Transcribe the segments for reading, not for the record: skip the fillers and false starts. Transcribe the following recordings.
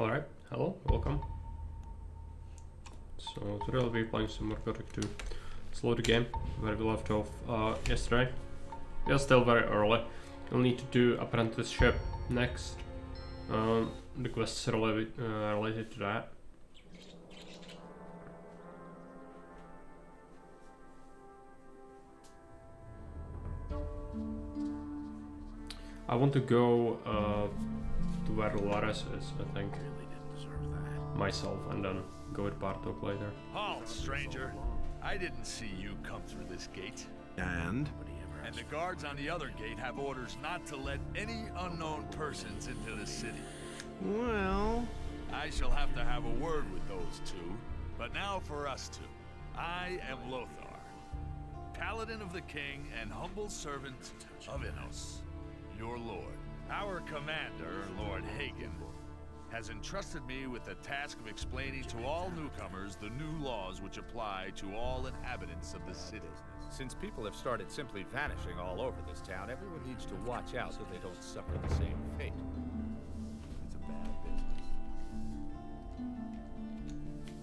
Alright, hello, welcome. So today I'll be playing some more Gothic 2. Slow the game, where we left off yesterday. We are still very early. We'll need to do apprenticeship next. The quests related to that. I want to go to where Lares is, I think. Myself, and then go with Bartok later. Halt, stranger. I didn't see you come through this gate. And the guards on the other gate have orders not to let any unknown persons into the city. well, I shall have to have a word with those two, but now for us two. I am Lothar, Paladin of the King and humble servant of Innos, your lord. Our commander, Lord Hagen, has entrusted me with the task of explaining to all newcomers the new laws which apply to all inhabitants of the city. Since people have started simply vanishing all over this town, everyone needs to watch out so they don't suffer the same fate. It's a bad business.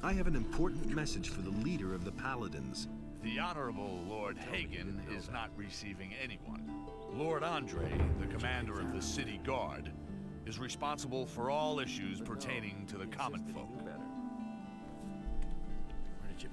I have an important message for the leader of the Paladins. The Honorable Lord Hagen is not receiving anyone. Lord Andre, the commander of the city guard, is responsible for all issues pertaining to the common folk.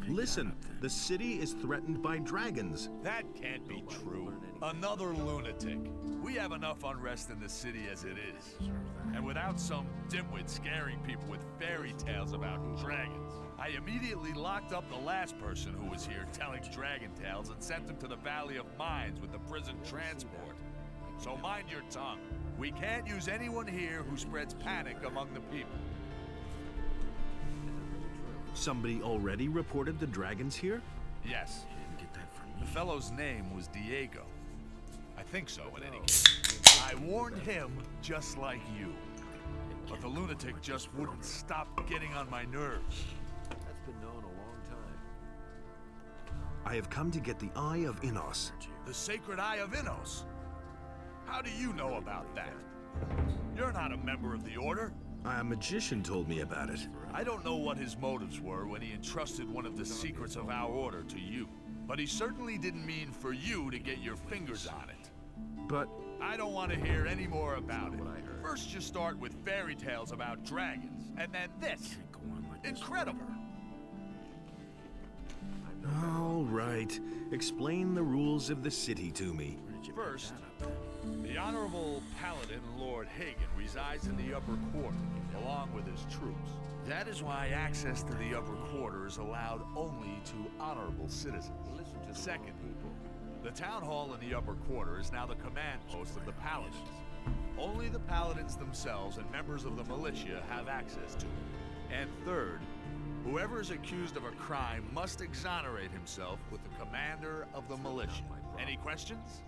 Listen, the city is threatened by dragons. That can't be true. Another lunatic. We have enough unrest in the city as it is. And without some dimwit scaring people with fairy tales about dragons, I immediately locked up the last person who was here telling dragon tales and sent him to the Valley of Mines with the prison transport. So mind your tongue. We can't use anyone here who spreads panic among the people. Somebody already reported the dragons here? Yes. The fellow's name was Diego. I think so, in any case. I warned him just like you. But the lunatic just wouldn't stop getting on my nerves. That's been known a long time. I have come to get the Eye of Innos. The Sacred Eye of Innos? How do you know about that? You're not a member of the Order. A magician told me about it. I don't know what his motives were when he entrusted one of the secrets of our Order to you. But he certainly didn't mean for you to get your fingers on it. But I don't want to hear any more about it. First you start with fairy tales about dragons, and then this. Incredible. all right, explain the rules of the city to me. First, the Honorable Paladin Lord Hagen resides in the upper quarter, along with his troops. That is why access to the upper quarter is allowed only to honorable citizens. Second, the town hall in the upper quarter is now the command post of the Paladins. Only the Paladins themselves and members of the militia have access to it. And third, whoever is accused of a crime must exonerate himself with the commander of the militia. Any questions?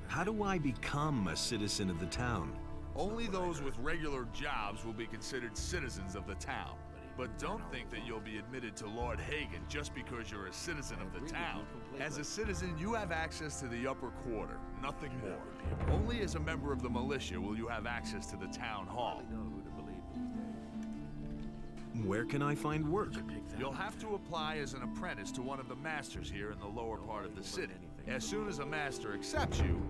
How do I become a citizen of the town? Only those with regular jobs will be considered citizens of the town. But don't think that you'll be admitted to Lord Hagen just because you're a citizen of the town. As a citizen, you have access to the upper quarter, nothing more. Only as a member of the militia will you have access to the town hall. Where can I find work? You'll have to apply as an apprentice to one of the masters here in the lower part of the city. As soon as a master accepts you,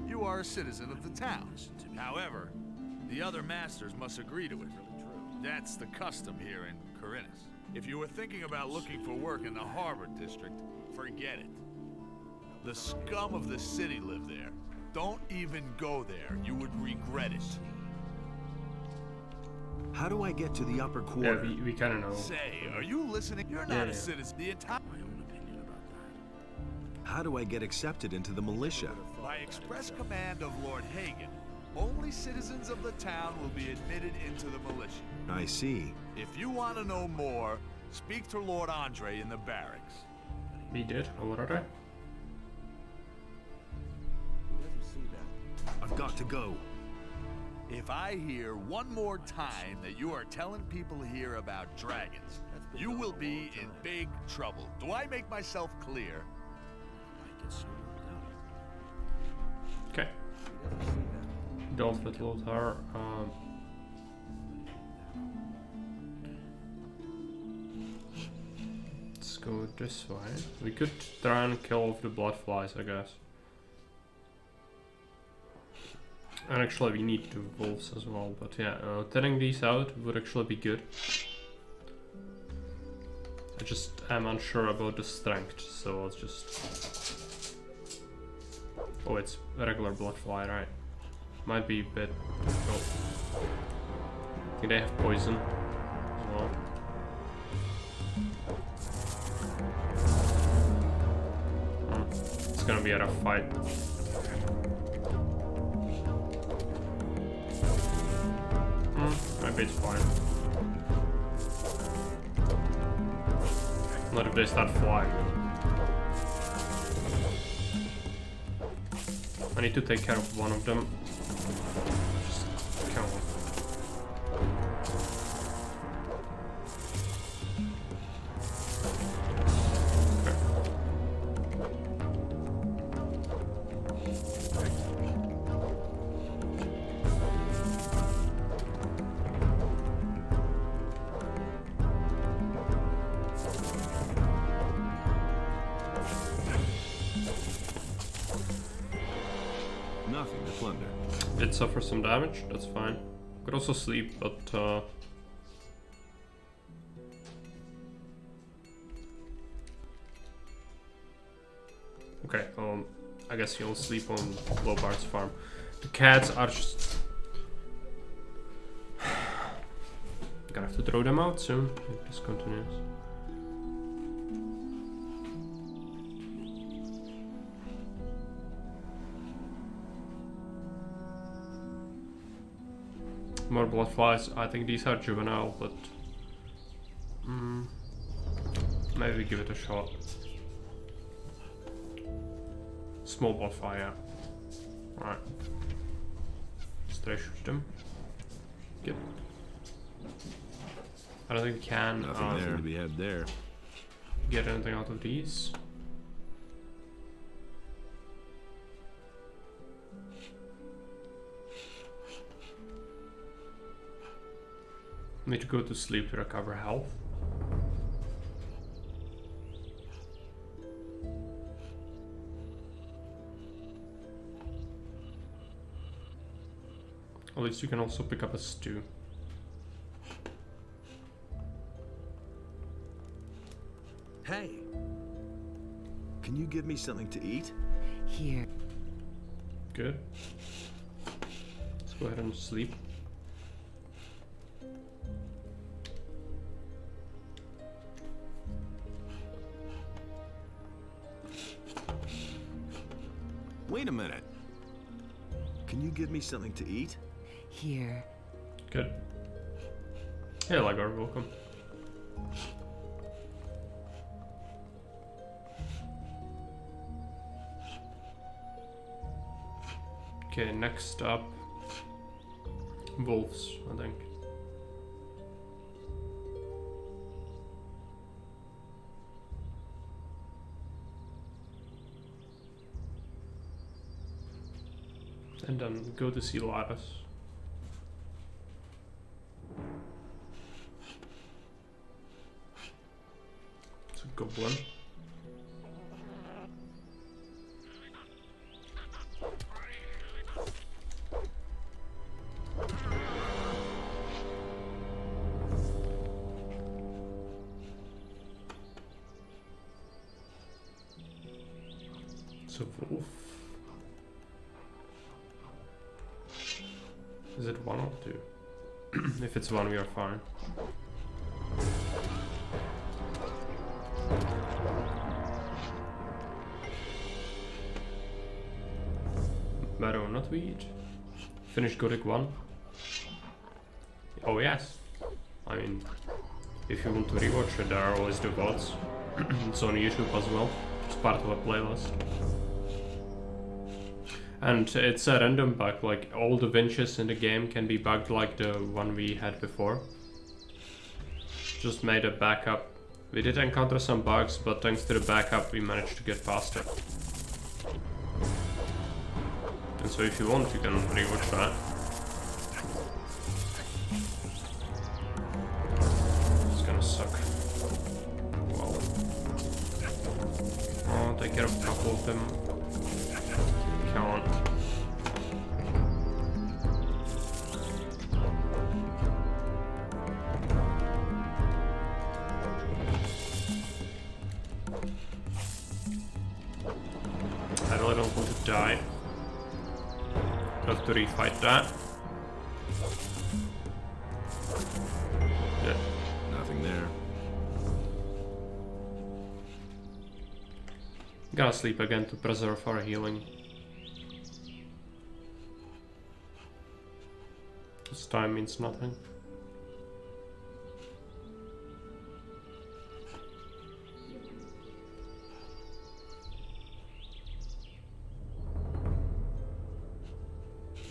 you are a citizen of the town. However, the other masters must agree to it. That's the custom here in Corinus. If you were thinking about looking for work in the Harbor District, forget it. The scum of the city live there. Don't even go there. You would regret it. How do I get to the upper Yeah, quarter? we kind of know. Say, are you listening? You're not a citizen. The entire... How do I get accepted into the militia? By express command of Lord Hagen, only citizens of the town will be admitted into the militia. I see. If you want to know more, speak to Lord Andre in the barracks. We did already. I've got to go. If I hear one more time that you are telling people here about dragons, you will be in big trouble. Do I make myself clear? Okay. dealt with Lothar. Let's go this way. We could try and kill off the blood flies, I guess. And actually we need the wolves as well, but yeah, thinning these out would actually be good. I just am unsure about the strength, so let's just... Oh, it's a regular blood fly, right? Might be a bit difficult. I think they have poison as well. It's gonna be a rough fight. Maybe it's fine. Not if they start flying. I need to take care of one of them. Just come on. Nothing to plunder. Did suffer some damage, that's fine. Could also sleep, but okay, I guess he'll sleep on Lobart's farm. The cats are just gonna have to throw them out soon if this continues. More blood flies. I think these are juvenile, but maybe give it a shot. Small blood fly, yeah. Alright. Stray shoot them. Good. I don't think we can Nothing there to be had there. get anything out of these. Need to go to sleep to recover health. At least you can also pick up a stew. Hey! Can you give me something to eat? Here. Good. Let's go ahead and sleep. Wait a minute. Can you give me something to eat? Here. Good. Hey, Lagar, welcome. Okay, next up, wolves, I think. And then go to see Laris. It's a goblin. It's a wolf. Is it one or two? If it's one, we are fine. Meadow nutweed. Finish Gothic 1. Oh yes. I mean, if you want to rewatch it, there are always the VODs. It's on YouTube as well. It's part of a playlist. And it's a random bug, like all the winches in the game can be bugged like the one we had before. Just made a backup. We did encounter some bugs, but thanks to the backup we managed to get past it. And so if you want, you can rewatch that. It's gonna suck. Wow. I'll take care of a couple of them. Can't. I really don't want to die. Have to refight that. Yeah. Nothing there. Gotta sleep again to preserve our healing. This time means nothing.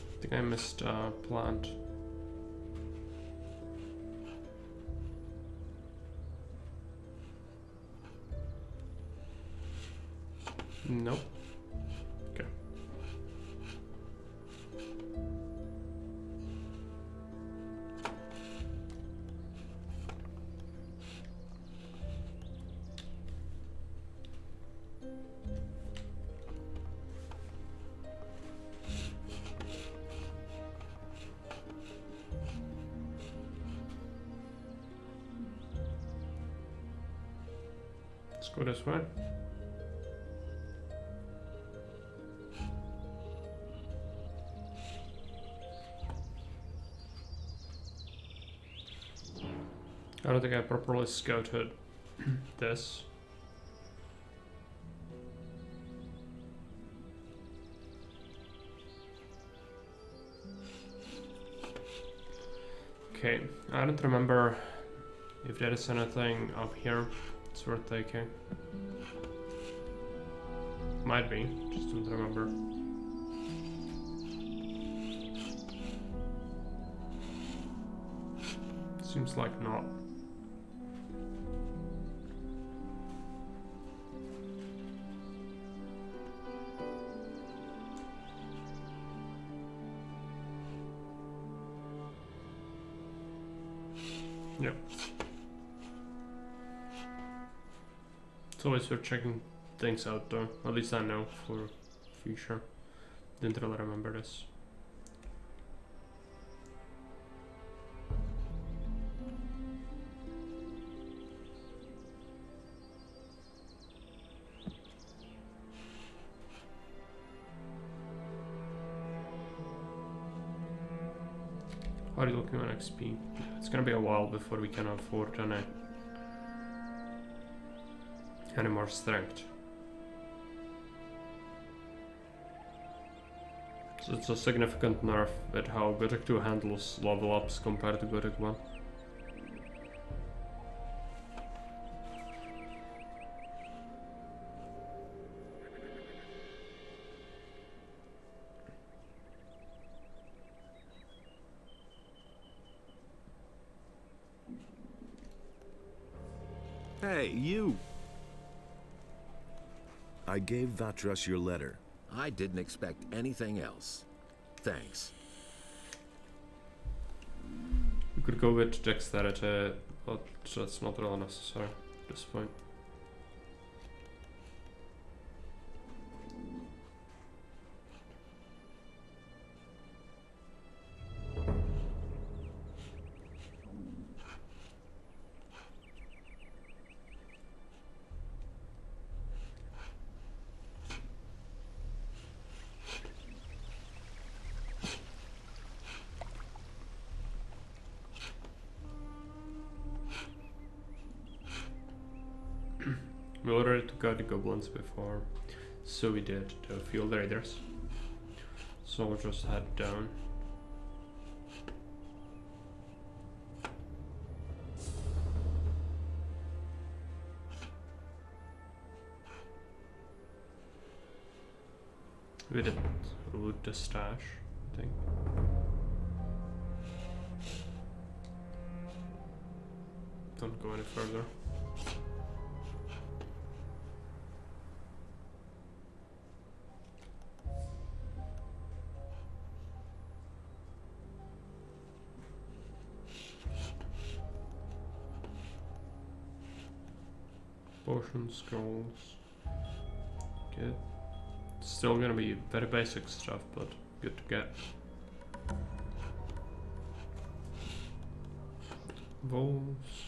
I think I missed a plant. Nope. Okay. Let's go this way. I don't think I properly scouted this. Okay, I don't remember if there is anything up here it's worth taking. Might be, just don't remember. Seems like not. Yep. It's always worth checking things out though. At least I know for future. Didn't really remember this. How are you looking on XP? It's gonna be a while before we can afford any more strength. So it's a significant nerf with how Gothic 2 handles level ups compared to Gothic 1. Hey, you! I gave Vatras your letter. I didn't expect anything else. Thanks. We could go with dexterity, but that's not really necessary at this point. We already took out the goblins before, so we did the field raiders. So we'll just head down. We didn't loot the stash, I think. Don't go any further. Potion scrolls. Good. Still gonna be very basic stuff, but good to get. Wolves.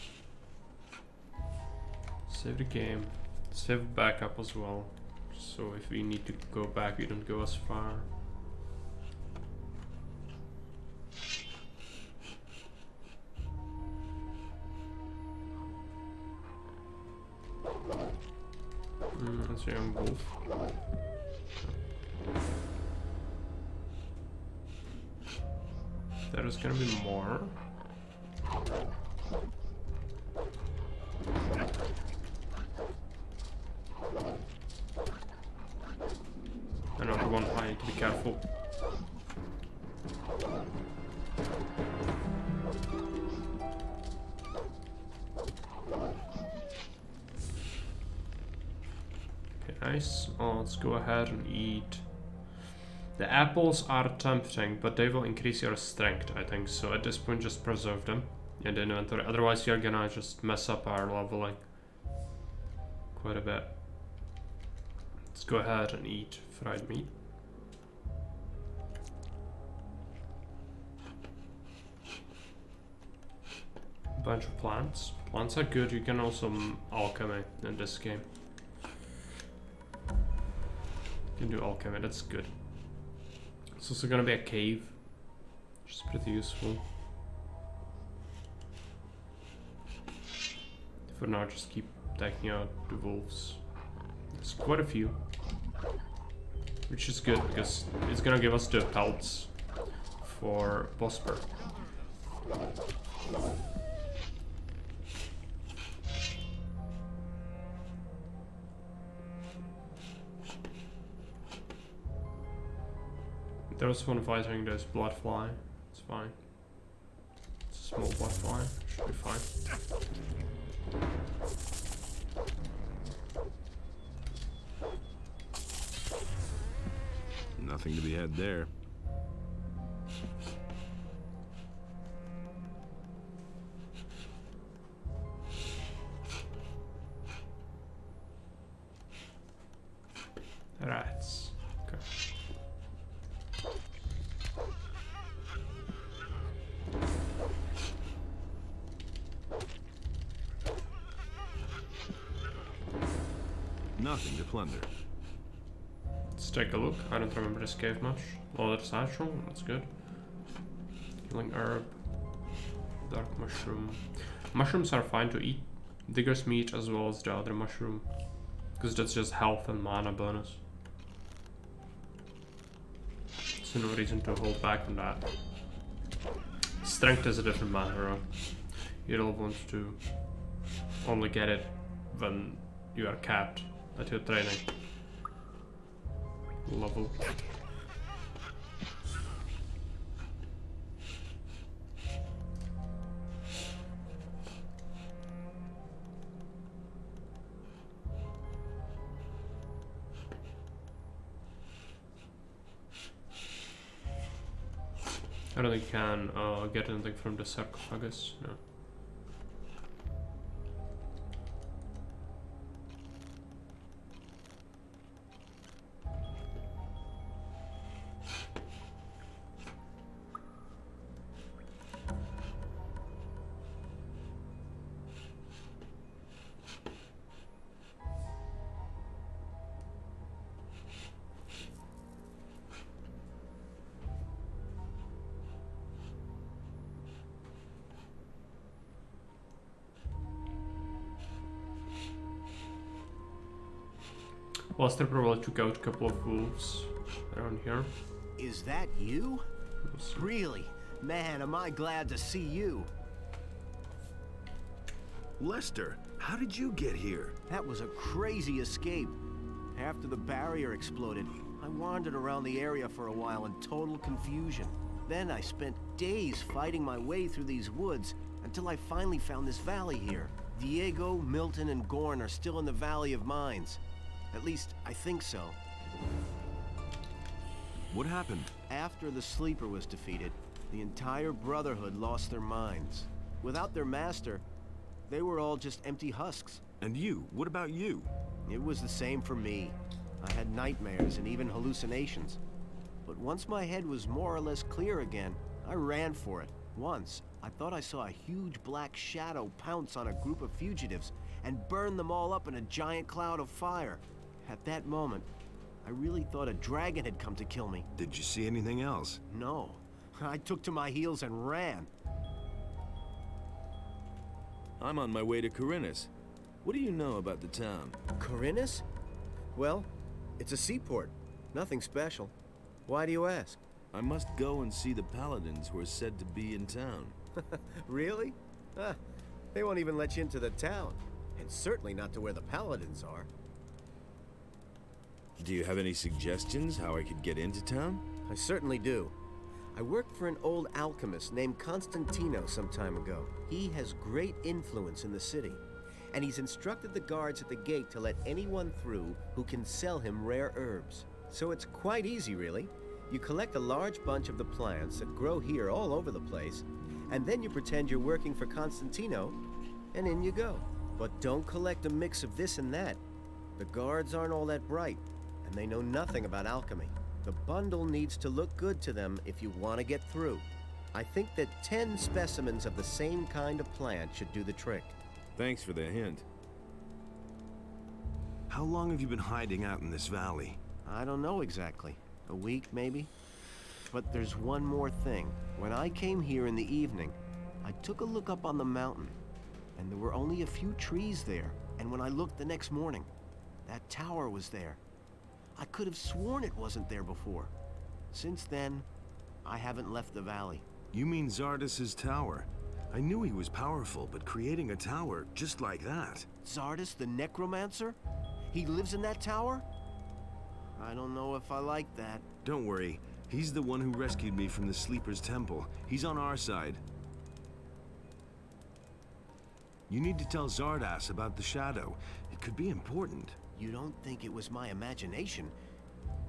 Save the game. Save backup as well. So if we need to go back, we don't go as far. That's a young wolf. There is gonna be more. Another one, I need to be careful. Okay, nice. Oh, let's go ahead and eat. The apples are tempting, but they will increase your strength, I think. So at this point, just preserve them in the inventory. Otherwise, you're gonna just mess up our leveling quite a bit. Let's go ahead and eat fried meat. Bunch of plants. Plants are good. You can also alchemy in this game. You can do alchemy. That's good. It's also gonna be a cave, which is pretty useful. For now, just keep taking out the wolves. There's quite a few, which is good because it's gonna give us the pelts for Bosper. There's one fighting this bloodfly. It's fine. It's a small bloodfly. Should be fine. Nothing to be had there. Rats. Okay. Nothing to plunder. Let's take a look. I don't remember this cave much. Oh, that's natural. That's good. Healing herb. Dark mushroom. Mushrooms are fine to eat. Digger's meat as well as the other mushroom. Because that's just health and mana bonus. So no reason to hold back on that. Strength is a different matter. You don't want to only get it when you are capped at your training level. I don't think you can get anything from the sarcophagus, no. Last I probably took out a couple of wolves around here. Is that you? We'll see. Really? Man, am I glad to see you. Lester, how did you get here? That was a crazy escape. After the barrier exploded, I wandered around the area for a while in total confusion. Then I spent days fighting my way through these woods until I finally found this valley here. Diego, Milton, and Gorn are still in the Valley of Mines. At least, I think so. What happened? After the Sleeper was defeated, the entire Brotherhood lost their minds. Without their master, they were all just empty husks. And you? What about you? It was the same for me. I had nightmares and even hallucinations. But once my head was more or less clear again, I ran for it. Once, I thought I saw a huge black shadow pounce on a group of fugitives and burn them all up in a giant cloud of fire. At that moment, I really thought a dragon had come to kill me. Did you see anything else? No. I took to my heels and ran. I'm on my way to Corinus. What do you know about the town? Corinus? Well, it's a seaport. Nothing special. Why do you ask? I must go and see the paladins who are said to be in town. Really? They won't even let you into the town. And certainly not to where the paladins are. Do you have any suggestions how I could get into town? I certainly do. I worked for an old alchemist named Constantino some time ago. He has great influence in the city, and he's instructed the guards at the gate to let anyone through who can sell him rare herbs. So it's quite easy, really. You collect a large bunch of the plants that grow here all over the place, and then you pretend you're working for Constantino, and in you go. But don't collect a mix of this and that. The guards aren't all that bright, and they know nothing about alchemy. The bundle needs to look good to them if you want to get through. I think that 10 specimens of the same kind of plant should do the trick. Thanks for the hint. How long have you been hiding out in this valley? I don't know exactly. A week, maybe? But there's one more thing. When I came here in the evening, I took a look up on the mountain, and there were only a few trees there. And when I looked the next morning, that tower was there. I could have sworn it wasn't there before. Since then, I haven't left the valley. You mean Zardas's tower? I knew he was powerful, but creating a tower just like that... Zardas the necromancer? He lives in that tower? I don't know if I like that. Don't worry, he's the one who rescued me from the Sleeper's Temple. He's on our side. You need to tell Zardas about the shadow. It could be important. You don't think it was my imagination?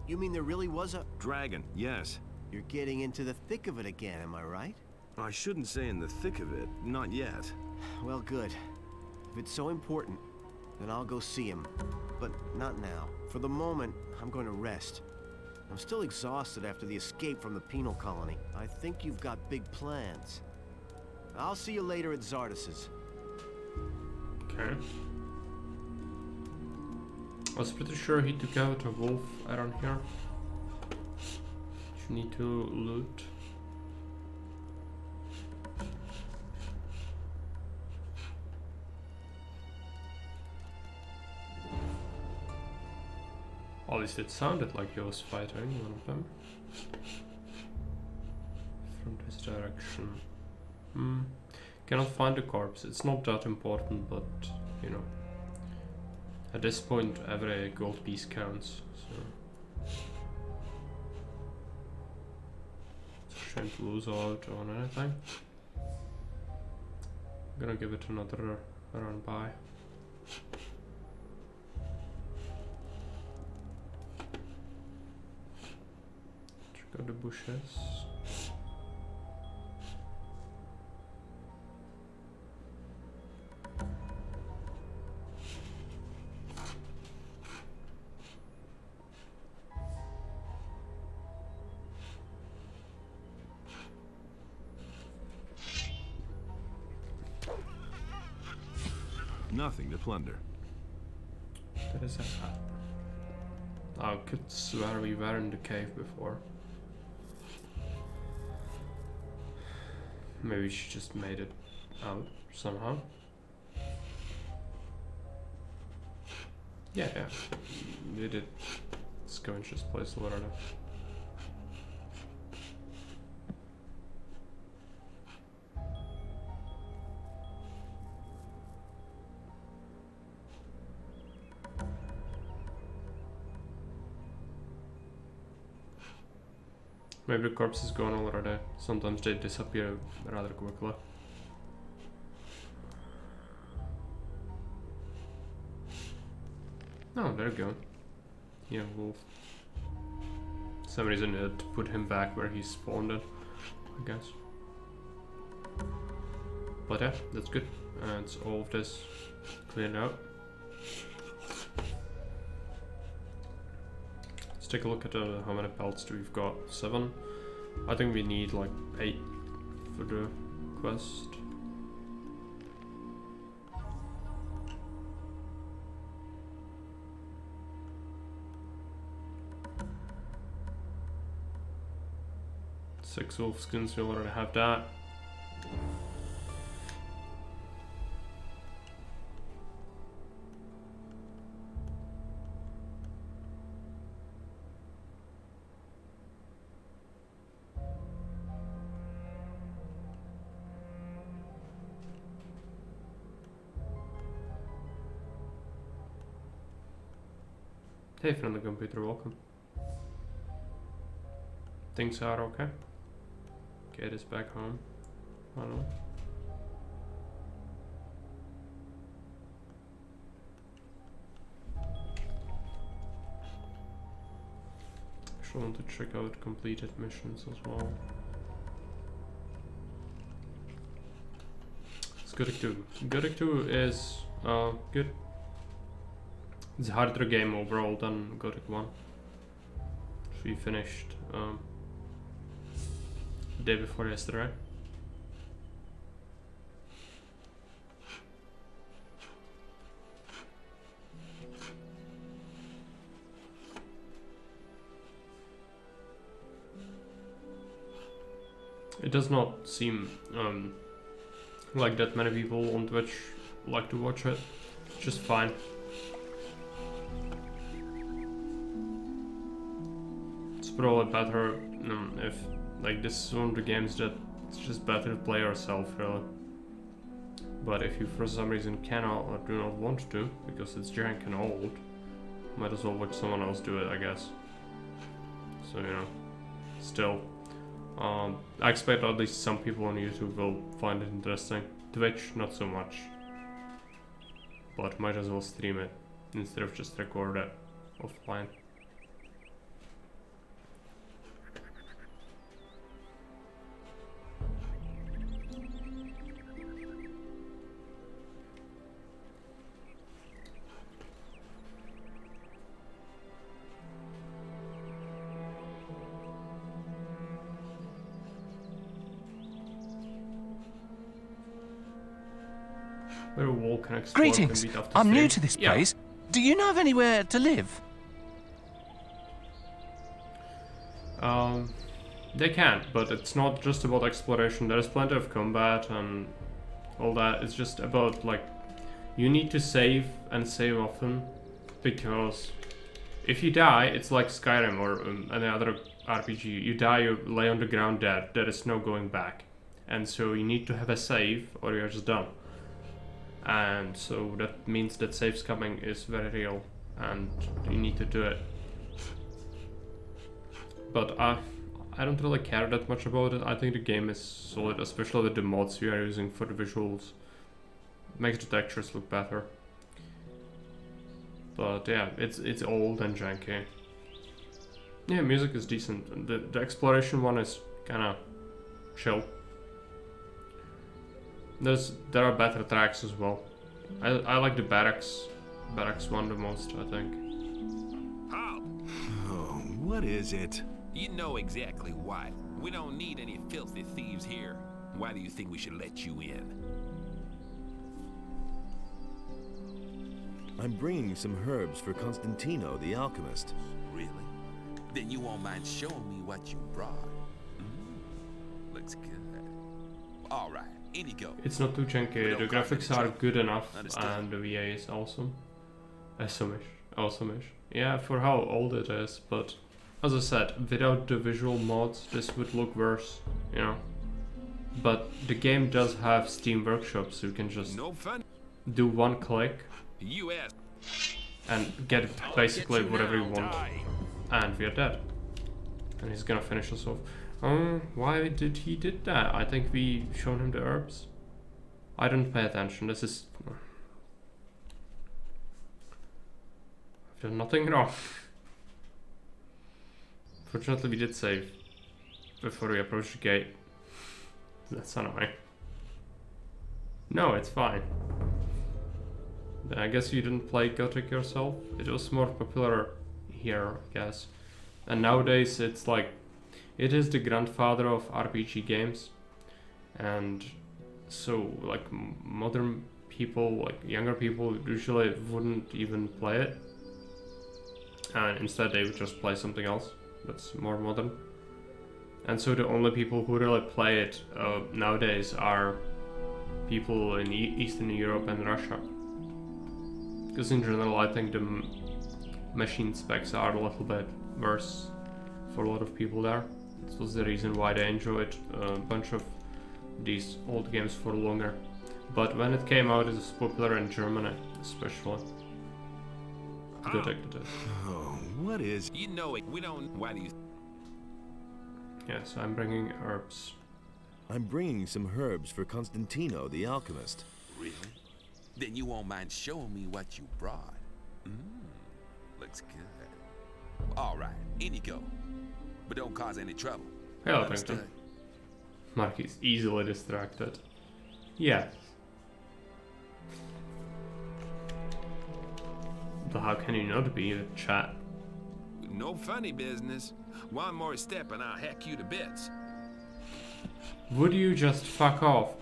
You mean there really was a... Dragon, yes. You're getting into the thick of it again, am I right? I shouldn't say in the thick of it, not yet. Well, good. If it's so important, then I'll go see him. But not now. For the moment, I'm going to rest. I'm still exhausted after the escape from the penal colony. I think you've got big plans. I'll see you later at Zardas's. Okay. I was pretty sure he took out a wolf around here. You need to loot. At least it sounded like he was fighting one of them. From this direction. Cannot find the corpse. It's not that important, but you know. At this point, every gold piece counts, so... It's a shame to lose out on anything. I'm gonna give it another run by. Check out the bushes. Nothing to plunder. That is a hat. I could swear we were in the cave before. Maybe she just made it out somehow. Yeah. We did scavenge this place already. Maybe the corpse is gone already. Sometimes they disappear rather quickly. Oh, there you go. Yeah, wolf. Some reason it put him back where he spawned it, I guess. But yeah, that's good. It's all of this cleared out. take a look at how many pelts do we've got. 7. I think we need like 8 for the quest. Six wolf skins, we already have that. Hey friendly computer, welcome. Things are okay. Kate is back home. I don't know. I want to check out completed missions as well. It's Gothic 2. Gothic 2 is good. It's a harder game overall than Gothic 1. Which we finished day before yesterday. It does not seem like that many people on Twitch like to watch it. It's just fine. It's probably better if like this is one of the games that it's just better to play yourself really. But if you for some reason cannot or do not want to because it's jank and old, might as well watch someone else do it, I guess. So you know, still. I expect at least some people on YouTube will find it interesting. Twitch, not so much. But might as well stream it instead of just record it offline. Where a wall can explore. Greetings. I'm new to this place. Do you know of anywhere to live? They can, but it's not just about exploration. There is plenty of combat and all that. It's just about like you need to save and save often, because if you die, it's like Skyrim or any other RPG. You die, you lay on the ground dead. There is no going back, and so you need to have a save or you're just done. And so that means that save scumming is very real and you need to do it. But I don't really care that much about it. I think the game is solid, especially with the mods you are using for the visuals. Makes the textures look better. But yeah, it's old and janky. Yeah, music is decent. The exploration one is kinda chill. There are better tracks as well. I like the barracks one the most, I think. Oh, what is it? You know exactly why. We don't need any filthy thieves here. Why do you think we should let you in? I'm bringing some herbs for Constantino, the alchemist. Really? Then you won't mind showing me what you brought. Looks good. All right. In you go. It's not too janky, the graphics are good enough and the VA is awesome. Awesome-ish. Yeah, for how old it is, but as I said, without the visual mods this would look worse, you know. But the game does have Steam Workshop, so you can just do one click and get basically whatever you want. And we are dead. And he's gonna finish us off. Why did he did that? I think we shown him the herbs. I didn't pay attention. This is... I've done nothing wrong. Fortunately we did save before we approached the gate. That's annoying. No, it's fine. Then I guess you didn't play Gothic yourself? It was more popular here, I guess. And nowadays it's like, it is the grandfather of RPG games, and so like modern people, like younger people, usually wouldn't even play it, and instead they would just play something else that's more modern. And so the only people who really play it nowadays are people in Eastern Europe and Russia. Because in general, I think the machine specs are a little bit worse for a lot of people there. This was the reason why they enjoyed a bunch of these old games for longer. But when it came out, it was popular in Germany, especially. Gothic, that is. Oh, what is... You know it. We don't. Why do you? Yeah, so I'm bringing herbs. I'm bringing some herbs for Constantino, the alchemist. Really? Then you won't mind showing me what you brought. Looks good. All right, in you go. But don't cause any trouble. Hello, Understood? Plankton. Mark is easily distracted. Yes. But how can you not be the chat? No funny business. One more step and I'll hack you to bits. Would you just fuck off?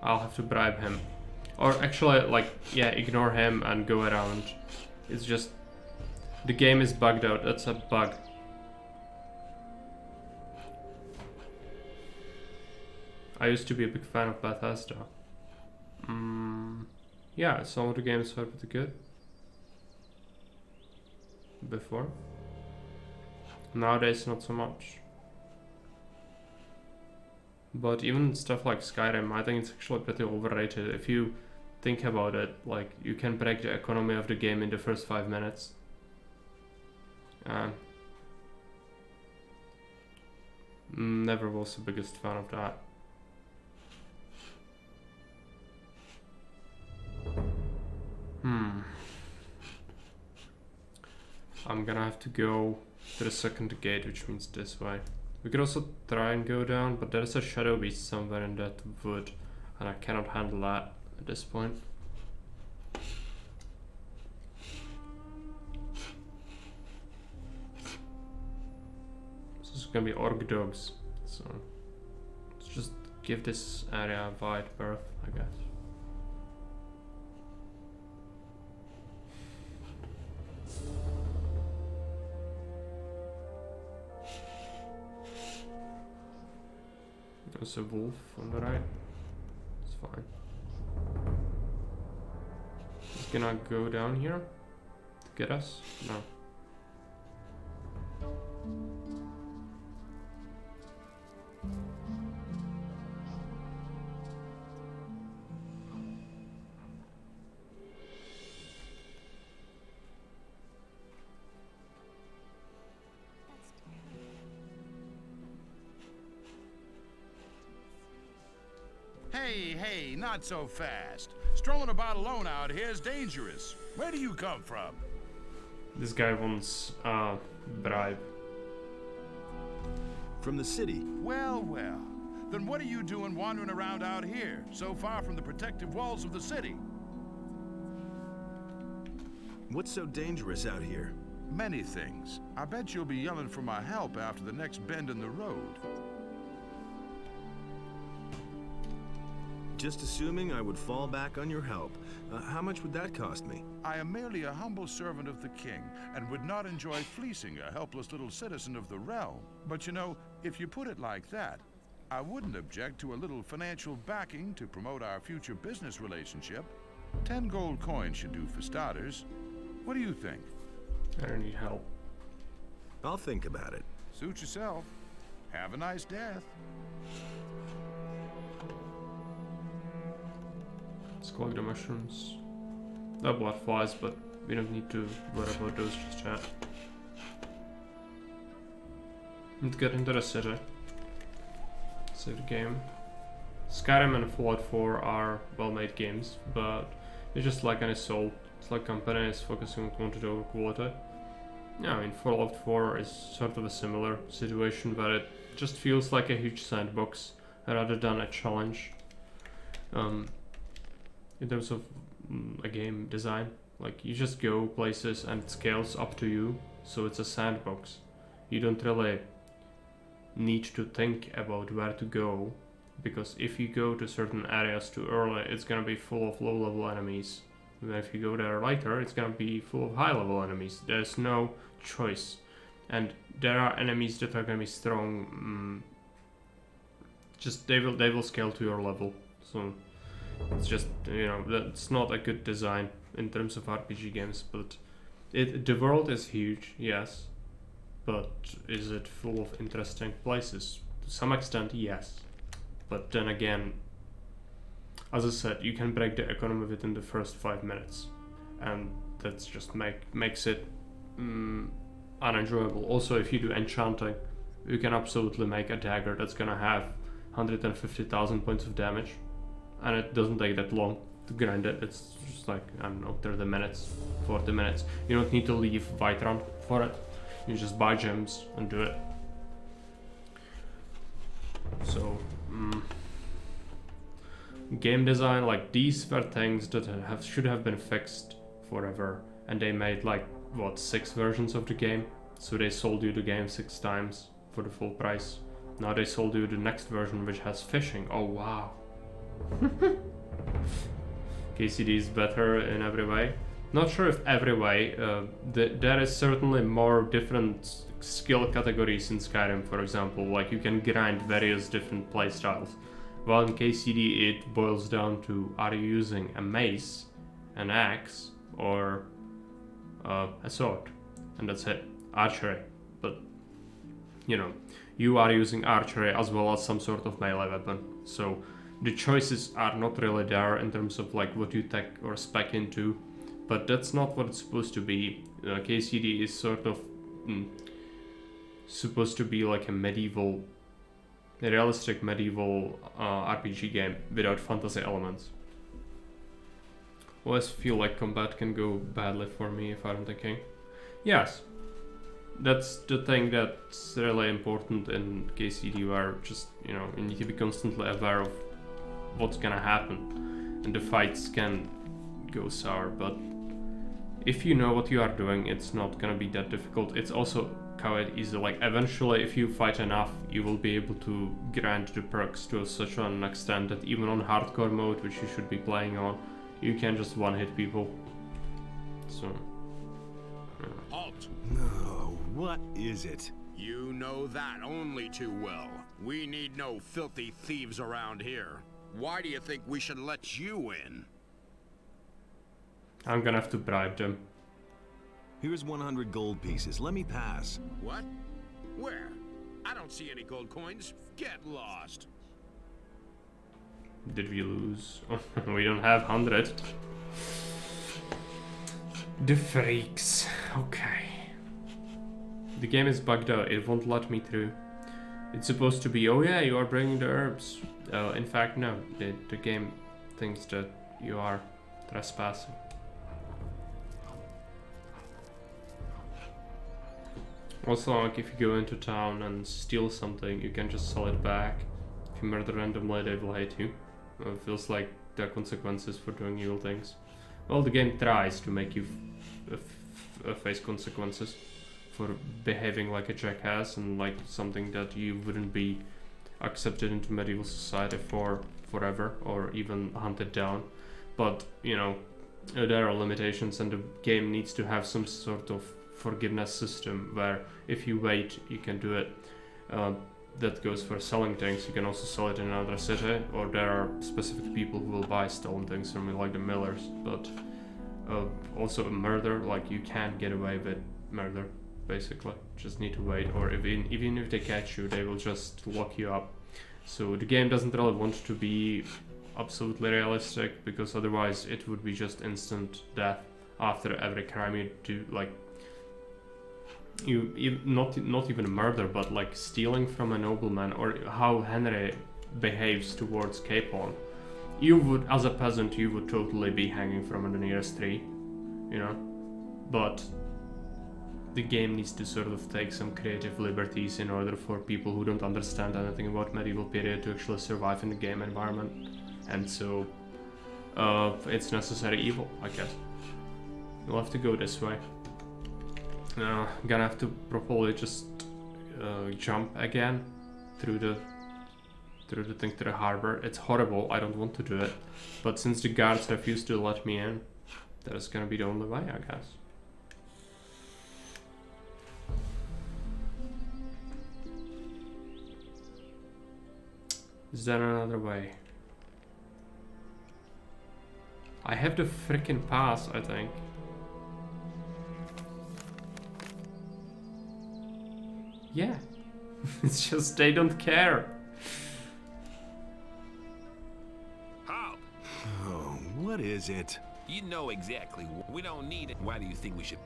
I'll have to bribe him. Or actually, like, yeah, ignore him and go around. It's just... The game is bugged out. That's a bug. I used to be a big fan of Bethesda. Yeah, some of the games were pretty good. Before. Nowadays, not so much. But even stuff like Skyrim, I think it's actually pretty overrated. If you think about it, like, you can break the economy of the game in the first 5 minutes. Never was the biggest fan of that. I'm gonna have to go to the second gate, which means this way. We could also try and go down, but there's a shadow beast somewhere in that wood, and I cannot handle that at this point. This is gonna be orc dogs, so let's just give this area a wide berth, I guess. There's a wolf on the right. It's fine. He's gonna go down here to get us? No. Hey, not so fast. Strolling about alone out here is dangerous. Where do you come from? This guy wants bribe. From the city. Well. Then what are you doing wandering around out here, so far from the protective walls of the city? What's so dangerous out here? Many things. I bet you'll be yelling for my help after the next bend in the road. Just assuming I would fall back on your help. How much would that cost me? I am merely a humble servant of the king, and would not enjoy fleecing a helpless little citizen of the realm. But you know, if you put it like that, I wouldn't object to a little financial backing to promote our future business relationship. 10 gold coins should do for starters. What do you think? I don't need help. I'll think about it. Suit yourself. Have a nice death. Let's collect the mushrooms. No blood flies, but we don't need to worry about those just yet. Let's get into the city. Save the game. Skyrim and Fallout 4 are well-made games, but it's just like any Soul. It's like company is focusing on quantity over quality. Yeah, I mean, Fallout 4 is sort of a similar situation, but it just feels like a huge sandbox rather than a challenge. In terms of a game design, Like, you just go places and it scales up to you, so it's a sandbox. You don't really need to think about where to go, because if you go to certain areas too early, it's gonna be full of low-level enemies. And if you go there later, it's gonna be full of high-level enemies. There's no choice. And there are enemies that are gonna be strong. Just they will scale to your level. So it's just, you know, that's not a good design in terms of RPG games. But the world is huge, yes. But is it full of interesting places? To some extent, yes. But then again, as I said, you can break the economy within the first 5 minutes, and that's just makes it unenjoyable. Also, if you do enchanting, you can absolutely make a dagger that's gonna have 150,000 points of damage, and it doesn't take that long to grind it. It's just like, I don't know, 30 minutes, 40 minutes. You don't need to leave Whiterun for it. You just buy gems and do it. So, game design, like, these were things that should have been fixed forever, and they made like, what, 6 versions of the game? So they sold you the game 6 times for the full price. Now they sold you the next version, which has fishing. Oh wow. KCD is better in every way. Not sure if every way. There is certainly more different skill categories in Skyrim, for example. Like, you can grind various different playstyles. While in KCD it boils down to, are you using a mace, an axe, or a sword? And that's it. Archery. But, you know, you are using archery as well as some sort of melee weapon. So the choices are not really there in terms of like what you tech or spec into. But that's not what it's supposed to be. KCD is sort of supposed to be like a realistic medieval RPG game without fantasy elements. Always feel like combat can go badly for me if I'm thinking. Yes, that's the thing that's really important in KCD, where just, you know, you need to be constantly aware of what's gonna happen, and the fights can go sour, but if you know what you are doing, it's not gonna be that difficult. It's also quite easy. Like, eventually, if you fight enough, you will be able to grind the perks to such an extent that even on hardcore mode, which you should be playing on, you can just one-hit people. So, Halt! No, what is it? You know that only too well. We need no filthy thieves around here. Why do you think we should let you in? I'm gonna have to bribe them. Here's 100 gold pieces. Let me pass. What? Where? I don't see any gold coins. Get lost. Did we lose? We don't have 100. The freaks. Okay. The game is bugged out. It won't let me through. It's supposed to be, oh yeah, you are bringing the herbs. In fact, no. The game thinks that you are trespassing. Also, like, if you go into town and steal something, you can just sell it back. If you murder randomly, they will hate you. It feels like there are consequences for doing evil things. Well, the game tries to make you face consequences for behaving like a jackass and like something that you wouldn't be accepted into medieval society for forever or even hunted down. But, you know, there are limitations, and the game needs to have some sort of forgiveness system where if you wait, you can do it. That goes for selling things. You can also sell it in another city, or there are specific people who will buy stolen things from you, like the millers. But also murder, like, you can't get away with murder, basically. Just need to wait, or even if they catch you, they will just lock you up. So the game doesn't really want to be absolutely realistic, because otherwise it would be just instant death after every crime you do. Like, not even murder, but like stealing from a nobleman, or how Henry behaves towards Capon. You would, as a peasant, you would totally be hanging from the nearest tree, you know. But the game needs to sort of take some creative liberties in order for people who don't understand anything about medieval period to actually survive in the game environment, and so it's necessary evil, I guess. We'll have to go this way. Gonna have to probably just jump again through the thing to the harbor. It's horrible, I don't want to do it. But since the guards refuse to let me in, that is gonna be the only way, I guess. Is there another way? I have the freaking pass, I think. Yeah. It's just they don't care. Halt! Oh, what is it? You know exactly. We don't need it. Why do you think we should?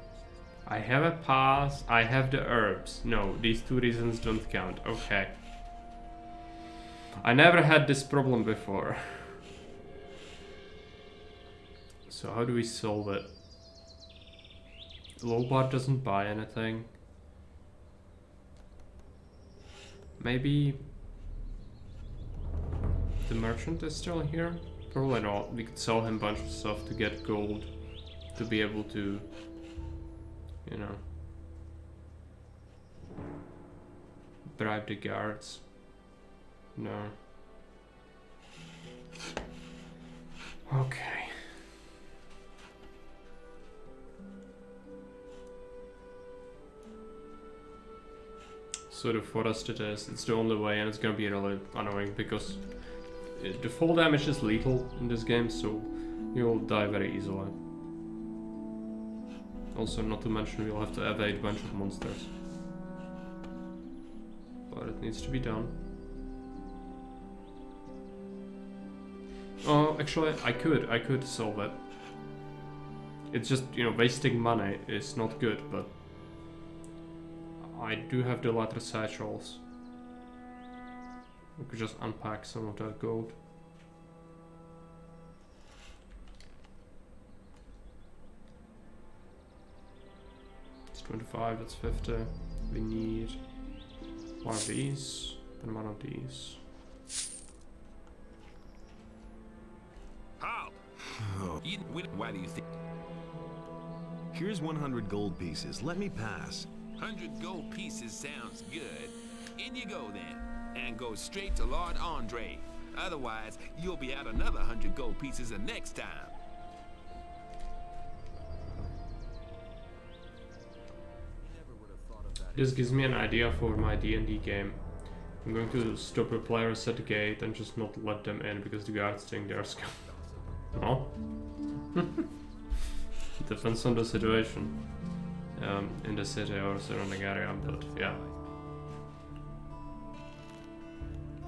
I have a pass, I have the herbs. No, these two reasons don't count. Okay. I never had this problem before. So how do we solve it? Lobart doesn't buy anything. Maybe the merchant is still here? Probably not. We could sell him a bunch of stuff to get gold to be able to, you know, bribe the guards. No. Okay. So the forest it is, it's the only way, and it's gonna be really annoying because the fall damage is lethal in this game, so you'll die very easily. Also, not to mention, you'll have to evade a bunch of monsters. But it needs to be done. Oh, actually, I could solve it. It's just, you know, wasting money is not good, but I do have the leather satchels. We could just unpack some of that gold. It's 25, that's 50. We need one of these and one of these. Halt! Oh. Why do you think? Here's 100 gold pieces. Let me pass. 100 gold pieces sounds good. In you go then, and go straight to Lord Andre. Otherwise, you'll be out another 100 gold pieces the next time. This gives me an idea for my D&D game. I'm going to stop the players at the gate and just not let them in because the guards think they're scum. No? Depends on the situation. In the city or surrounding area, but yeah.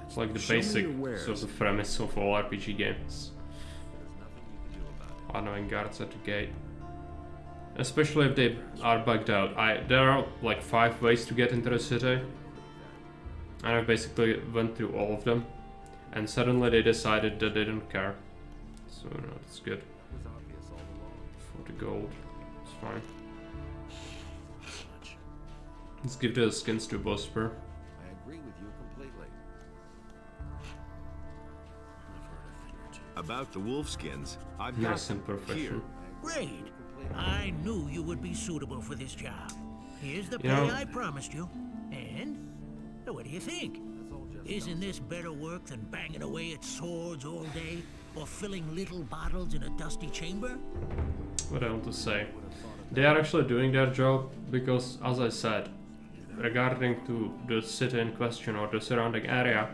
It's like the basic sort of premise of all RPG games. Annoying guards at the gate. Especially if they are bugged out. There are like 5 ways to get into the city. And I basically went through all of them. And suddenly they decided that they don't care. So no, that's good. For the gold, it's fine. Let's give the skins to Bosper. I agree with you completely. About the wolf skins, I've Nice got and professional. here. Great. I knew you would be suitable for this job. Here's the You pay know- I promised you. And what do you think? Isn't this better work than banging away at swords all day or filling little bottles in a dusty chamber? What I want to say. They are actually doing their job because, as I said, regarding to the city in question or the surrounding area,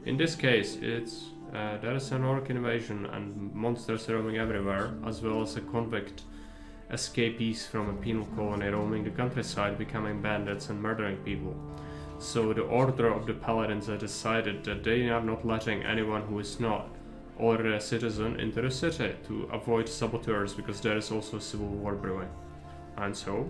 in this case it's there is an orc invasion and monsters roaming everywhere, as well as a convict escapees from a penal colony roaming the countryside, becoming bandits and murdering people. So the order of the paladins have decided that they are not letting anyone who is not already a citizen into the city to avoid saboteurs, because there is also civil war brewing. And so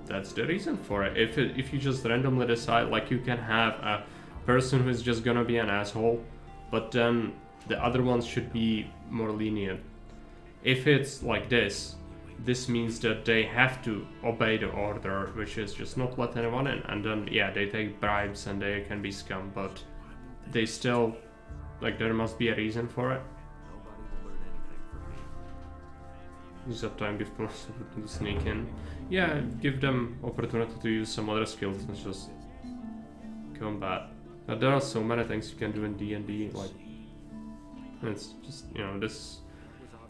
that's the reason for it. If you just randomly decide, like, you can have a person who is just gonna be an asshole, but then the other ones should be more lenient. If it's like this means that they have to obey the order, which is just not let anyone in, and then yeah, they take bribes and they can be scum, but they still, like, there must be a reason for it. Nobody will learn anything from me. use that time, give people something to sneak in. Yeah, give them opportunity to use some other skills, not just combat. But there are so many things you can do in D&D, like, it's just, you know, this,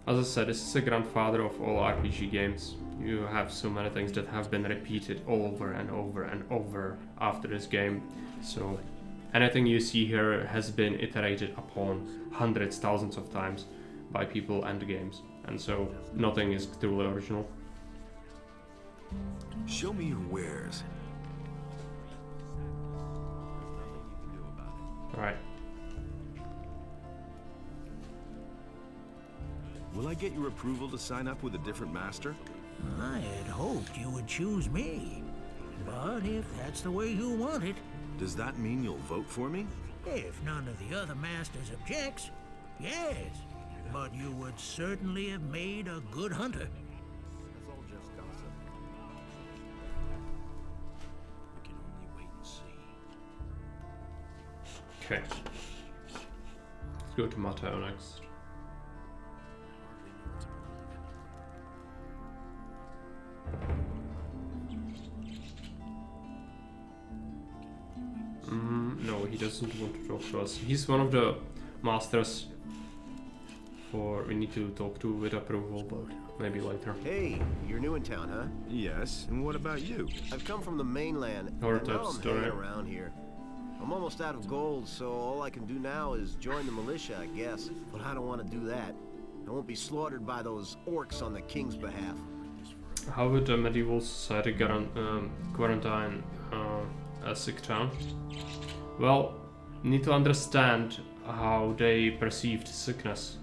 as I said, this is a grandfather of all RPG games. You have so many things that have been repeated over and over and over after this game, so anything you see here has been iterated upon hundreds, thousands of times by people and games, and so nothing is truly original. Show me your wares. Alright. Will I get your approval to sign up with a different master? I had hoped you would choose me. But if that's the way you want it, Does that mean you'll vote for me? if none of the other masters objects, yes. But you would certainly have made a good hunter. That's all just gossip. We can only wait and see. Okay. Let's go to Mateo next. No, he doesn't want to talk to us. He's one of the masters we need to talk to with approval, but maybe later. Hey, you're new in town, huh? Yes, and what about you? I've come from the mainland, Or and now that I'm story. hanging around here. I'm almost out of gold, so all I can do now is join the militia, I guess. But I don't want to do that. I won't be slaughtered by those orcs on the king's behalf. How would a medieval society quarantine a sick town? Well, you need to understand how they perceived sickness.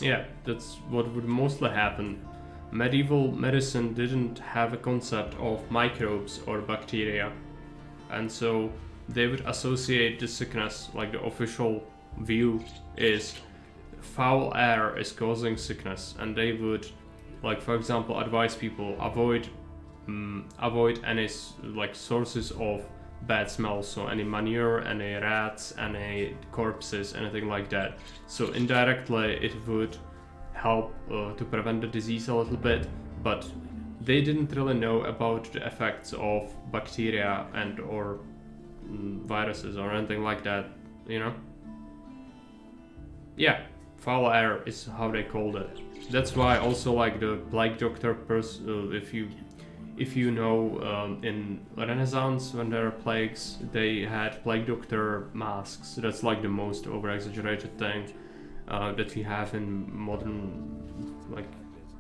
Yeah, that's what would mostly happen. Medieval medicine didn't have a concept of microbes or bacteria, and so they would associate the sickness, like the official view is foul air is causing sickness, and they would, like, for example, advise people avoid any like sources of bad smells, so any manure, any rats, any corpses, anything like that. So indirectly it would help to prevent the disease a little bit, but they didn't really know about the effects of bacteria and or viruses or anything like that, you know? Yeah, foul air is how they called it. That's why also, like, the plague doctor if you know, in Renaissance, when there are plagues, they had plague doctor masks. That's like the most over-exaggerated thing that we have in modern, like,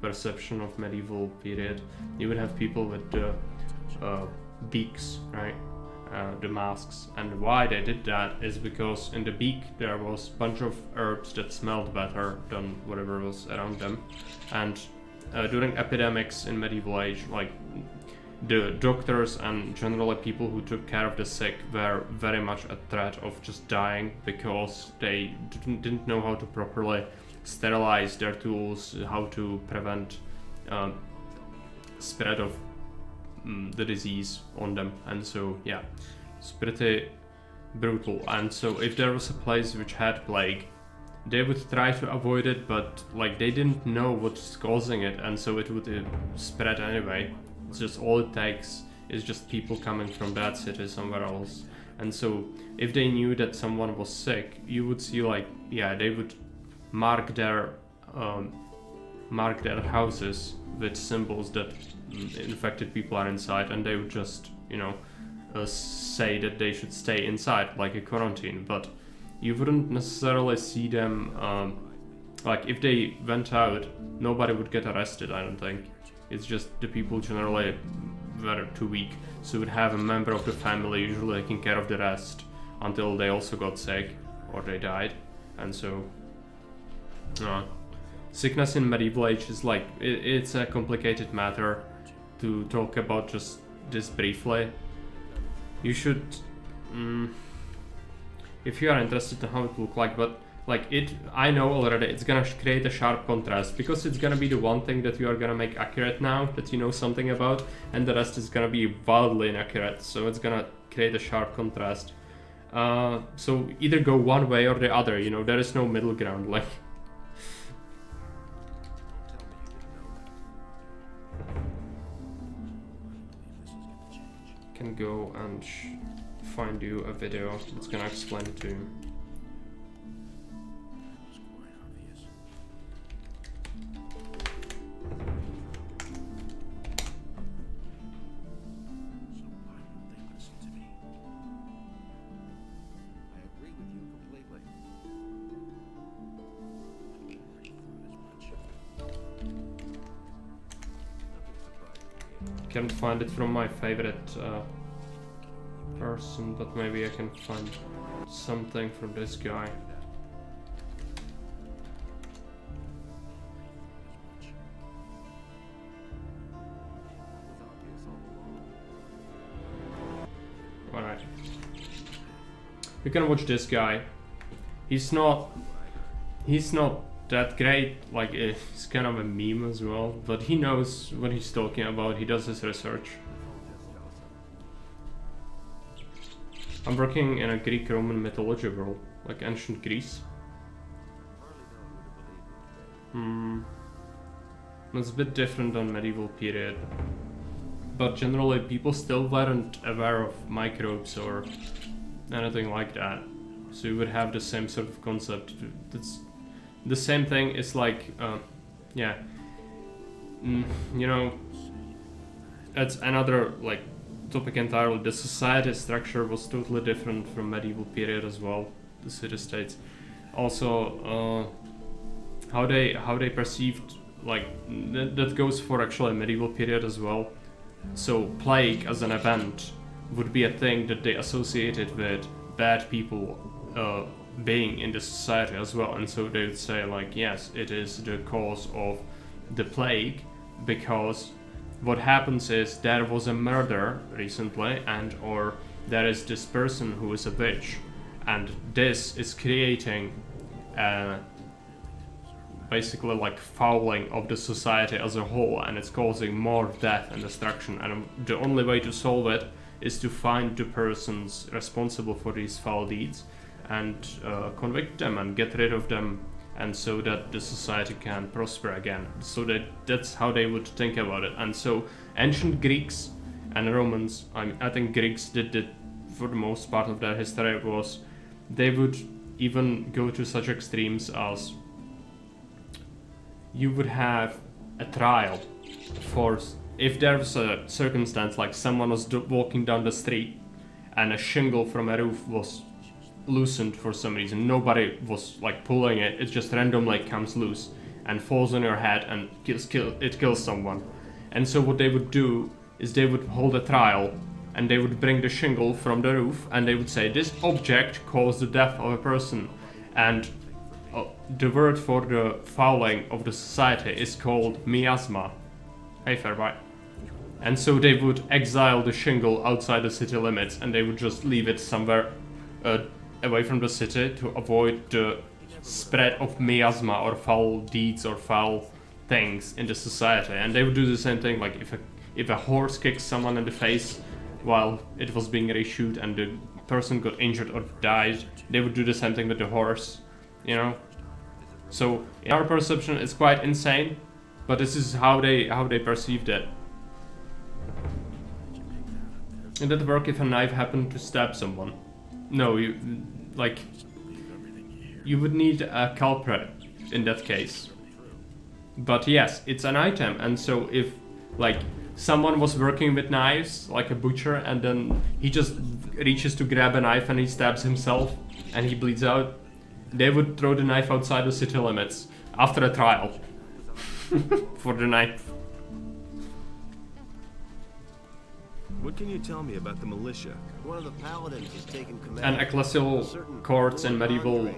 perception of medieval period. You would have people with the beaks, right? The masks. And why they did that is because in the beak there was a bunch of herbs that smelled better than whatever was around them. And during epidemics in medieval age, like, the doctors and generally people who took care of the sick were very much at threat of just dying because they didn't know how to properly sterilize their tools, how to prevent spread of the disease on them. And so yeah, it's pretty brutal. And so if there was a place which had plague, they would try to avoid it, but like they didn't know what's causing it, and so it would spread anyway. It's just all it takes is just people coming from that city somewhere else. And so if they knew that someone was sick, you would see, like, yeah, they would mark their houses with symbols that infected people are inside, and they would just, you know, say that they should stay inside, like a quarantine. But you wouldn't necessarily see them, like, if they went out, nobody would get arrested, I don't think. It's just the people generally were too weak, so would have a member of the family usually taking care of the rest until they also got sick or they died. And so sickness in medieval age is like, it's a complicated matter to talk about just this briefly. You should, if you are interested in how it looked like, but like I know already it's gonna create a sharp contrast, because it's gonna be the one thing that you are gonna make accurate now, that you know something about, and the rest is gonna be wildly inaccurate, so it's gonna create a sharp contrast. So either go one way or the other, you know, there is no middle ground, like. can go and find you a video that's gonna explain it to you. Can't find it from my favorite person, but maybe I can find something from this guy. Alright. We can watch this guy. He's not that great, like he's kind of a meme as well, but he knows what he's talking about. He does his research. I'm working in a Greek Roman mythology world, like ancient Greece. It's a bit different than medieval period, but generally people still weren't aware of microbes or anything like that, so you would have the same sort of concept. The same thing is like, yeah, you know, it's another like topic entirely. The society structure was totally different from medieval period as well. The city-states, also how they perceived, like that goes for actually medieval period as well. So plague as an event would be a thing that they associated with bad people being in the society as well, and so they would say like, yes, it is the cause of the plague, because what happens is there was a murder recently, and or there is this person who is a witch, and this is creating basically like fouling of the society as a whole, and it's causing more death and destruction, and the only way to solve it is to find the persons responsible for these foul deeds and convict them and get rid of them, and so that the society can prosper again. So that's how they would think about it. And so ancient Greeks and Romans, I think Greeks did it for the most part of their history, was they would even go to such extremes as you would have a trial for if there was a circumstance like someone was walking down the street and a shingle from a roof was loosened for some reason. Nobody was like pulling it, it just randomly comes loose and falls on your head and kills someone. And so what they would do is they would hold a trial, and they would bring the shingle from the roof, and they would say this object caused the death of a person, and the word for the fouling of the society is called miasma. Hey, fair bye. And so they would exile the shingle outside the city limits, and they would just leave it somewhere away from the city to avoid the spread of miasma or foul deeds or foul things in the society. And they would do the same thing, like if a horse kicks someone in the face while it was being reshoot and the person got injured or died, they would do the same thing with the horse, you know? So in our perception it's quite insane, but this is how they perceived it. It did work if a knife happened to stab someone. No, you would need a culprit in that case. But yes, it's an item, and so if like someone was working with knives, like a butcher, and then he just reaches to grab a knife and he stabs himself and he bleeds out, they would throw the knife outside the city limits after a trial for the knife. What can you tell me about the militia? One of the paladins has taken command. And ecclesial courts in medieval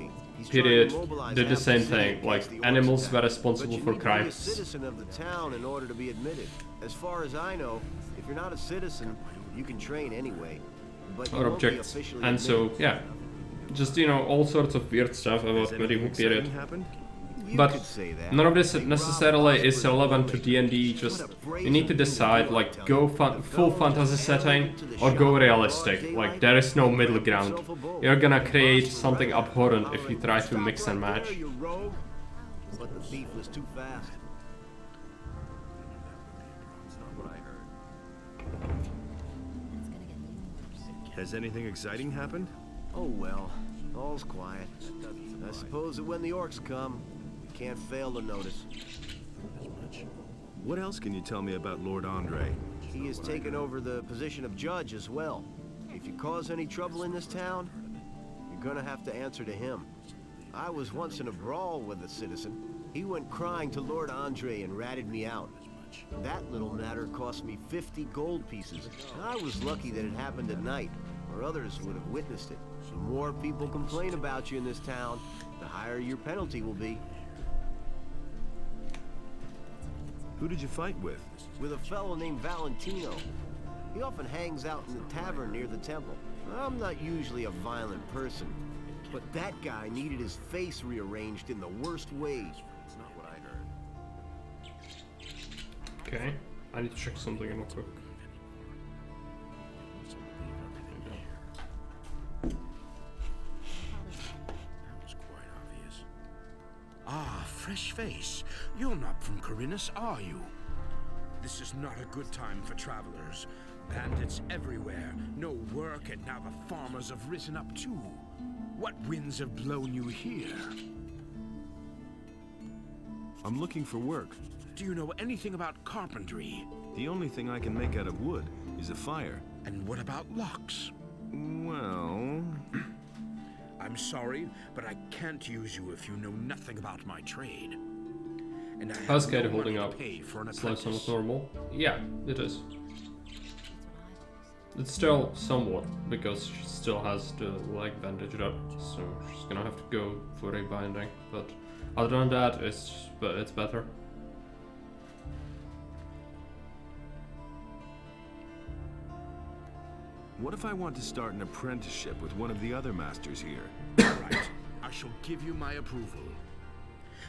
period did the same thing, like animals were responsible for crimes. But you need to be a citizen of the town in order to be admitted. As far as I know, if you're not a citizen, you can train anyway. But you or won't be objects. officially And so, admitted. yeah, just, you know, all sorts of weird stuff about medieval period. You But could say that. none of this They rob necessarily is hospitals relevant to and D&D, What just a you need to brazen decide, thing like, to go tell you. full fantasy setting or go realistic. Like, there is no middle ground. You're gonna create something abhorrent if you try to mix and match. You rogue. But the thief was too fast. It's not what I heard. Has anything exciting happened? Oh well, all's quiet. I suppose that when the orcs come, we can't fail to notice. What else can you tell me about Lord Andre? He has taken over the position of judge as well. If you cause any trouble in this town, you're gonna have to answer to him. I was once in a brawl with a citizen. He went crying to Lord Andre and ratted me out. That little matter cost me 50 gold pieces. I was lucky that it happened at night, or others would have witnessed it. The more people complain about you in this town, the higher your penalty will be. Who did you fight with? With a fellow named Valentino. He often hangs out in the tavern near the temple. I'm not usually a violent person, but that guy needed his face rearranged in the worst ways. It's not what I heard. Okay, I need to check something real quick. Ah, fresh face. You're not from Corinus, are you? This is not a good time for travelers. Bandits everywhere, no work, and now the farmers have risen up too. What winds have blown you here? I'm looking for work. Do you know anything about carpentry? The only thing I can make out of wood is a fire. And what about locks? Well... I'm sorry, but I can't use you if you know nothing about my trade. And I How's have Katie no holding money to up? pay for an It's like somewhat apprentice. normal. Yeah, it is. It's still somewhat, because she still has the leg bandaged up, so she's gonna have to go for a binding. But other than that, it's better. What if I want to start an apprenticeship with one of the other masters here? Right, I shall give you my approval.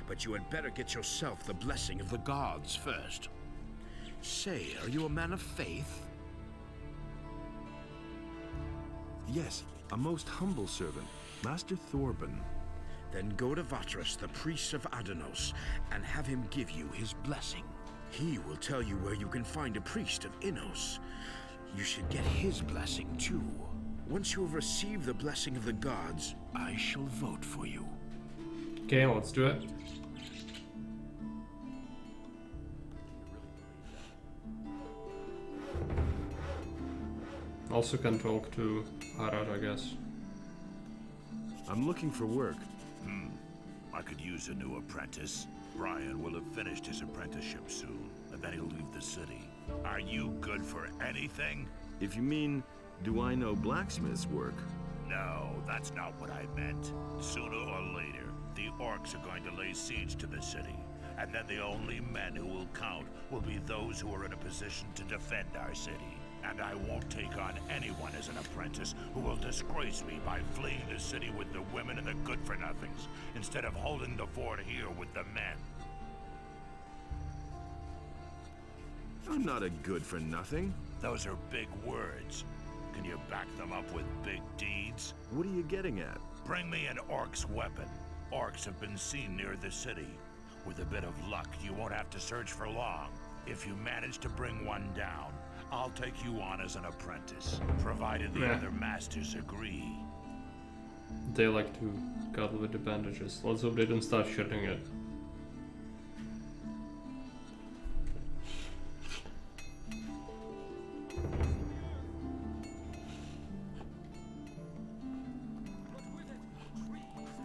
But you had better get yourself the blessing of the gods first. Say, are you a man of faith? Yes, a most humble servant, Master Thorben. Then go to Vatras, the priest of Adanos, and have him give you his blessing. He will tell you where you can find a priest of Innos. You should get his blessing too. Once you have received the blessing of the gods, I shall vote for you. Okay, let's do it. Also can talk to Harad, I guess. I'm looking for work. I could use a new apprentice. Brian will have finished his apprenticeship soon, and then he'll leave the city. Are you good for anything? If you mean, do I know blacksmith's work? No, that's not what I meant. Sooner or later, the orcs are going to lay siege to the city, and then the only men who will count will be those who are in a position to defend our city. And I won't take on anyone as an apprentice who will disgrace me by fleeing the city with the women and the good-for-nothings, instead of holding the fort here with the men. I'm not a good-for-nothing. Those are big words. Can you back them up with big deeds? What are you getting at? Bring me an orc's weapon. Orcs have been seen near the city. With a bit of luck, you won't have to search for long. If you manage to bring one down, I'll take you on as an apprentice, provided the other masters agree. They like to cuddle with the bandages. Let's hope they don't start shooting it.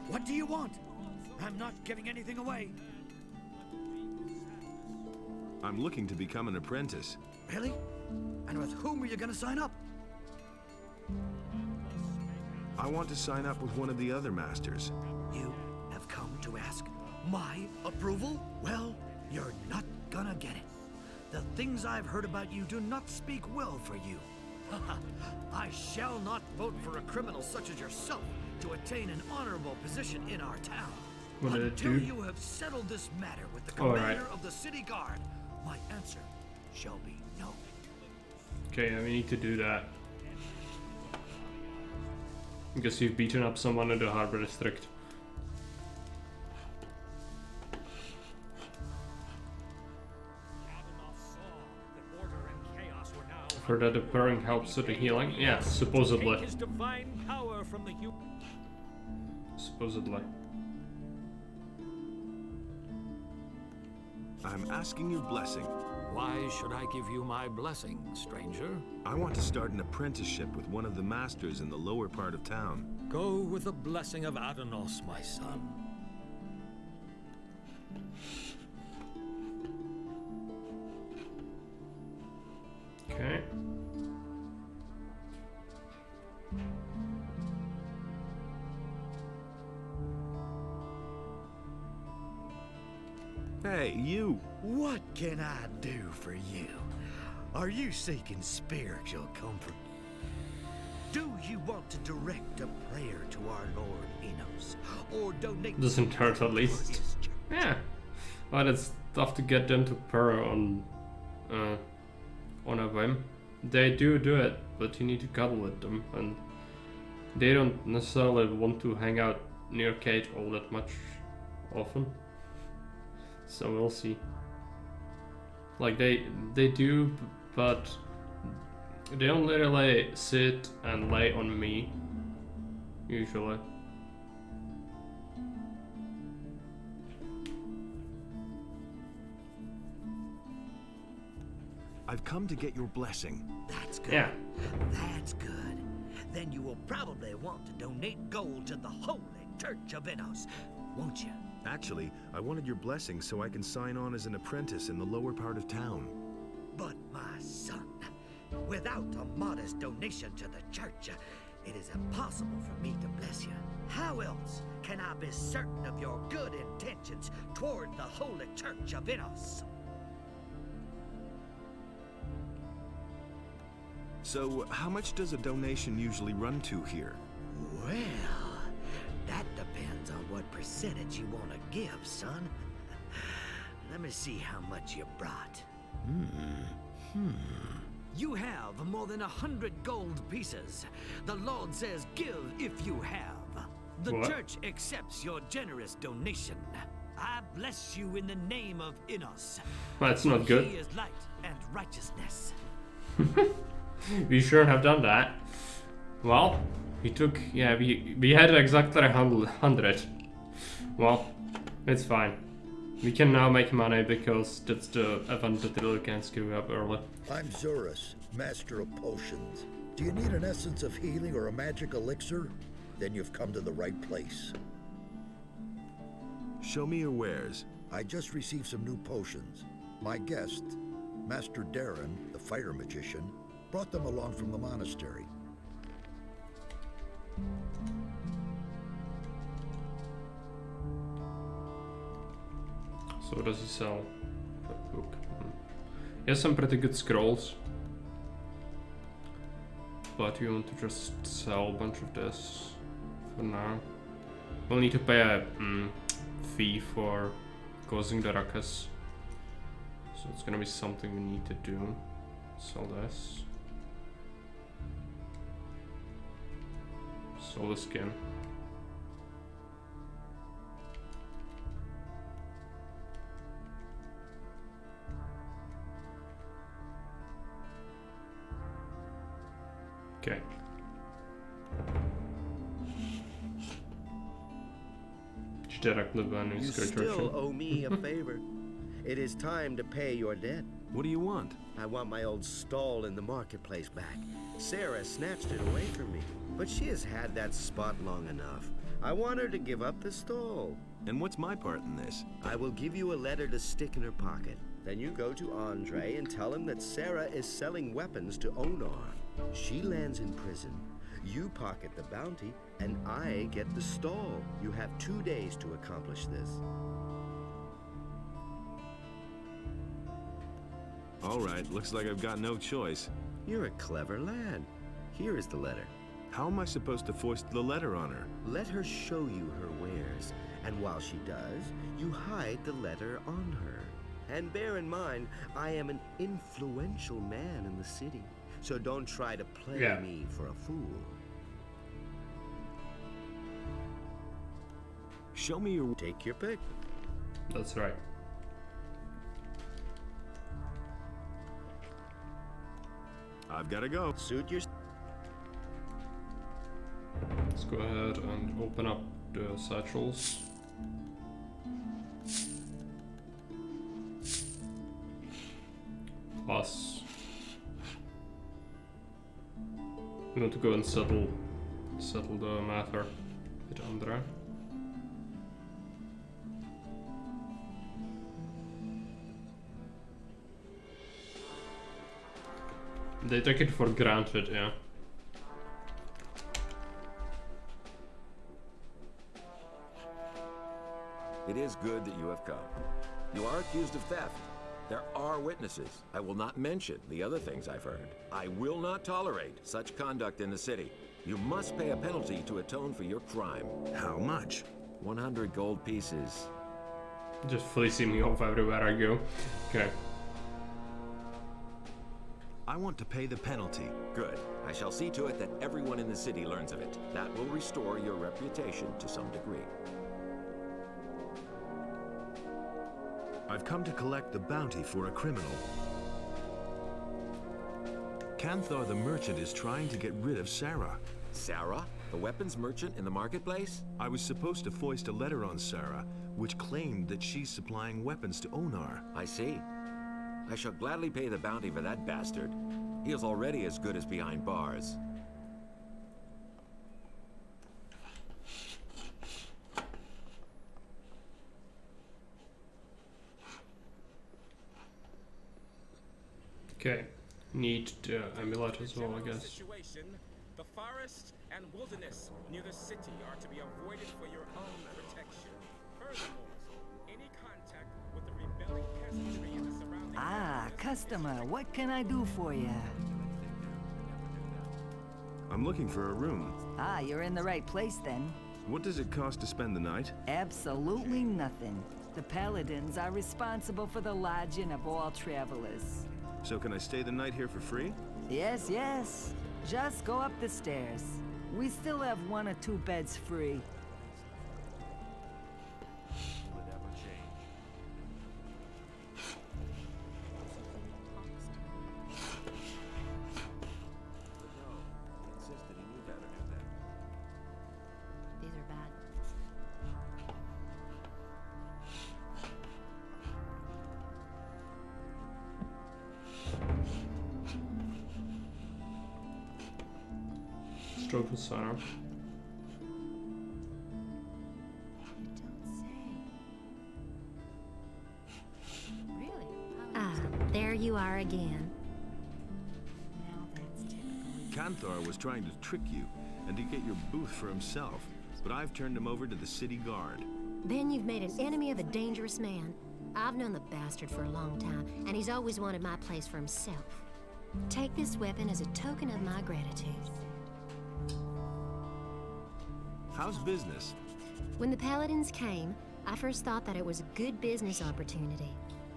What do you want? I'm not giving anything away. I'm looking to become an apprentice. Really? And with whom are you gonna sign up? I want to sign up with one of the other masters. You have come to ask my approval? Well, you're not gonna get it. The things I've heard about you do not speak well for you. I shall not vote for a criminal such as yourself to attain an honorable position in our town. What did it Until do? you have settled this matter with the All commander right. of the city guard, my answer shall be no. Okay, we need to do that. Because you've beaten up someone in the harbor district. For that, the purring helps with the healing. Yeah, supposedly. Take his divine power from the Supposedly. I'm asking your blessing. Why should I give you my blessing, stranger? I want to start an apprenticeship with one of the masters in the lower part of town. Go with the blessing of Adanos, my son. Okay. Hey, you! What can I do for you? Are you seeking spiritual comfort? Do you want to direct a prayer to our Lord Enos? Or donate... Doesn't hurt at least. Yeah. But it's tough to get them to purr on a whim. They do it, but you need to cuddle with them, and they don't necessarily want to hang out near Kate all that much often. So we'll see. Like they do, but they don't literally sit and lay on me, usually. I've come to get your blessing. That's good. Yeah. That's good. Then you will probably want to donate gold to the Holy Church of Enos, won't you? Actually, I wanted your blessing so I can sign on as an apprentice in the lower part of town. But my son, without a modest donation to the church, it is impossible for me to bless you. How else can I be certain of your good intentions toward the Holy Church of Enos? So, how much does a donation usually run to here? Well, that depends on what percentage you want to give, son. Let me see how much you brought. You have more than 100 gold pieces. The Lord says give if you have. The What? church accepts your generous donation. I bless you in the name of Enos. That's not good. He is light and righteousness. We sure have done that. Well, we took, yeah, we had exactly 100. Well, it's fine. We can now make money because that's the event that really can screw up early. I'm Zurus, master of potions. Do you need an essence of healing or a magic elixir? Then you've come to the right place. Show me your wares. I just received some new potions. My guest, Master Darren, the fire magician, brought them along from the monastery. So what does he sell? That book. He has some pretty good scrolls. But we want to just sell a bunch of this for now. We'll need to pay a fee for causing the ruckus. So it's gonna be something we need to do. Sell this. Sell the skin. Okay. You still owe me a favor. It is time to pay your debt. What do you want? I want my old stall in the marketplace back. Sarah snatched it away from me, but she has had that spot long enough. I want her to give up the stall. And what's my part in this? I will give you a letter to stick in her pocket. Then you go to Andre and tell him that Sarah is selling weapons to Onar. She lands in prison. You pocket the bounty, and I get the stall. You have 2 days to accomplish this. All right, looks like I've got no choice. You're a clever lad. Here is the letter. How am I supposed to foist the letter on her? Let her show you her wares, and while she does, you hide the letter on her. And bear in mind, I am an influential man in the city, so don't try to play me for a fool. Show me your... Take your pick. That's right. I've got to go. Suit your... Let's go ahead and open up the satchels. Plus, we want to go and settle the matter with Andra. They take it for granted, yeah. It is good that you have come. You are accused of theft. There are witnesses. I will not mention the other things I've heard. I will not tolerate such conduct in the city. You must pay a penalty to atone for your crime. How much? 100 gold pieces. Just fleecing me off everywhere I go. Okay. I want to pay the penalty. Good. I shall see to it that everyone in the city learns of it. That will restore your reputation to some degree. I've come to collect the bounty for a criminal. Canthar the merchant is trying to get rid of Sarah. Sarah? The weapons merchant in the marketplace? I was supposed to foist a letter on Sarah, which claimed that she's supplying weapons to Onar. I see. I shall gladly pay the bounty for that bastard. He is already as good as behind bars. Okay. Need the amulet as well, I guess. Situation, the forest and wilderness near the city are to be avoided for your own protection. Furthermore, any contact with the rebelling peasantry in the surrounding Customer, what can I do for you? I'm looking for a room. You're in the right place then. What does it cost to spend the night? Absolutely nothing. The paladins are responsible for the lodging of all travelers. So can I stay the night here for free? Yes, yes. Just go up the stairs. We still have 1 or 2 beds free. These are bad. Stroke with Sarah. There you are again. Canthar was trying to trick you and to get your booth for himself, but I've turned him over to the city guard. Then you've made an enemy of a dangerous man. I've known the bastard for a long time, and he's always wanted my place for himself. Take this weapon as a token of my gratitude. How's business? When the Paladins came, I first thought that it was a good business opportunity.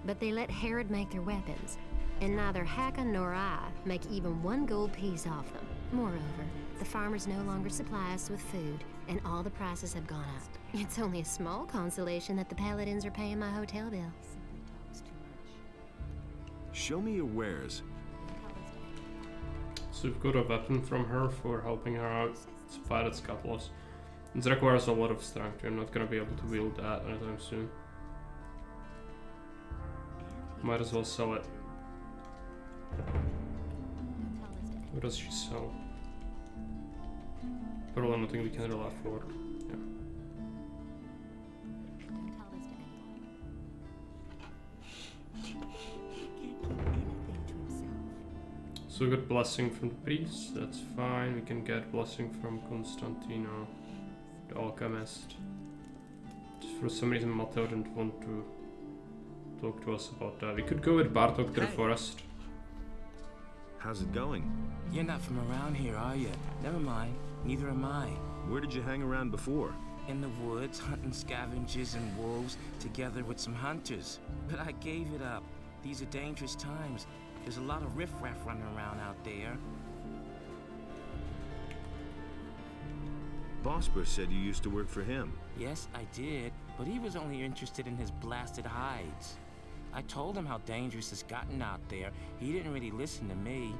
But they let Herod make their weapons, and neither Hakon nor I make even 1 gold piece off them. Moreover, the farmers no longer supply us with food, and all the prices have gone up. It's only a small consolation that the Paladins are paying my hotel bill. Show me your wares. So we've got a weapon from her for helping her out. It's Pirate's Cutlass. It requires a lot of strength. You're not gonna be able to wield that anytime soon. Might as well sell it. What does she sell? Probably nothing we can really afford. Yeah. So we got blessing from the priest, that's fine. We can get blessing from Constantino, the alchemist. Just for some reason Matteo didn't want to talk to us about that. We could go with Bartok to the forest. How's it going? You're not from around here, are you? Never mind. Neither am I. Where did you hang around before? In the woods, hunting scavengers and wolves, together with some hunters. But I gave it up. These are dangerous times. There's a lot of riffraff running around out there. Bosper said you used to work for him. Yes, I did, but he was only interested in his blasted hides. I told him how dangerous it's gotten out there. He didn't really listen to me.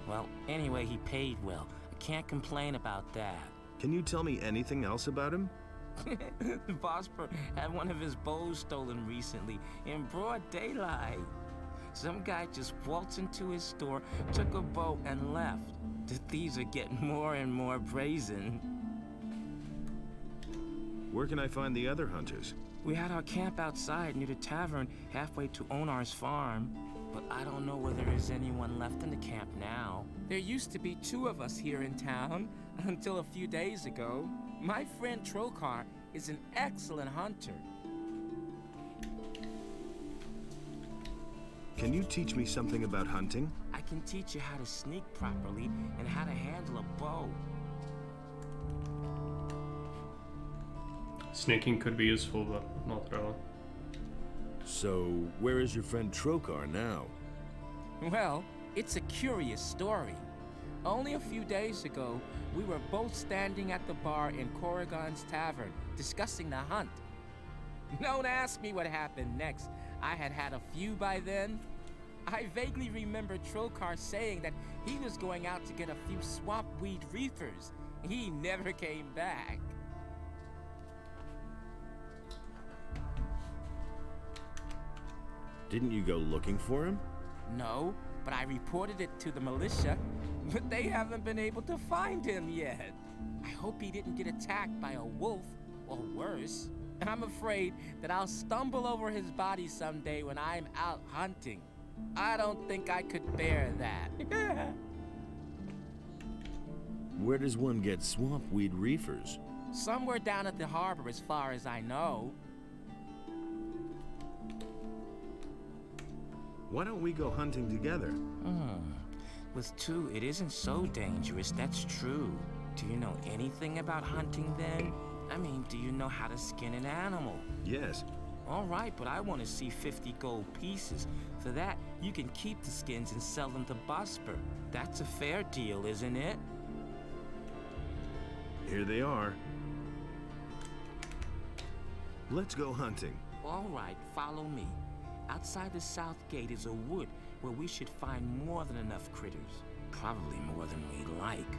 Well, anyway, he paid well. I can't complain about that. Can you tell me anything else about him? Vosper had one of his bows stolen recently in broad daylight. Some guy just waltzed into his store, took a bow, and left. The thieves are getting more and more brazen. Where can I find the other hunters? We had our camp outside near the tavern halfway to Onar's farm, but I don't know whether there is anyone left in the camp now. There used to be 2 of us here in town until a few days ago. My friend Trokar is an excellent hunter. Can you teach me something about hunting? I can teach you how to sneak properly and how to handle a bow. Sneaking could be useful, but not really. So, where is your friend Trokar now? Well, it's a curious story. Only a few days ago, we were both standing at the bar in Corrigan's tavern, discussing the hunt. Don't ask me what happened next. I had had a few by then. I vaguely remember Trokar saying that he was going out to get a few swamp weed reefers. He never came back. Didn't you go looking for him? No, but I reported it to the militia, but they haven't been able to find him yet. I hope he didn't get attacked by a wolf, or worse. I'm afraid that I'll stumble over his body someday when I'm out hunting. I don't think I could bear that. Where does one get swamp weed reefers? Somewhere down at the harbor as far as I know. Why don't we go hunting together? With 2, it isn't so dangerous, that's true. Do you know anything about hunting then? I mean, do you know how to skin an animal? Yes. All right, but I want to see 50 gold pieces. For that, you can keep the skins and sell them to Vosper. That's a fair deal, isn't it? Here they are. Let's go hunting. All right, follow me. Outside the south gate is a wood where we should find more than enough critters. Probably more than we'd like.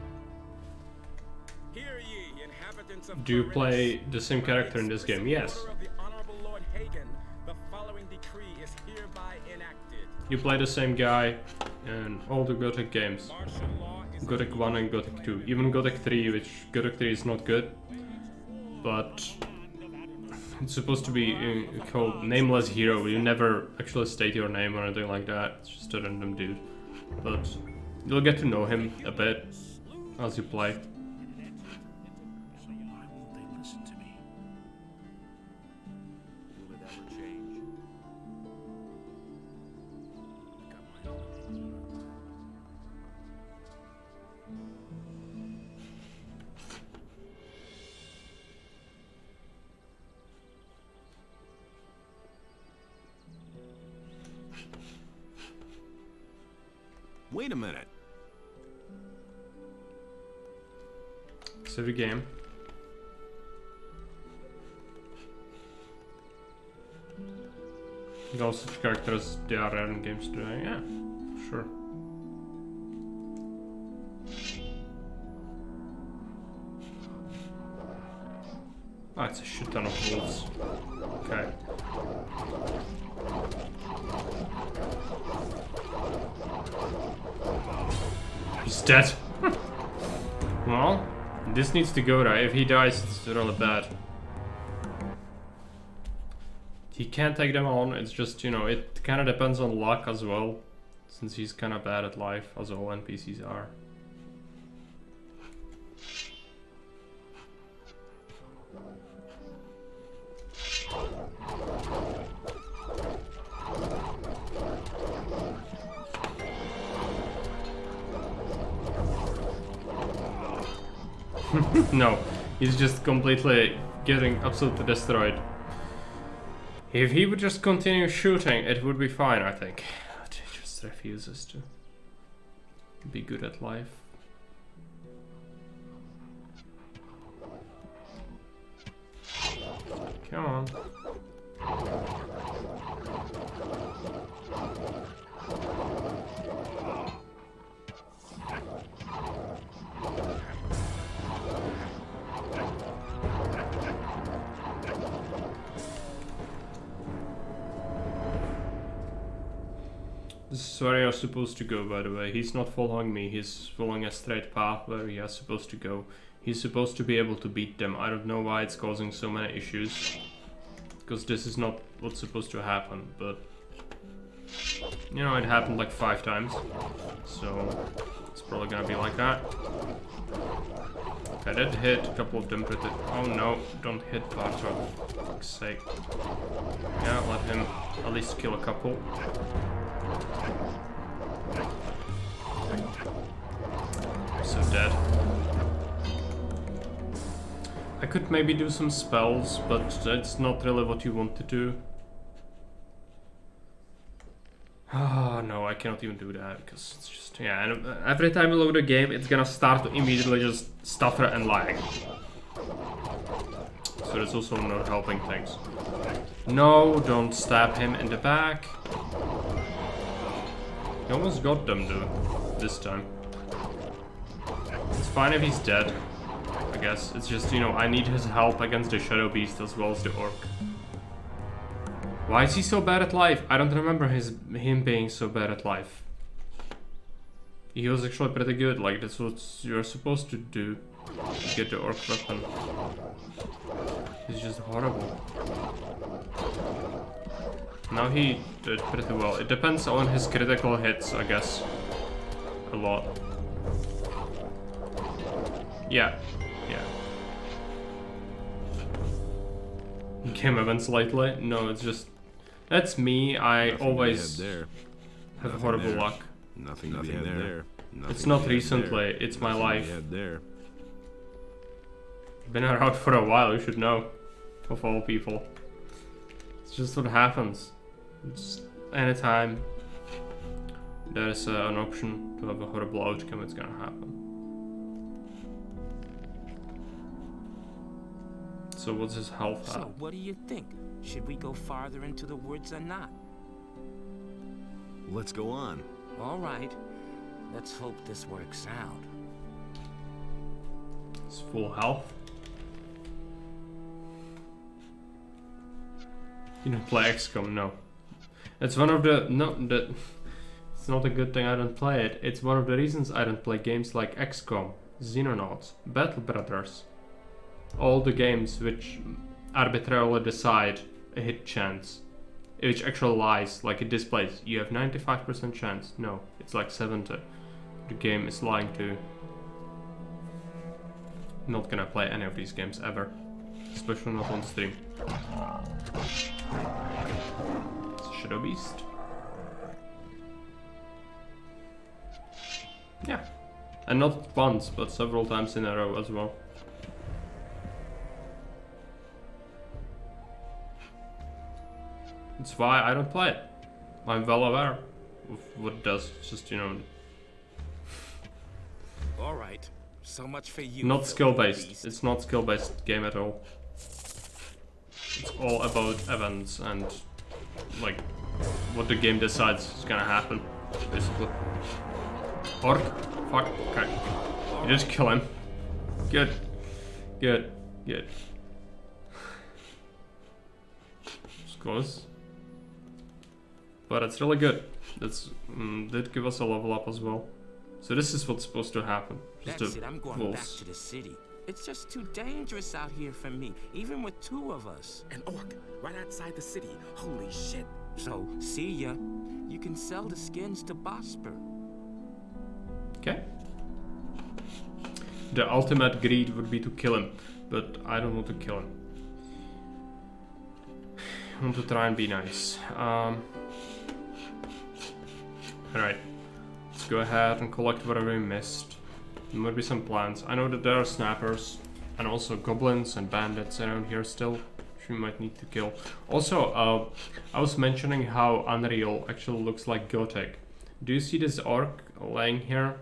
Hear ye, inhabitants of Do you play the same character in this game? Yes. Order of the Honorable Lord Hagen, the following decree is hereby enacted. You play the same guy in all the Gothic games. Gothic 1 and Gothic 2. Even Gothic 3, which Gothic 3 is not good. But it's supposed to be called Nameless Hero. You never actually state your name or anything like that. It's just a random dude. But you'll get to know him a bit as you play. Why won't they listen to me? Will it ever change? Got my own opinion. Wait a minute. Save the game. All such characters, they are rare in games today. Yeah, sure. Ah, it's a shit ton of wolves. Okay. He's dead. Well, this needs to go right. If he dies, it's really bad. He can't take them on. It's just, you know, it kind of depends on luck as well. Since he's kind of bad at life, as all NPCs are. No, he's just completely getting absolutely destroyed. If he would just continue shooting, it would be fine, I think. But he just refuses to be good at life. Come on. This is where you're supposed to go, by the way. He's not following me, he's following a straight path where he is supposed to go. He's supposed to be able to beat them. I don't know why it's causing so many issues. Because this is not what's supposed to happen, but... You know, it happened like 5 times. So, it's probably gonna be like that. I did hit a couple of them, but oh no, don't hit Bartok, for fuck's sake. Yeah, let him at least kill a couple. So dead. I could maybe do some spells, but that's not really what you want to do. Oh no, I cannot even do that because it's just, yeah, and every time you load the game, it's gonna start to immediately just stutter and lag. So that's also not helping things. No, don't stab him in the back. He almost got them though, this time. It's fine if he's dead, I guess. It's just, you know, I need his help against the Shadow Beast as well as the Orc. Why is he so bad at life? I don't remember him being so bad at life. He was actually pretty good, like that's what you're supposed to do. Get the Orc weapon. He's just horrible. Now he did pretty well. It depends on his critical hits, I guess. A lot. Yeah. Yeah. Game events lately? No, it's just... That's me. I Nothing always there. have Nothing horrible there. luck. Nothing there. It's not recently, it's my life. There. Been around for a while, you should know. Of all people. It's just what happens. It's anytime there's an option to have a horrible outcome, it's gonna happen. So what's his health at? So what do you think? Should we go farther into the woods or not? Let's go on. All right. Let's hope this works out. It's full health. You don't play XCOM, no. It's one of the... It's not a good thing I don't play it. It's one of the reasons I don't play games like XCOM, Xenonauts, Battle Brothers. All the games which arbitrarily decide a hit chance. Which actually lies, like it displays, you have 95% chance. No, it's like 70. The game is lying to you. Not gonna play any of these games ever. Especially not on stream. It's a Shadow Beast. Yeah. And not once, but several times in a row as well. That's why I don't play it. I'm well aware of what it does. It's just, you know... Alright, so much for you. Not skill-based. It's not skill-based game at all. It's all about events and, like, what the game decides is gonna happen, basically. Orc? Fuck. Okay. You just kill him. Good. Good. Good. It's close. But it's really good. That's did give us a level up as well. So this is what's supposed to happen. Just That's it, I'm going back to the city. It's just too dangerous out here for me, even with 2 of us. An orc, right outside the city. Holy shit. So, see ya. You can sell the skins to Bosper. Okay. The ultimate greed would be to kill him, but I don't want to kill him. I want to try and be nice. Alright. Let's go ahead and collect whatever we missed. There might be some plants. I know that there are snappers and also goblins and bandits around here still, which we might need to kill. Also, I was mentioning how Unreal actually looks like Gothic. Do you see this orc laying here?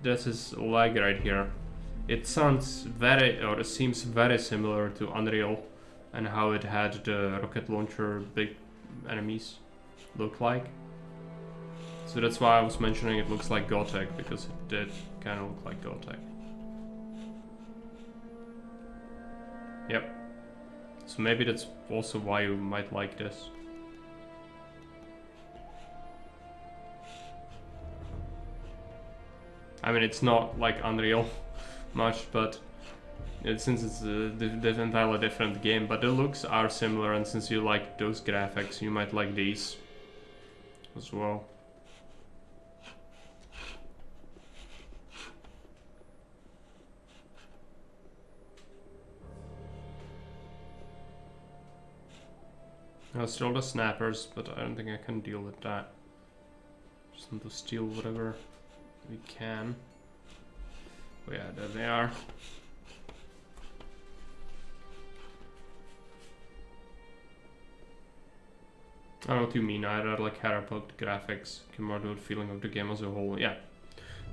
That's his leg right here. It sounds very, or it seems very similar to Unreal and how it had the rocket launcher big enemies look like. So that's why I was mentioning it looks like Gothic, because it did kind of look like Gothic. Yep. So maybe that's also why you might like this. I mean, it's not like Unreal much, but since it's a entirely different game, but the looks are similar, and since you like those graphics, you might like these as well. Still the snappers, but I don't think I can deal with that. Just need to steal whatever we can. Oh yeah, there they are. I don't know what you mean. I like care about the graphics, more the feeling of the game as a whole. Yeah,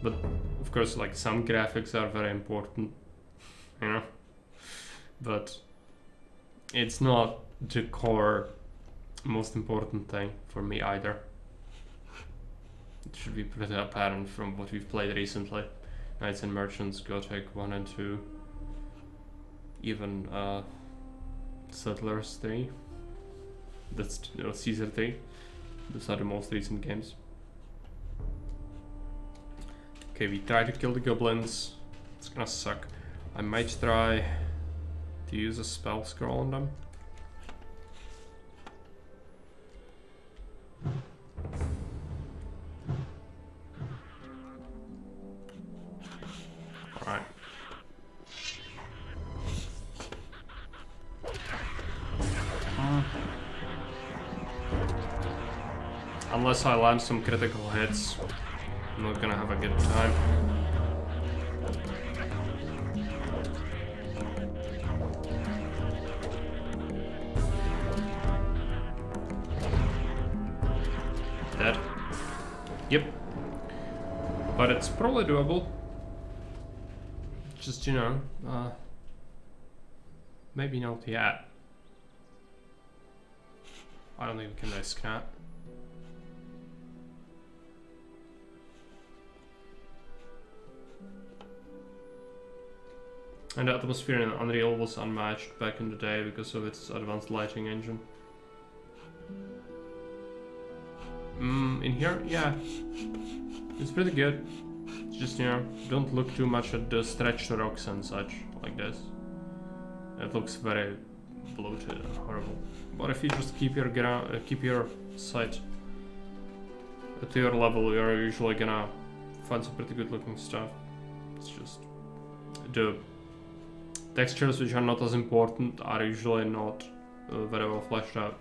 but of course, like some graphics are very important, you know. But it's not the core most important thing for me either. It should be pretty apparent from what we've played recently. Knights and Merchants, Gothic 1 and 2, even Settlers 3. That's Caesar 3. Those are the most recent games. Okay, we try to kill the goblins. It's gonna suck. I might try to use a spell scroll on them. Alright. Unless I land some critical hits, I'm not gonna have a good time. Dead. Yep. But it's probably doable. Just, you know, maybe not yet. I don't think we can risk that. And the atmosphere in Unreal was unmatched back in the day because of its advanced lighting engine. In here, yeah, it's pretty good. It's just, you know, don't look too much at the stretched rocks and such like this. It looks very bloated and horrible. But if you just keep your sight to your level, you're usually gonna find some pretty good looking stuff. It's just the textures, which are not as important, are usually not very well fleshed out.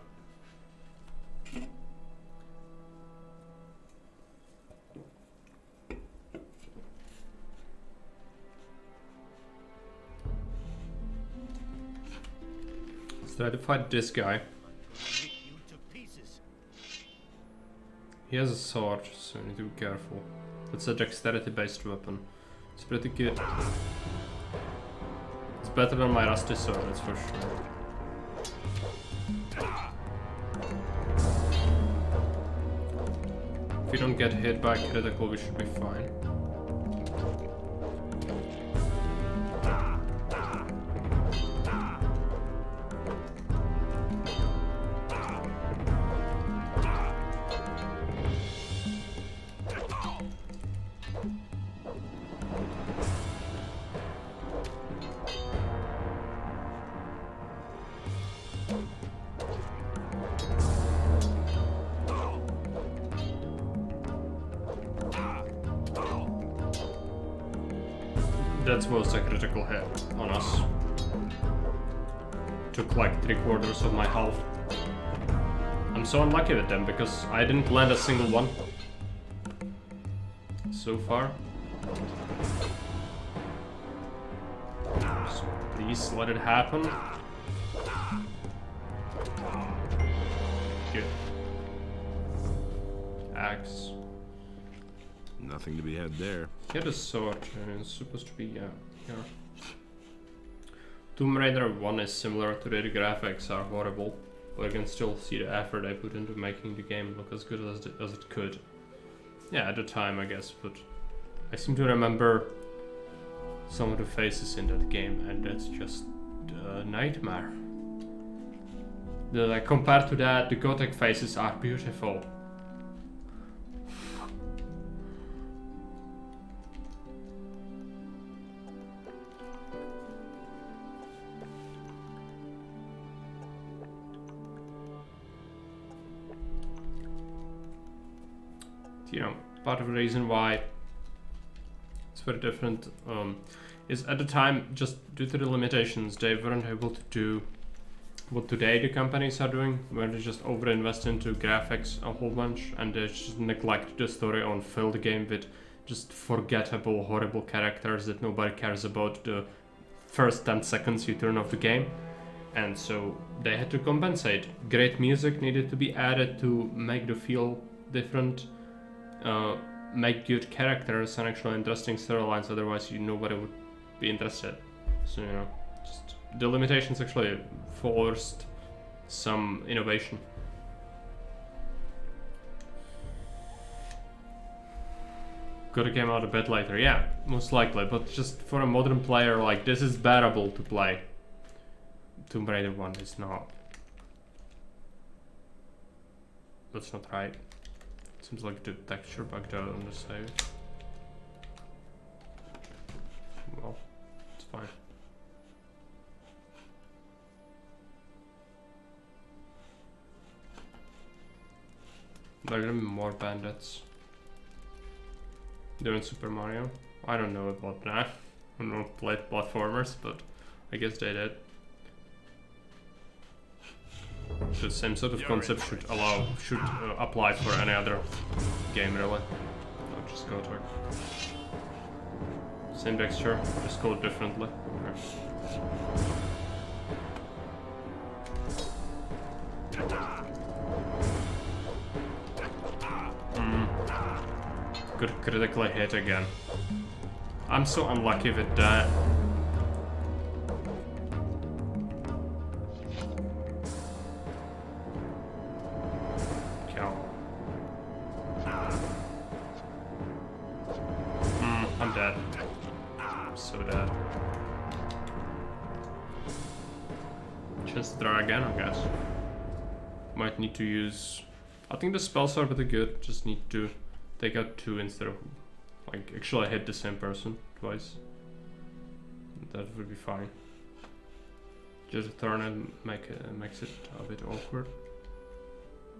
Let's try to fight this guy. He has a sword, so you need to be careful. It's a dexterity based weapon. It's pretty good. It's better than my rusty sword, that's for sure. If we don't get hit by critical, we should be fine. That was a critical hit on us. Took like 3/4 of my health. I'm so unlucky with them because I didn't land a single one so far. So please let it happen. Good. Axe. Nothing to be had there. He had a sword, and it's supposed to be, yeah, here. Tomb Raider 1 is similar to it. The graphics are horrible, but I can still see the effort I put into making the game look as good as it could. Yeah, at the time, I guess, but I seem to remember some of the faces in that game, and that's just a nightmare. Like, compared to that, the Gothic faces are beautiful. you know, part of the reason why it's very different is at the time, just due to the limitations, they weren't able to do what today the companies are doing, where they just overinvest into graphics a whole bunch and they just neglect the story and fill the game with just forgettable, horrible characters that nobody cares about the first 10 seconds you turn off the game. And so they had to compensate. Great music needed to be added to make the feel different, make good characters and actually interesting storylines, otherwise nobody would be interested. So, you know, just the limitations actually forced some innovation. Could have came out a bit later, yeah, most likely, but just for a modern player, like, this is bearable to play. Tomb Raider 1 is not. That's not right. Seems like the texture back there on the save. Well, it's fine. There are gonna be more bandits. They're in Super Mario. I don't know about that. I don't play platformers, but I guess they did. The same sort of concept should apply for any other game, really. Not just Gothic. Same texture, just called differently. Could critically hit again. I'm so unlucky with that. I'm dead. I'm so dead. Just try again, I guess. Might need to use... I think the spells are pretty good, just need to take out 2 instead of... like, actually hit the same person twice. That would be fine. Just turn and makes it a bit awkward.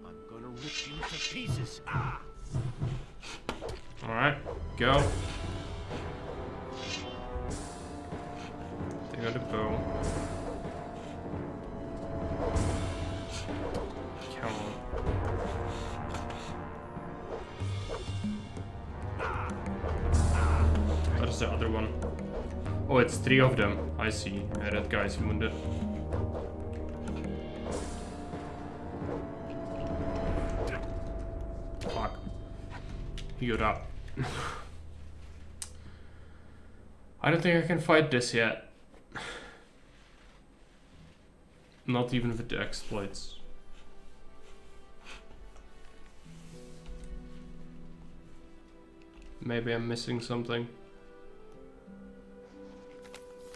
I'm gonna rip you to pieces. Alright, go. Take out the bow. Come on. What is the other one? Oh, it's 3 of them. I see. Yeah, that guy's wounded. Fuck. You're up. I don't think I can fight this yet. Not even with the exploits. Maybe I'm missing something.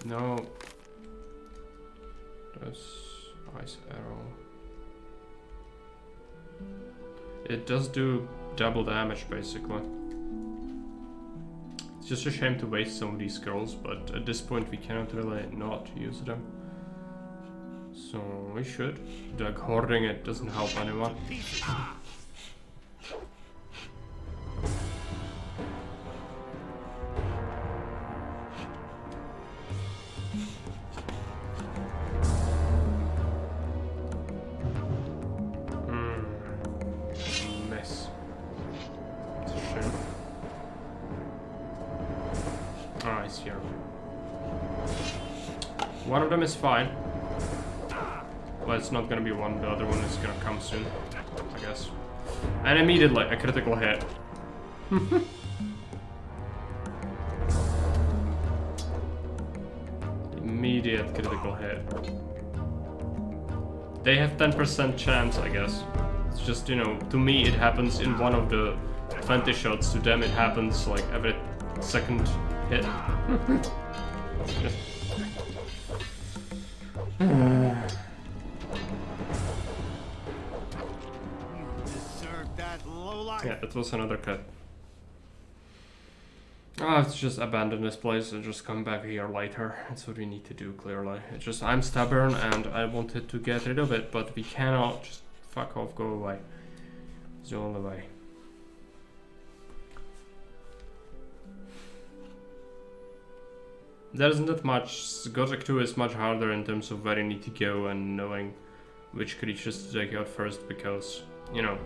No. That's ice arrow. It does do double damage basically. It's just a shame to waste some of these scrolls, but at this point we cannot really not use them. So we should. Like hoarding it doesn't help anyone. Mess. It's a shame. Ah, it's here. One of them is fine. But it's not gonna be one, the other one is gonna come soon, I guess. And immediately, a critical hit. Immediate critical hit. They have 10% chance, I guess. It's just, you know, to me it happens in one of the 20 shots, to them it happens like every second hit. Yeah, it was another cut. Oh, it's just abandon this place and just come back here later. That's what we need to do, clearly. It's just, I'm stubborn and I wanted to get rid of it, but we cannot. Just fuck off, go away. It's the only way. there isn't that much. Gothic 2 is much harder in terms of where you need to go and knowing which creatures to take out first, because, you know,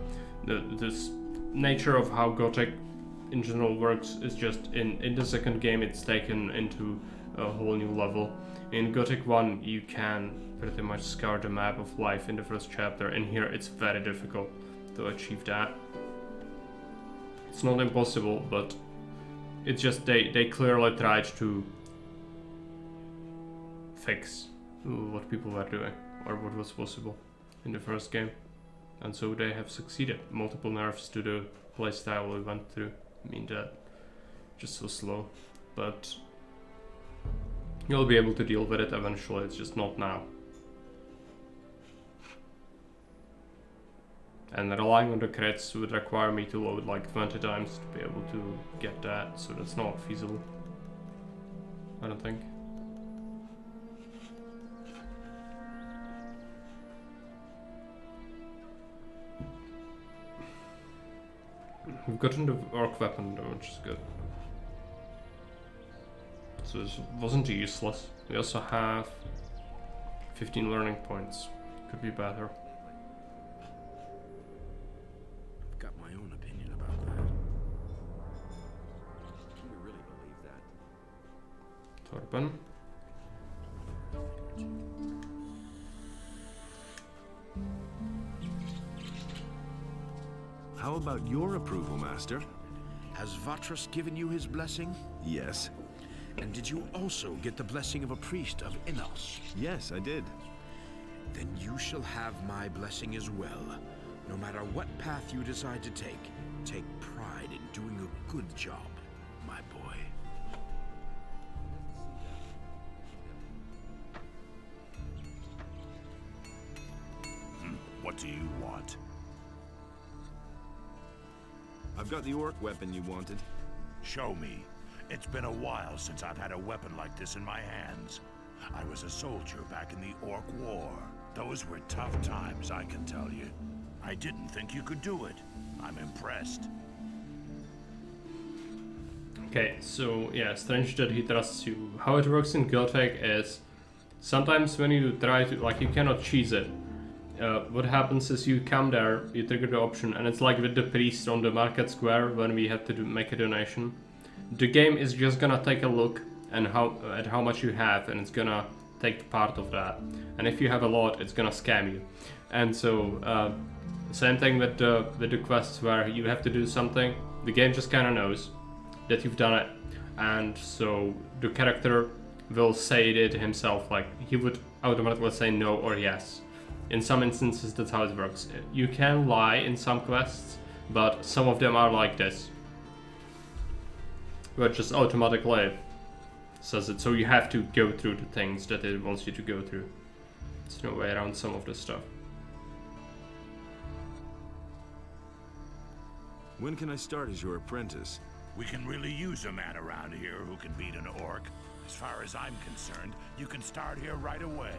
this nature of how Gothic in general works is just in the second game it's taken into a whole new level. In Gothic 1 you can pretty much scour the map of life in the first chapter, and here it's very difficult to achieve that. It's not impossible, but it's just they clearly tried to fix what people were doing, or what was possible in the first game. And so they have succeeded. Multiple nerfs to the playstyle we went through. I mean, that just so slow. But you'll be able to deal with it eventually, it's just not now. And relying on the crits would require me to load like 20 times to be able to get that, so that's not feasible, I don't think. We've gotten the orc weapon though, which is good. So this wasn't useless. We also have 15 learning points. Could be better. I've got my own opinion about that. Do you really believe that? Torben. How about your approval, Master? Has Vatras given you his blessing? Yes. And did you also get the blessing of a priest of Innos? Yes, I did. Then you shall have my blessing as well. No matter what path you decide to take pride in doing a good job, my boy. What do you want? I've got the orc weapon you wanted. Show me. It's been a while since I've had a weapon like this in my hands. I was a soldier back in the Orc War. Those were tough times, I can tell you. I didn't think you could do it. I'm impressed. Okay, so yeah, strange that he trusts you. How it works in Gothic is sometimes when you try to, like, you cannot cheese it. What happens is you come there, you trigger the option, and it's like with the priest on the market square when we had to make a donation. The game is just gonna take a look and at how much you have, and it's gonna take part of that. And if you have a lot, it's gonna scam you. And so same thing with the quests where you have to do something. The game just kind of knows that you've done it, and so the character will say it himself. Like, he would automatically say no or yes. In some instances, that's how it works. You can lie in some quests, but some of them are like this, where it just automatically says it. So you have to go through the things that it wants you to go through. There's no way around some of this stuff. When can I start as your apprentice? We can really use a man around here who can beat an orc. As far as I'm concerned, you can start here right away.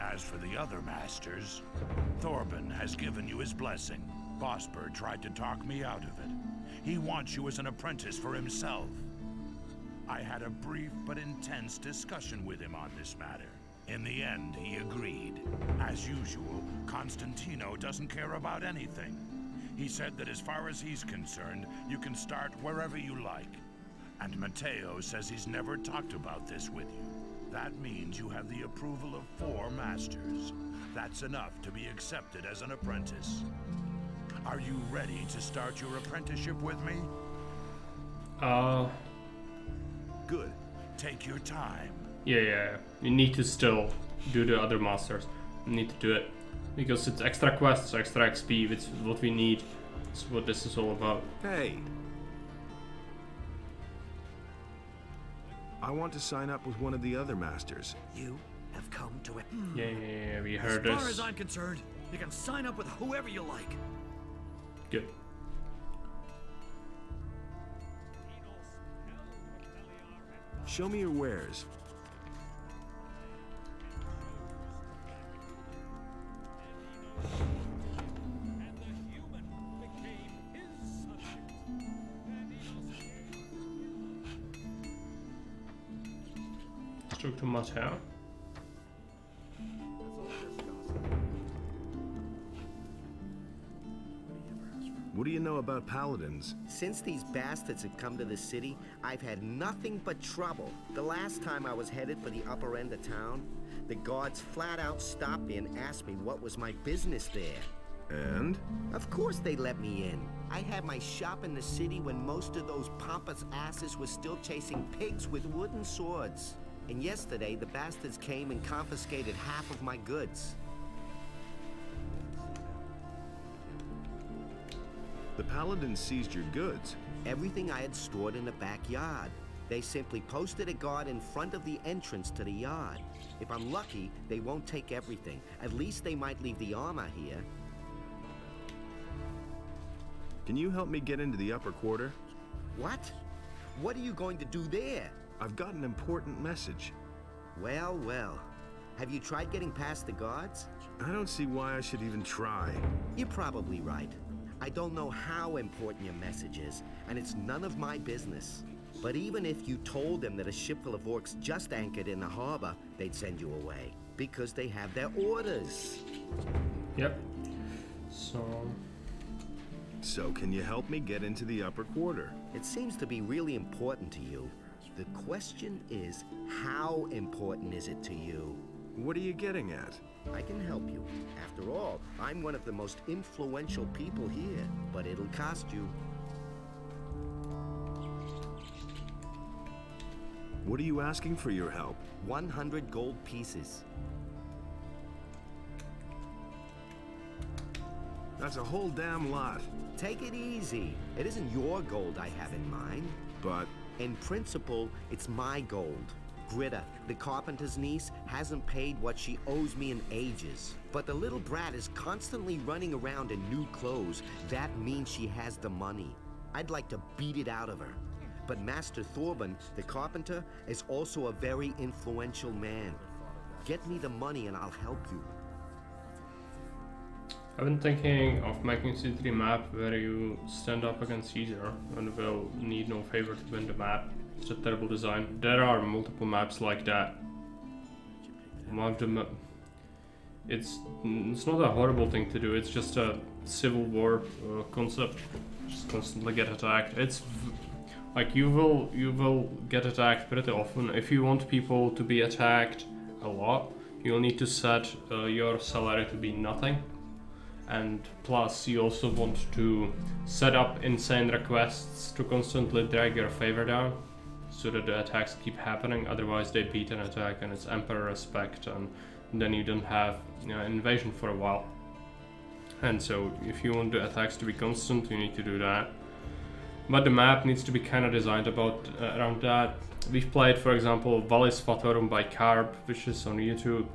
As for the other masters, Thorben has given you his blessing. Bosper tried to talk me out of it. He wants you as an apprentice for himself. I had a brief but intense discussion with him on this matter. In the end, he agreed. As usual, Constantino doesn't care about anything. He said that as far as he's concerned, you can start wherever you like. And Matteo says he's never talked about this with you. That means you have the approval of 4 masters. That's enough to be accepted as an apprentice. Are you ready to start your apprenticeship with me? Good. Take your time. Yeah. You need to still do the other masters. You need to do it. Because it's extra quests, extra XP, it's what we need. It's what this is all about. Hey! I want to sign up with one of the other masters. You have come to it. Yeah, we heard this. As far this. as I'm concerned, you can sign up with whoever you like. Good. Show me your wares. talk to Mateo. What do you know about paladins? Since these bastards have come to the city, I've had nothing but trouble. The last time I was headed for the upper end of town, the guards flat out stopped me and asked me what was my business there. And? Of course they let me in. I had my shop in the city when most of those pompous asses were still chasing pigs with wooden swords. And yesterday, the bastards came and confiscated half of my goods. The paladins seized your goods. Everything I had stored in the backyard. They simply posted a guard in front of the entrance to the yard. If I'm lucky, they won't take everything. At least they might leave the armor here. Can you help me get into the upper quarter? What? What are you going to do there? I've got an important message. Well, well. Have you tried getting past the guards? I don't see why I should even try. You're probably right. I don't know how important your message is, and it's none of my business. But even if you told them that a ship full of orcs just anchored in the harbor, they'd send you away, because they have their orders. Yep. So can you help me get into the upper quarter? It seems to be really important to you. The question is, how important is it to you? What are you getting at? I can help you. After all, I'm one of the most influential people here, but it'll cost you. What are you asking for your help? 100 gold pieces. That's a whole damn lot. Take it easy. It isn't your gold I have in mind. But... in principle, it's my gold. Greta, the carpenter's niece, hasn't paid what she owes me in ages. But the little brat is constantly running around in new clothes. That means she has the money. I'd like to beat it out of her. But Master Thorben, the carpenter, is also a very influential man. Get me the money and I'll help you. I've been thinking of making a C3 map where you stand up against Caesar and will need no favor to win the map. It's a terrible design. There are multiple maps like that. One of them, it's not a horrible thing to do. It's just a civil war concept. Just constantly get attacked. It's like you will get attacked pretty often. If you want people to be attacked a lot, you'll need to set your salary to be nothing. And plus you also want to set up insane requests to constantly drag your favor down so that the attacks keep happening. Otherwise they beat an attack and it's emperor respect, and then you don't have invasion for a while. And so if you want the attacks to be constant, you need to do that. But the map needs to be kind of designed around that. We've played, for example, Vallis Fatorum by Carb, which is on YouTube.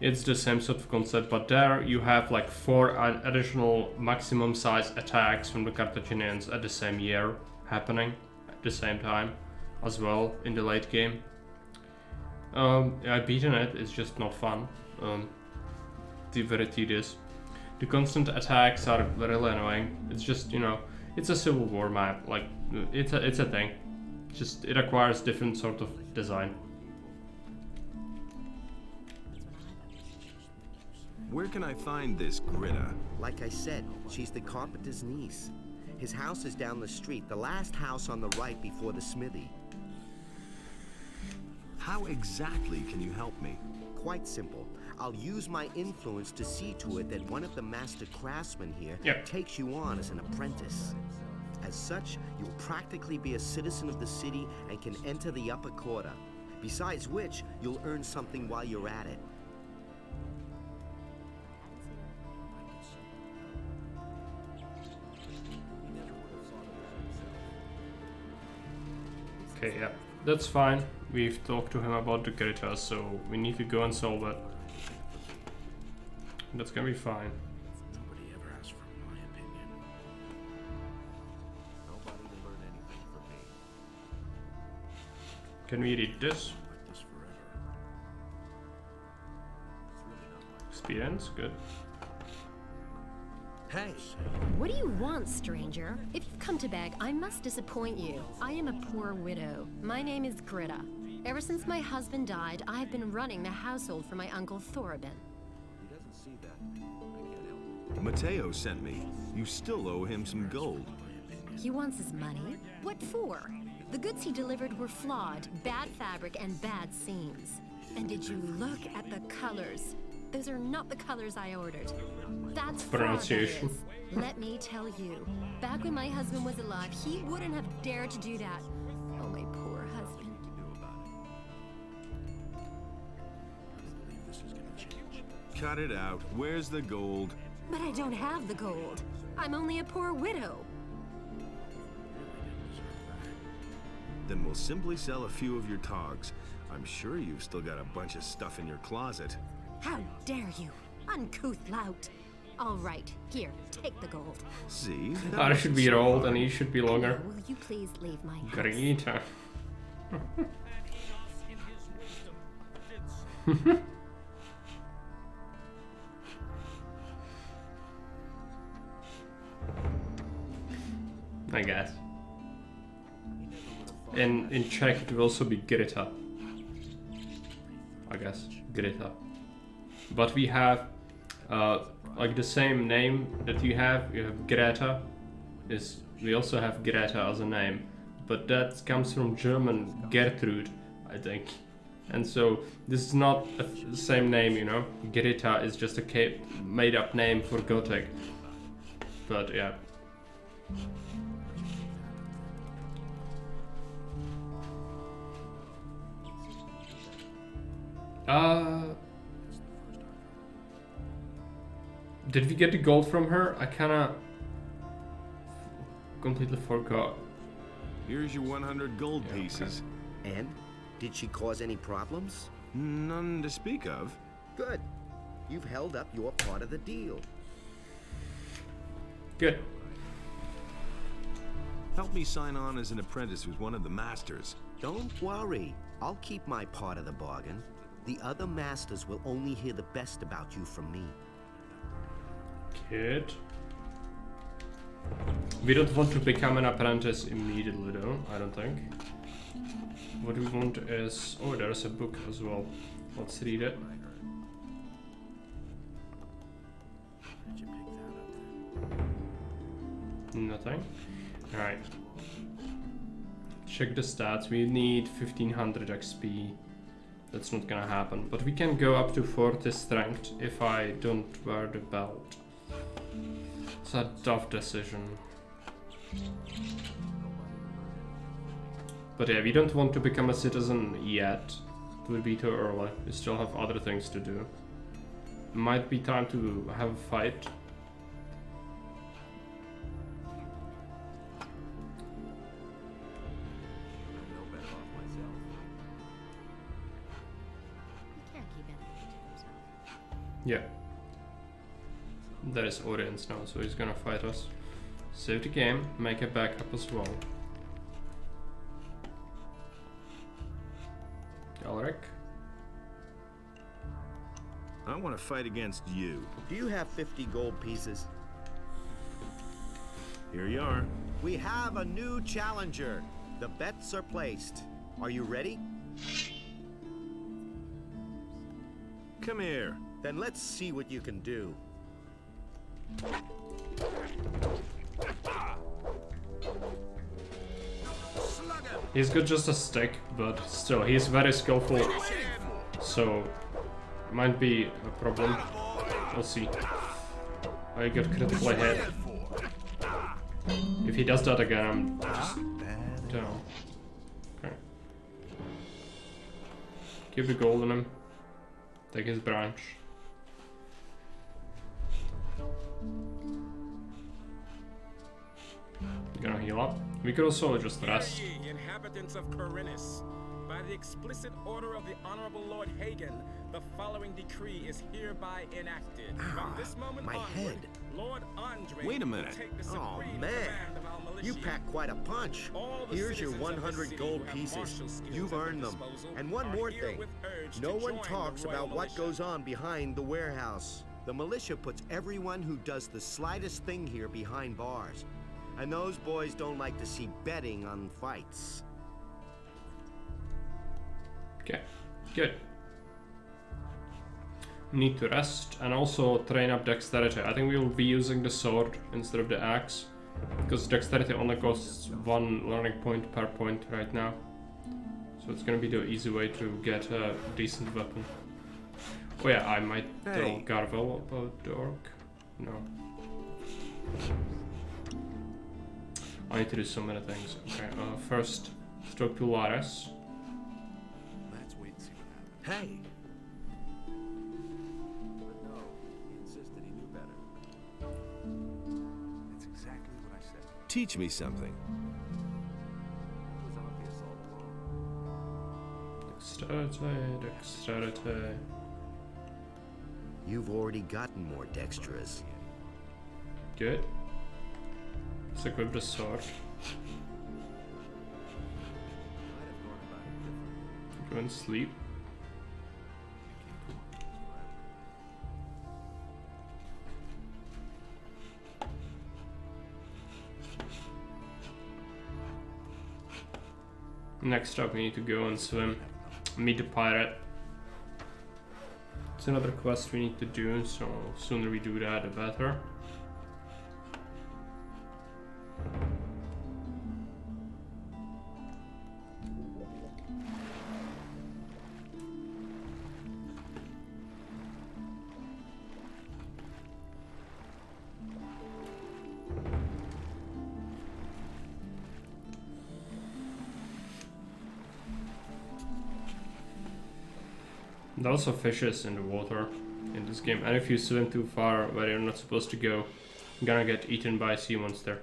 It's the same sort of concept, but there you have like 4 additional maximum size attacks from the Carthaginians at the same year happening at the same time as well in the late game. I've beaten it, it's just not fun. It's very tedious. The constant attacks are really annoying. It's just, you know, it's a civil war map, like it's a thing. Just it requires different sort of design. Where can I find this Greta? Like I said, she's the carpenter's niece. His house is down the street, the last house on the right before the smithy. How exactly can you help me? Quite simple. I'll use my influence to see to it that one of the master craftsmen here takes you on as an apprentice. As such, you'll practically be a citizen of the city and can enter the upper quarter. Besides which, you'll earn something while you're at it. Okay, yeah, that's fine. We've talked to him about the Greta, so we need to go and solve it. That's gonna be fine. Nobody ever asked for my opinion. Nobody will learn anything from me. Can we read this? Like this forever. Experience, good. Hey! What do you want, stranger? If you've come to beg, I must disappoint you. I am a poor widow. My name is Greta. Ever since my husband died, I've been running the household for my uncle Thorabin. He doesn't see that. I can't help it. Mateo sent me. You still owe him some gold. He wants his money? What for? The goods he delivered were flawed, bad fabric, and bad seams. And did you look at the colors? Those are not the colors I ordered. That's pronunciation. fraud, that is. Let me tell you, back when my husband was alive, he wouldn't have dared to do that. Oh, my poor husband. Cut it out. Where's the gold? But I don't have the gold. I'm only a poor widow. Then we'll simply sell a few of your togs. I'm sure you've still got a bunch of stuff in your closet. How dare you, uncouth lout. All right, here, take the gold. See? I should be old and he should be longer. Will you please leave my house? Great. I guess. In Czech it will also be Greta. I guess, Greta. But we have like the same name that you have Greta. We also have Greta as a name, but that comes from German Gertrude, I think. And so this is not the same name, you know. Greta is just a made-up name for Gothic. But yeah. Did we get the gold from her? I kinda completely forgot. Here's your 100 gold pieces. And? Did she cause any problems? None to speak of. Good. You've held up your part of the deal. Good. Help me sign on as an apprentice with one of the masters. Don't worry. I'll keep my part of the bargain. The other masters will only hear the best about you from me. Good. We don't want to become an apprentice immediately though, I don't think. What we want is... Oh, there's a book as well. Let's read it. Nothing. Alright. Check the stats. We need 1500 XP. That's not gonna happen. But we can go up to 40 strength if I don't wear the belt. It's a tough decision. But yeah, we don't want to become a citizen yet. It would be too early. We still have other things to do. Might be time to have a fight. Yeah. There is audience now, so he's gonna fight us. Save the game, make a backup as well. Alric. I want to fight against you. Do you have 50 gold pieces? Here you are. We have a new challenger. The bets are placed. Are you ready? Come here. Then let's see what you can do. He's got just a stick, but still, he's very skillful. So, might be a problem. We'll see. I got critical hit. If he does that again, I'm just down. Okay. Keep the gold on him. Take his branch. Gonna heal up. We could also just rest. Hear ye, inhabitants of Corinus. By the explicit order of the Honorable Lord Hagen, the following decree is hereby enacted. From this moment my onward, head. Lord Andre Wait a minute. will take the Oh supreme man, command of our militia. you packed quite a punch. All the Here's your citizens of this 100 city gold who have pieces. martial skills You've at their earned them. disposal And one are more thing. herewith urged No to one join talks the Royal about what Militia. goes on behind the warehouse. The militia puts everyone who does the slightest thing here behind bars. And those boys don't like to see betting on fights. Okay, good. Need to rest and also train up dexterity. I think we will be using the sword instead of the axe, because dexterity only costs 1 learning point per point right now. So it's gonna be the easy way to get a decent weapon. Oh yeah, I might tell Garvel about the orc. No. I need to do so many things. Okay, first, talk to Lares. Let's wait and see what happens. Hey! But no, he insisted he knew better. That's exactly what I said. Teach me something. It was obvious all along. Dexterity, dexterity. You've already gotten more dexterous. Good. Let's equip the sword. Go and sleep. Next up, we need to go and swim. Meet the pirate. It's another quest we need to do, so the sooner we do that, the better. There are also fishes in the water in this game, and if you swim too far where you're not supposed to go, you're gonna get eaten by a sea monster.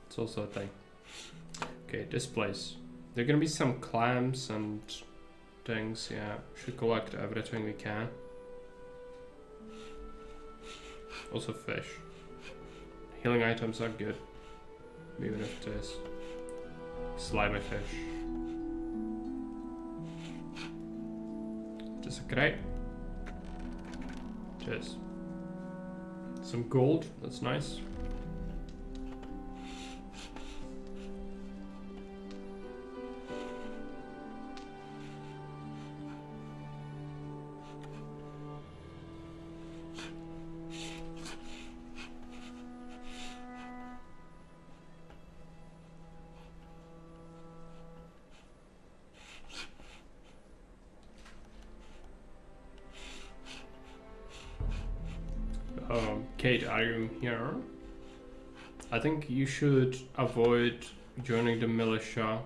It's also a thing. Okay, this place. There are gonna be some clams and things, yeah. Should collect everything we can. Also fish. Healing items are good. Even if it is slimy fish. Just great. Cheers. Some gold, that's nice. Kate, are you here? I think you should avoid joining the militia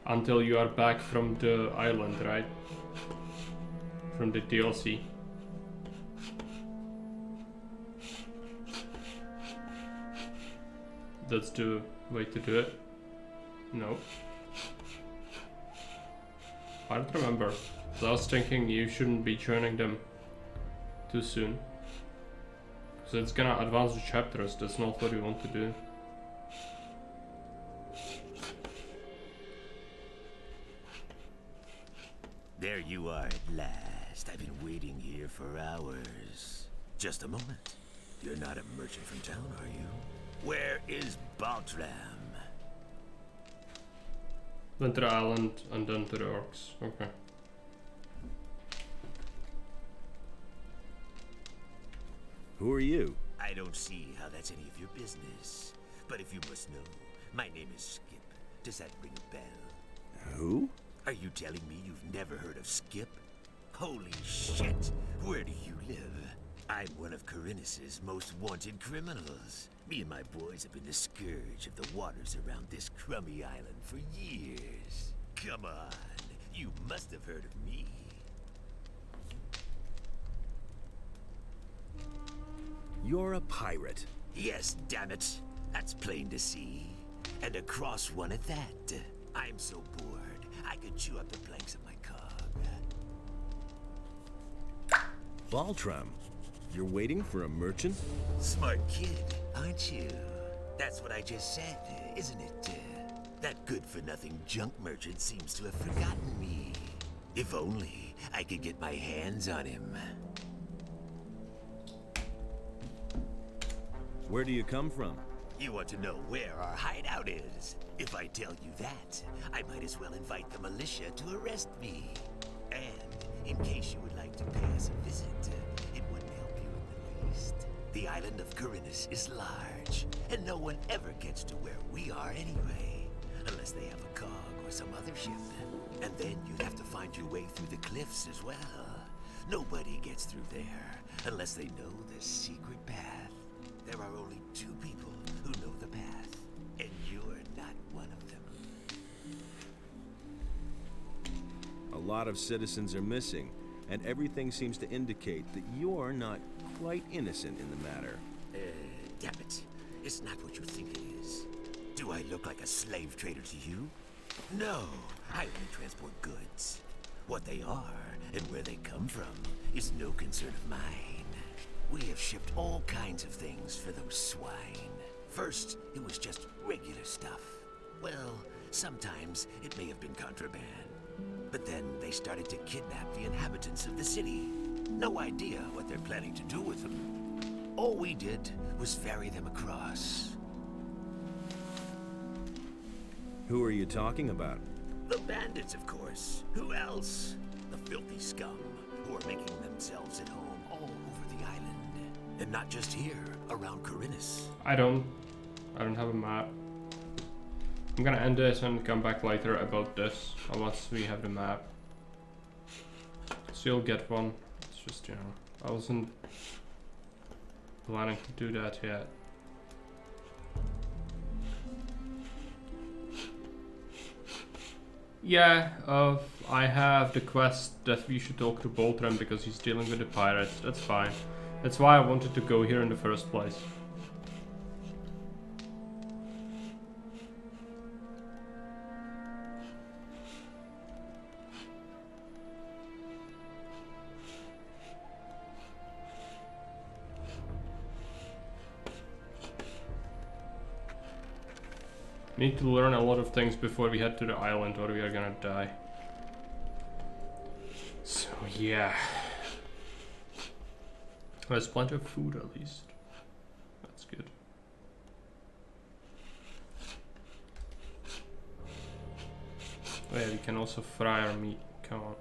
until you are back from the island, right? From the DLC. That's the way to do it. No. I don't remember. So I was thinking you shouldn't be joining them too soon. So it's gonna advance the chapters, that's not what you want to do. There you are at last. I've been waiting here for hours. Just a moment. You're not a merchant from town, are you? Where is Baltram? Went to the island and then to the orcs. Okay. Who are you? I don't see how that's any of your business. But if you must know, my name is Skip. Does that ring a bell? Who? Are you telling me you've never heard of Skip? Holy shit! Where do you live? I'm one of Corinus's most wanted criminals. Me and my boys have been the scourge of the waters around this crummy island for years. Come on, you must have heard of me. You're a pirate. Yes, damn it. That's plain to see. And a cross one at that. I'm so bored, I could chew up the planks of my cog. Baltram, you're waiting for a merchant? Smart kid, aren't you? That's what I just said, isn't it? That good-for-nothing junk merchant seems to have forgotten me. If only I could get my hands on him. Where do you come from? You want to know where our hideout is? If I tell you that, I might as well invite the militia to arrest me. And in case you would like to pay us a visit, it wouldn't help you in the least. The island of Corinus is large, and no one ever gets to where we are anyway, unless they have a cog or some other ship. And then you'd have to find your way through the cliffs as well. Nobody gets through there unless they know the secret path. There are only 2 people who know the path, and you're not one of them. A lot of citizens are missing, and everything seems to indicate that you're not quite innocent in the matter. Damn it. It's not what you think it is. Do I look like a slave trader to you? No, I only transport goods. What they are and where they come from is no concern of mine. We have shipped all kinds of things for those swine. First, it was just regular stuff. Well, sometimes it may have been contraband. But then they started to kidnap the inhabitants of the city. No idea what they're planning to do with them. All we did was ferry them across. Who are you talking about? The bandits, of course. Who else? The filthy scum who are making themselves at home all over the island. And not just here, around Corinus. I don't have a map. I'm gonna end this and come back later about this once we have the map. So you'll get one. It's just, you know, I wasn't planning to do that yet. Yeah, I have the quest that we should talk to Boltram because he's dealing with the pirates. That's fine. That's why I wanted to go here in the first place. Need to learn a lot of things before we head to the island or we are gonna die. So yeah. There's plenty of food at least. That's good. Oh yeah, we can also fry our meat. Come on.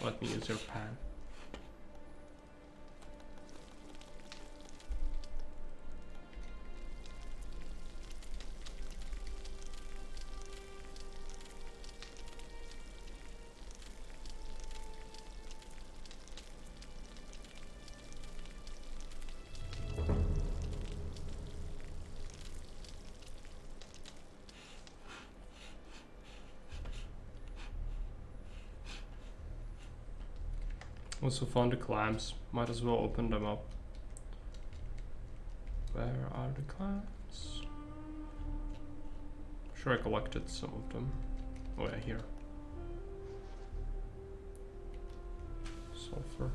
Let me use your pan. Also found the clams. Might as well open them up. Where are the clams? Sure, I collected some of them. Oh yeah, here. Sulfur.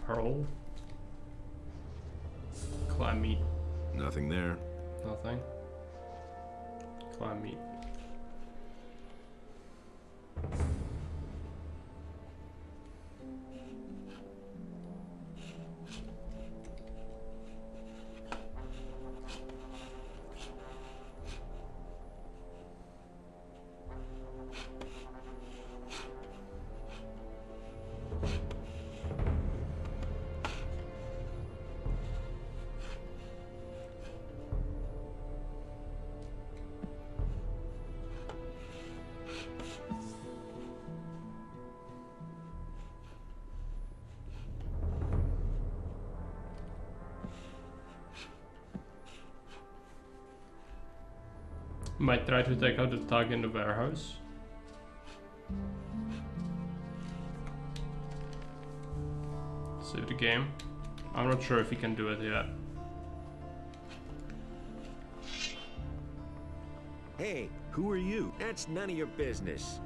Pearl. Clam meat. Nothing there. Nothing. Clam meat. Might try to take out the tug in the warehouse. Save the game. I'm not sure if he can do it yet. Hey, who are you? That's none of your business.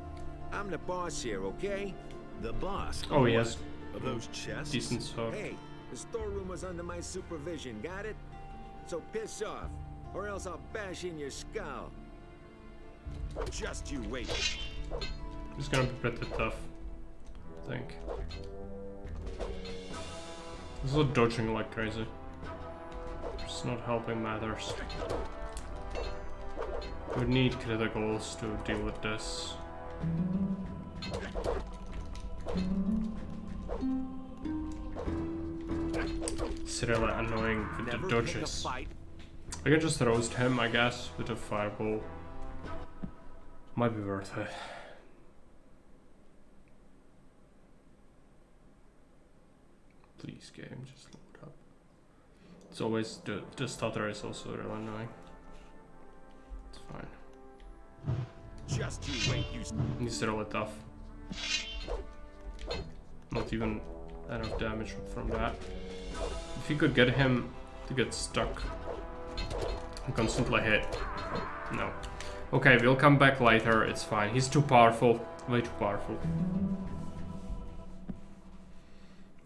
I'm the boss here, okay? The boss? Oh, he has of those chests? Decent stuff. Hey, the storeroom was under my supervision, got it? So piss off, or else I'll bash in your skull. Just you wait. It's gonna be pretty tough, I think. Also dodging like crazy. It's not helping matters. We need criticals to deal with this. It's really annoying with the dodges. I can just roast him, I guess, with a fireball. Might be worth it. Please, game, just load up. It's always the stutter is also really annoying. It's fine. Just you wait, you. He's really tough. Not even enough damage from that. If you could get him to get stuck and constantly hit. No. Okay, we'll come back later, it's fine. He's too powerful. Way too powerful.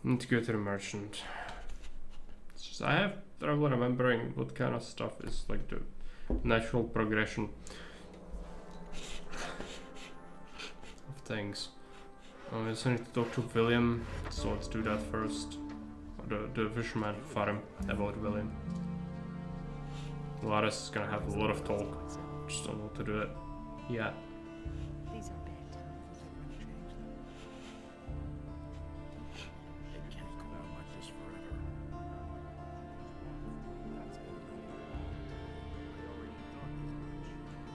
Need to go to the merchant. It's just, I have trouble remembering what kind of stuff is like the natural progression of things. I just need to talk to William, so let's do that first. The fisherman farm about William. Laris is gonna have a lot of talk. Just don't know what to do it. Yeah. These are bad times. It can't go on like this forever. That's been I already thought as much.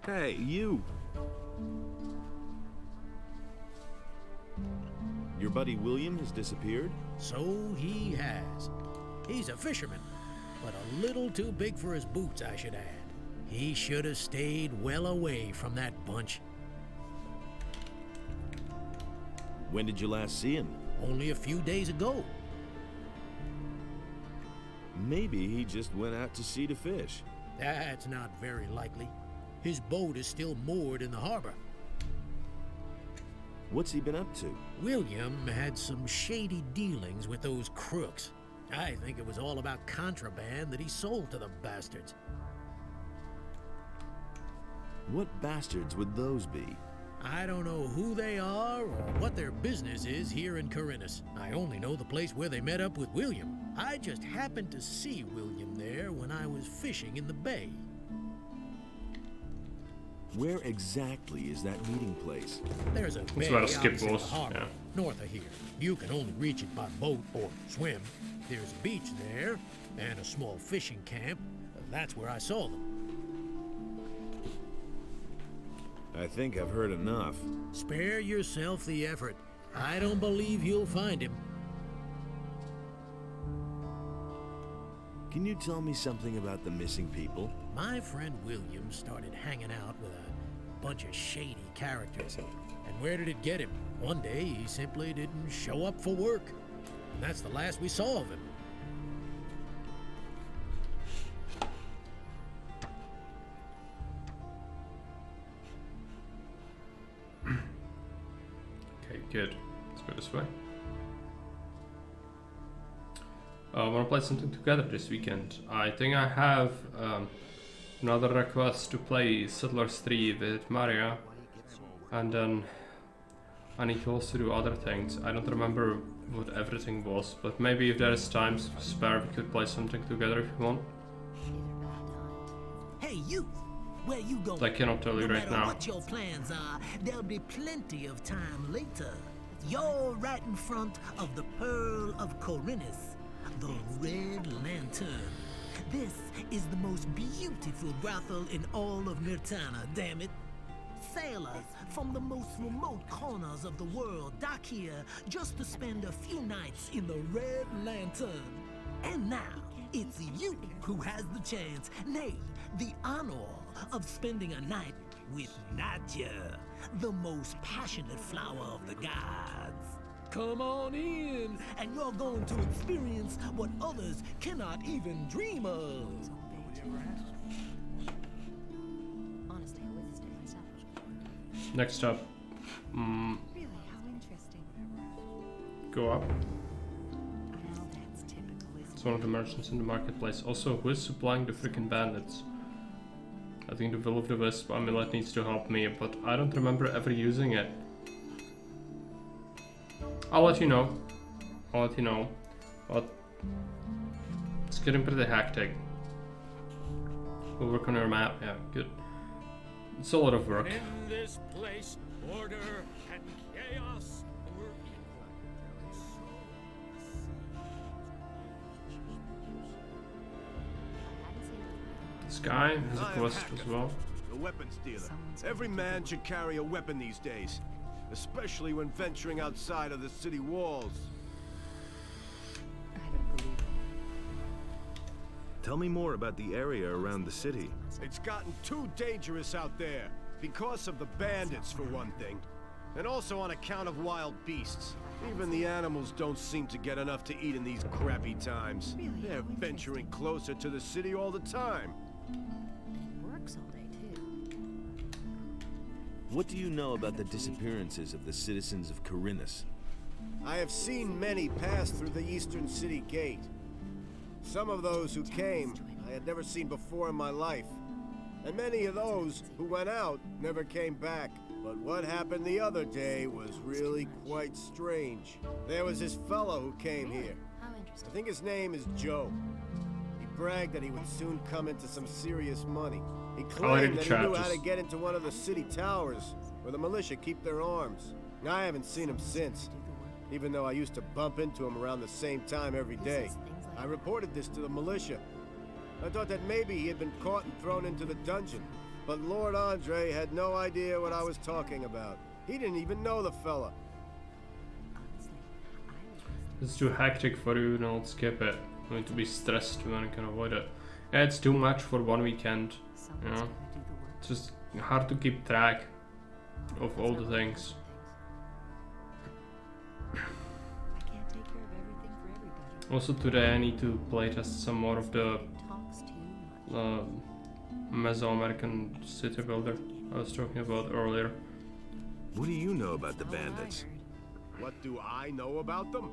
Hey, you! Your buddy William has disappeared? So he has. He's a fisherman, but a little too big for his boots, I should add. He should have stayed well away from that bunch. When did you last see him? Only a few days ago. Maybe he just went out to sea to fish. That's not very likely. His boat is still moored in the harbor. What's he been up to? William had some shady dealings with those crooks. I think it was all about contraband that he sold to the bastards. What bastards would those be? I don't know who they are or what their business is here in Corinus. I only know the place where they met up with William. I just happened to see William there when I was fishing in the bay. Where exactly is that meeting place? There's a bay opposite the harbor, north of here. You can only reach it by boat or swim. There's a beach there, and a small fishing camp. That's where I saw them. I think I've heard enough. Spare yourself the effort. I don't believe you'll find him. Can you tell me something about the missing people? My friend William started hanging out with a bunch of shady characters. And where did it get him? One day he simply didn't show up for work. And that's the last we saw of him. Okay, good. Let's go this way. I want to play something together this weekend. I think I have another request to play Settlers 3 with Maria, and then I need to also do other things. I don't remember what everything was, but maybe if there is time spare we could play something together if you want. Hey you! Where you going? I cannot tell you no right matter now. What your plans are, there'll be plenty of time later. You're right in front of the Pearl of Corinus, the Red Lantern. This is the most beautiful brothel in all of Myrtana, damn it. Sailors from the most remote corners of the world dock here just to spend a few nights in the Red Lantern. And now, it's you who has the chance, nay, the honor of spending a night with Nadja, the most passionate flower of the gods. Come on in, and you're going to experience what others cannot even dream of. Honestly, I wouldn't stay myself. Next up, Really, how interesting. go up. It's one of the merchants in the marketplace. Also, who is supplying the freaking bandits? I think the Will of the Wisp amulet needs to help me, but I don't remember ever using it. I'll let you know. But it's getting pretty hectic. We'll work on your map. Yeah, good. It's a lot of work. In this place, order and chaos were equal. This guy has a quest as well. A weapons dealer. Every man should carry a weapon these days, especially when venturing outside of the city walls. Tell me more about the area around the city. It's gotten too dangerous out there, because of the bandits for one thing, and also on account of wild beasts. Even the animals don't seem to get enough to eat in these crappy times. They're venturing closer to the city all the time. Works all day too. What do you know about the disappearances of the citizens of Corinus? I have seen many pass through the eastern city gate. Some of those who came, I had never seen before in my life. And many of those who went out never came back. But what happened the other day was really quite strange. There was this fellow who came here. I think his name is Joe. He bragged that he would soon come into some serious money. He claimed that he knew how to get into one of the city towers, where the militia keep their arms. I haven't seen him since, even though I used to bump into him around the same time every day. I reported this to the militia. I thought that maybe he had been caught and thrown into the dungeon, but Lord Andre had no idea what I was talking about. He didn't even know the fella. It's too hectic for you, don't skip it. I'm going to be stressed when I can avoid it. Yeah, it's too much for one weekend, you know? It's just hard to keep track of all the things. Also today I need to playtest some more of the Mesoamerican city builder I was talking about earlier. What do you know about the bandits? What do I know about them?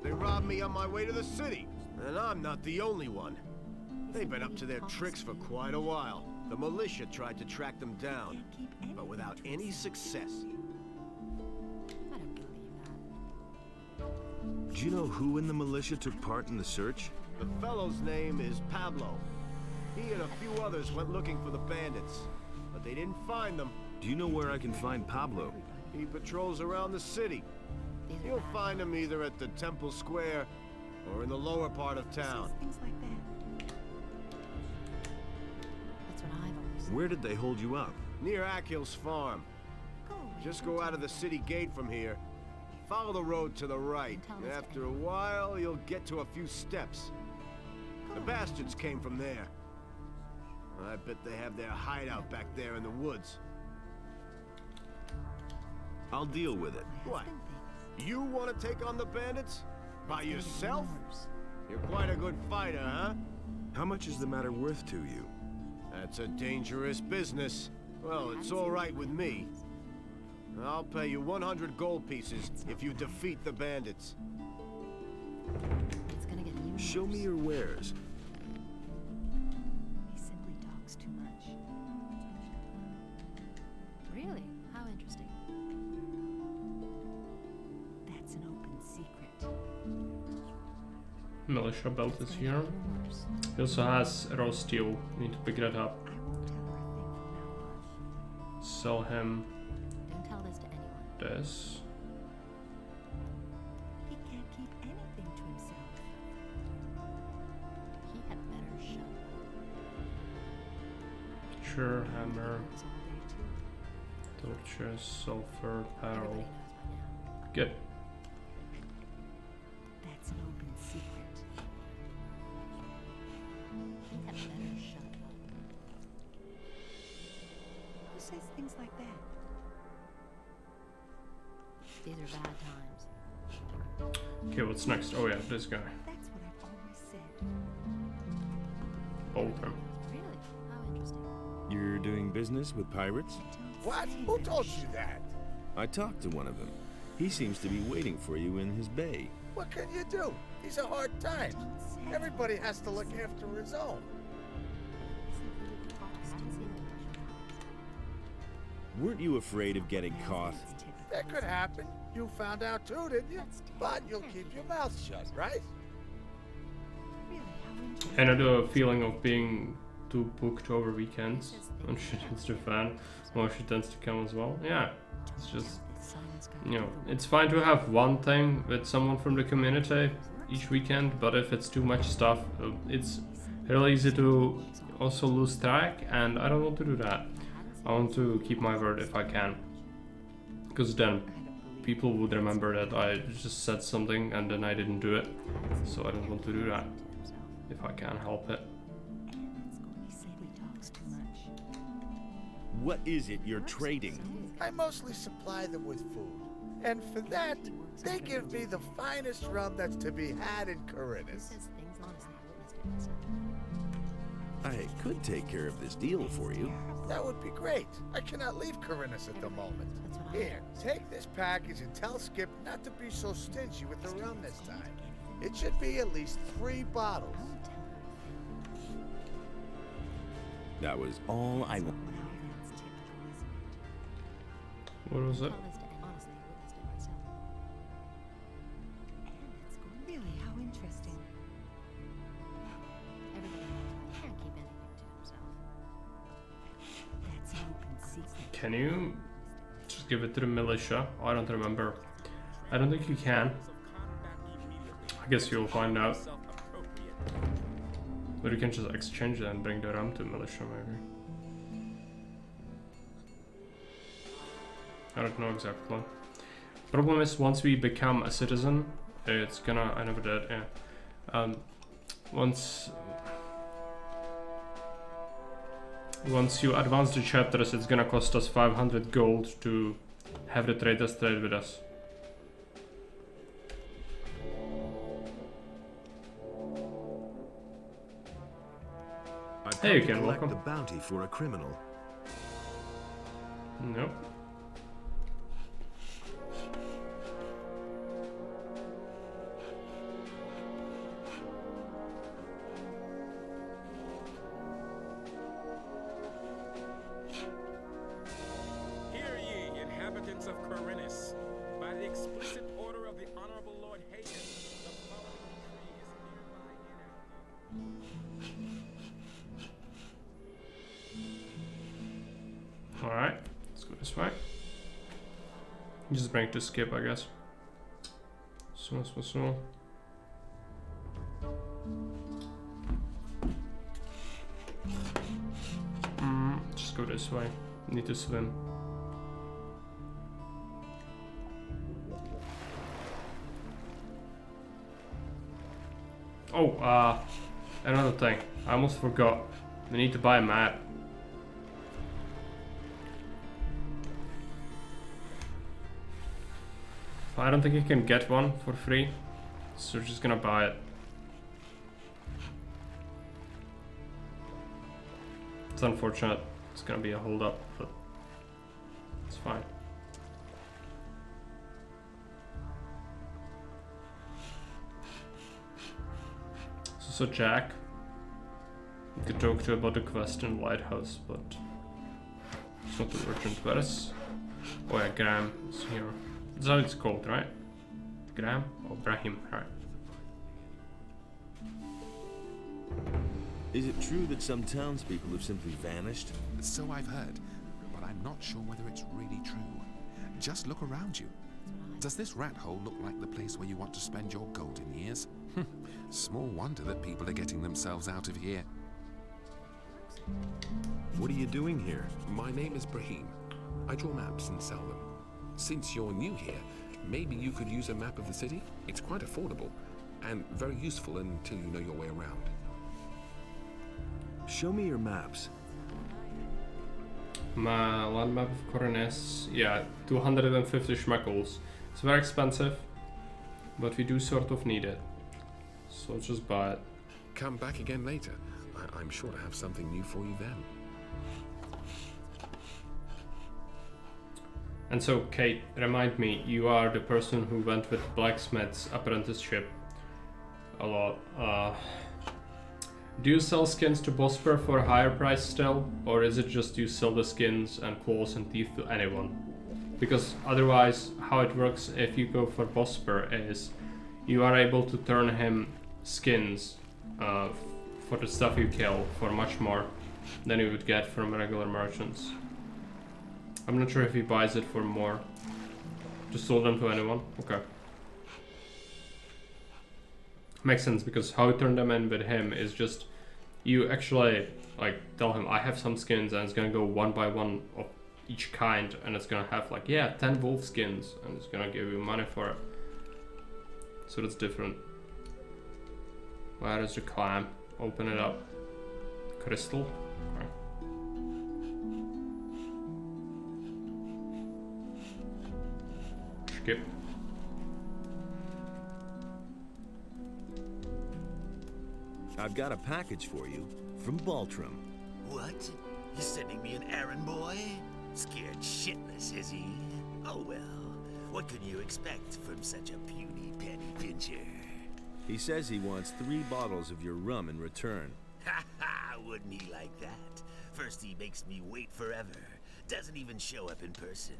They robbed me on my way to the city, and I'm not the only one. They've been up to their tricks for quite a while. The militia tried to track them down, but without any success. Do you know who in the militia took part in the search? The fellow's name is Pablo. He and a few others went looking for the bandits, but they didn't find them. Do you know where I can find Pablo? He patrols around the city. You'll find him either at the Temple Square or in the lower part of town. Where did they hold you up? Near Akhil's farm. Just go out of the city gate from here. Follow the road to the right, and after a while, you'll get to a few steps. The bastards came from there. I bet they have their hideout back there in the woods. I'll deal with it. What? You want to take on the bandits? By yourself? You're quite a good fighter, huh? How much is the matter worth to you? That's a dangerous business. Well, it's all right with me. I'll pay you 100 gold pieces if you defeat the bandits. Show me your wares. He simply talks too much. Really? How interesting. That's an open secret. Militia belt is here. He also has raw steel. We need to pick that up. Sell him this. He can't keep anything to himself. He had better shut up. Sure, hammer. Torches, sulfur, apparel. Good. That's an open secret. He had better shut up. Who says things like that? These are bad times. Okay, what's next? Oh yeah, this guy. That's what I've always said. Bolter. Really? How interesting. You're doing business with pirates? What? Who told you that? I talked to one of them. He seems to be waiting for you in his bay. What can you do? These are hard times. Everybody has to look after his own. Weren't you afraid of getting caught? That could happen. You found out too, didn't you? But you'll keep your mouth shut, right? And I do have a feeling of being too booked over weekends when she tends to fan, or she tends to come as well. Yeah, it's just, you know, it's fine to have one thing with someone from the community each weekend, but if it's too much stuff, it's really easy to also lose track, and I don't want to do that. I want to keep my word if I can, because then people would remember that I just said something and then I didn't do it, so I don't want to do that if I can help it. What is it you're trading? I mostly supply them with food. And for that, they give me the finest rum that's to be had in Corinus. I could take care of this deal for you. That would be great. I cannot leave Corinus at the moment. Here, take this package and tell Skip not to be so stingy with the rum this time. It should be at least 3 bottles. That was all I wanted. What was it? Really, how interesting. That's an open secret. Can you just give it to the militia? I don't remember. I don't think you can. I guess you'll find out. But you can just exchange it and bring the rum to militia, maybe. I don't know exactly. Problem is, once we become a citizen, it's gonna... I never did, yeah. Once you advance the chapters, it's gonna cost us 500 gold to have the traders trade with us. Hey, you can welcome. The bounty for a criminal. Nope. Hear ye, inhabitants of Corinus, by the explicit order of the Honorable Lord Hagen, the following decree is hereby enacted. Alright, let's go this way. Just bring it to Skip, I guess. So. Just go this way. Need to swim. Oh, another thing. I almost forgot. We need to buy a map. I don't think you can get one for free, so we're just gonna buy it. It's unfortunate. It's gonna be a hold up, but it's fine. So Jack, you could talk to about the quest in Lighthouse, but it's not too urgent. Where is? Oh yeah, Graham is here. That's how it's called, right? Graham or Brahim, right? Is it true that some townspeople have simply vanished? So I've heard, but I'm not sure whether it's really true. Just look around you. Does this rat hole look like the place where you want to spend your golden years? Small wonder that people are getting themselves out of here. What are you doing here? My name is Brahim. I draw maps and sell them. Since you're new here, maybe you could use a map of the city? It's quite affordable, and very useful until you know your way around. Show me your maps. My land map of Corinnes, yeah, 250 schmeckles. It's very expensive, but we do sort of need it. So just buy it. Come back again later. I'm sure to have something new for you then. And so, Kate, remind me, you are the person who went with blacksmith's apprenticeship a lot. Do you sell skins to Bosper for a higher price still? Or is it just you sell the skins and claws and teeth to anyone? Because otherwise, how it works if you go for Bosper is you are able to turn him skins for the stuff you kill for much more than you would get from regular merchants. I'm not sure if he buys it for more. Just sold them to anyone? Okay. Makes sense, because how you turn them in with him is just you actually like tell him I have some skins and it's gonna go one by one of each kind and it's gonna have like 10 wolf skins and it's gonna give you money for it. So that's different. Where is the clamp? Open it up. Crystal? Okay. Skip. I've got a package for you from Baltram. What? He's sending me an errand boy? Scared shitless, is he? Oh well. What can you expect from such a puny penny pincher? He says he wants 3 bottles of your rum in return. Ha ha! Wouldn't he like that? First he makes me wait forever. Doesn't even show up in person.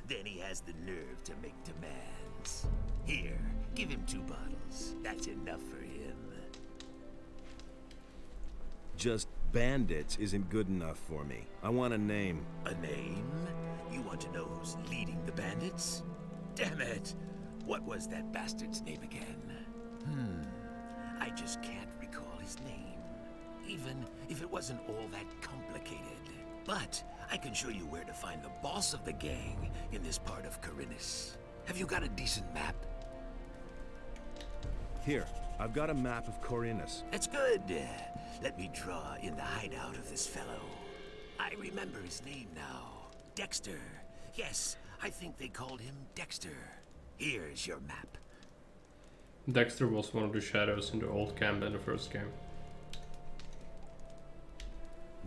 Then he has the nerve to make demands. Here, give him 2 bottles. That's enough for him. Just bandits isn't good enough for me. I want a name. A name? You want to know who's leading the bandits? Damn it! What was that bastard's name again? I just can't recall his name. Even if it wasn't all that complicated. But I can show you where to find the boss of the gang in this part of Corinus. Have you got a decent map? Here, I've got a map of Corinus. That's good. Let me draw in the hideout of this fellow. I remember his name now. Dexter. Yes, I think they called him Dexter. Here's your map. Dexter was one of the shadows in the old camp in the first game.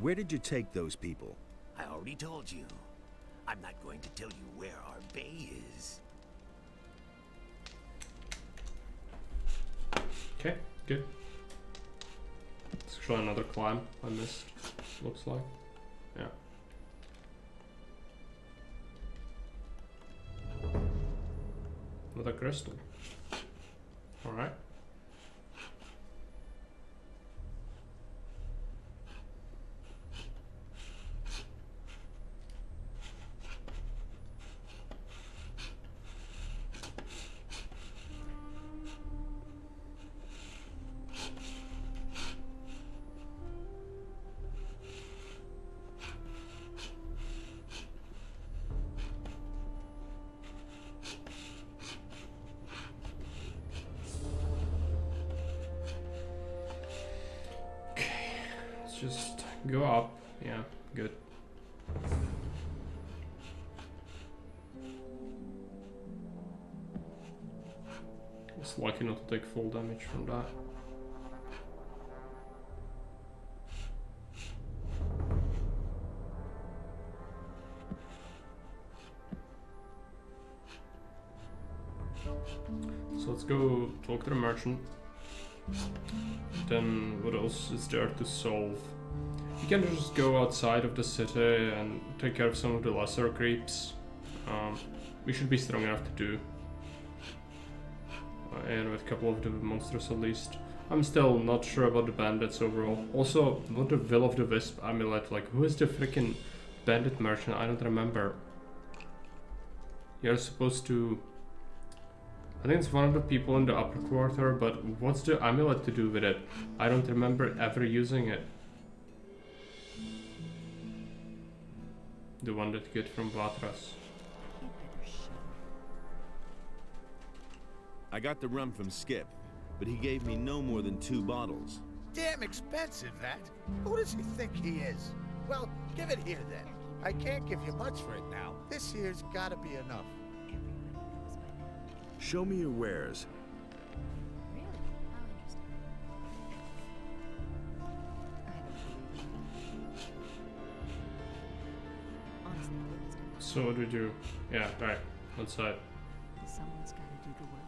Where did you take those people? I already told you. I'm not going to tell you where our bay is. Okay, good. It's actually another climb I missed, looks like. Yeah. Another crystal. Alright. Just go up. Yeah, good. It's lucky not to take full damage from that. So let's go talk to the merchant. Then what else is there to solve? You can just go outside of the city and take care of some of the lesser creeps. We should be strong enough to do. And with a couple of the monsters at least. I'm still not sure about the bandits overall. Also, what the Will of the Wisp amulet, like who is the freaking bandit merchant? I don't remember. You're supposed to... I think it's one of the people in the upper quarter, but what's the amulet to do with it? I don't remember ever using it. The one that you get from Vatras. I got the rum from Skip, but he gave me no more than 2 bottles. Damn expensive, that. Who does he think he is? Well, give it here then. I can't give you much for it now. This here's gotta be enough. Show me your wares. So what do we do? Yeah, right. Outside. Someone's got to do the work.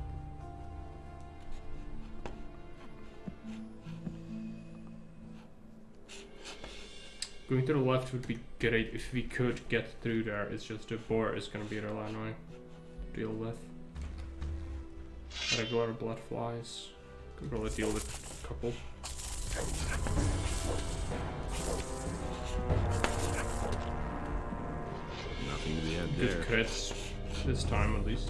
Going to the left would be great if we could get through there. It's just the boar is gonna be really annoying to deal with. Regular blood flies. Could probably deal with a couple. Nothing to be had Good there. crits this time at least.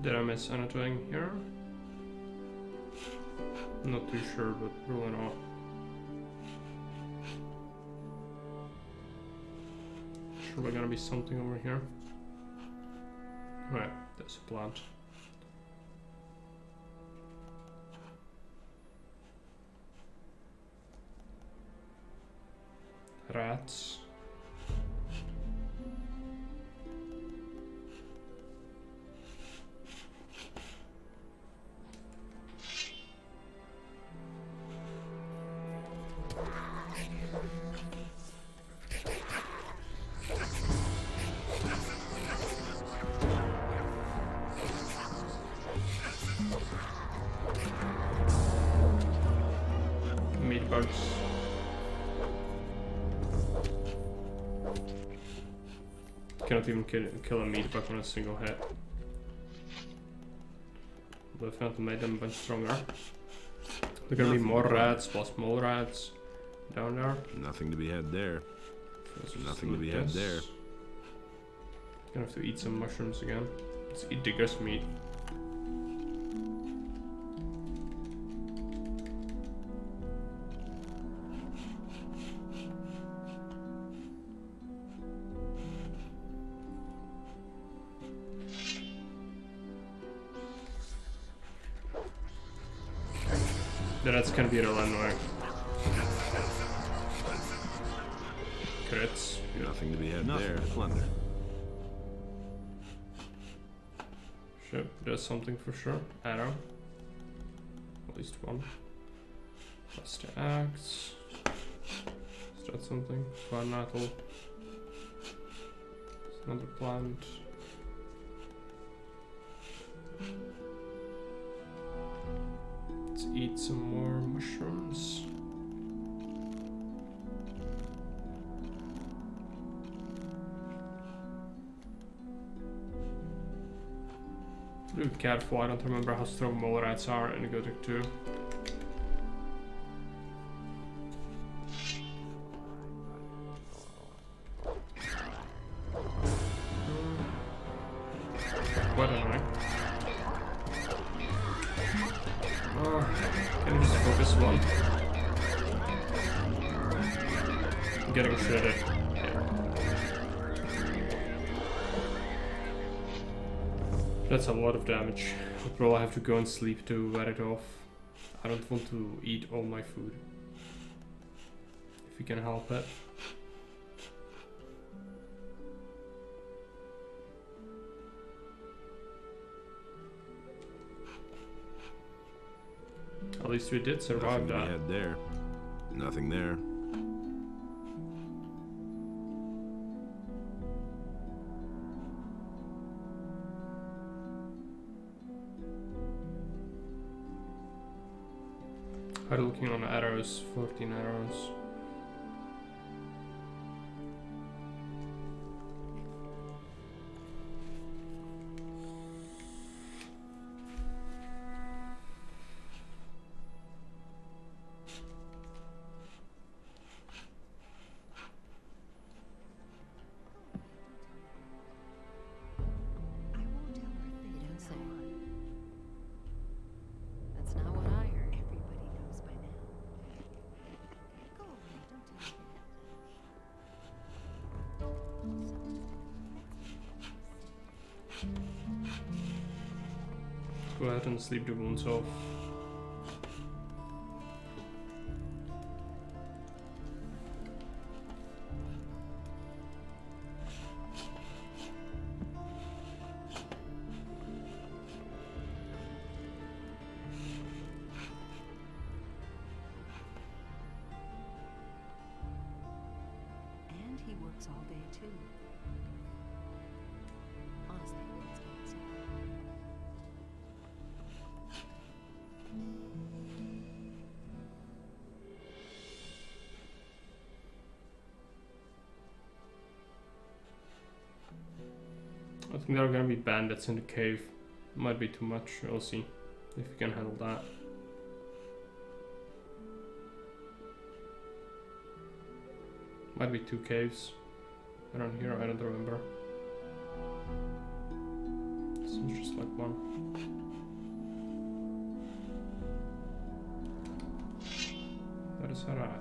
Did I miss anything here? Not too sure, but really not. Surely gonna be something over here. Right, there's a plant. Rats. Meat bugs. Cannot even kill a meat bug on a single hit. Definitely made them a bunch stronger. There are gonna be more rats plus more rats down there. Nothing to be had there. Nothing to be Like had this. there. Gonna have to eat some mushrooms again. Let's eat digger's meat. That's gonna be real annoying. Crits. Nothing to be had Nothing there. to plunder. Shit, there's something for sure. Arrow. At least one. Plus the axe. Is that something? Farnattle. It's another plant. Let's eat some more mushrooms. Be careful, I don't remember how strong mole rats are in Gothic 2. What annoying. Oh, can you just focus one? I'm getting shredded. That's a lot of damage. I'll probably have to go and sleep to wear it off. I don't want to eat all my food. If you can help it. At least we did survive Nothing to that. be had there. Nothing there. I'm looking on arrows, 14 arrows. That's not what I heard. Everybody knows by now. Go ahead and sleep the wounds off. And he works all day too. Honestly, I wouldn't stay inside. I think there are gonna be bandits in the cave. Might be too much, we'll see if you can handle that. Might be 2 caves around here, I don't remember. Seems just like one. That is alright.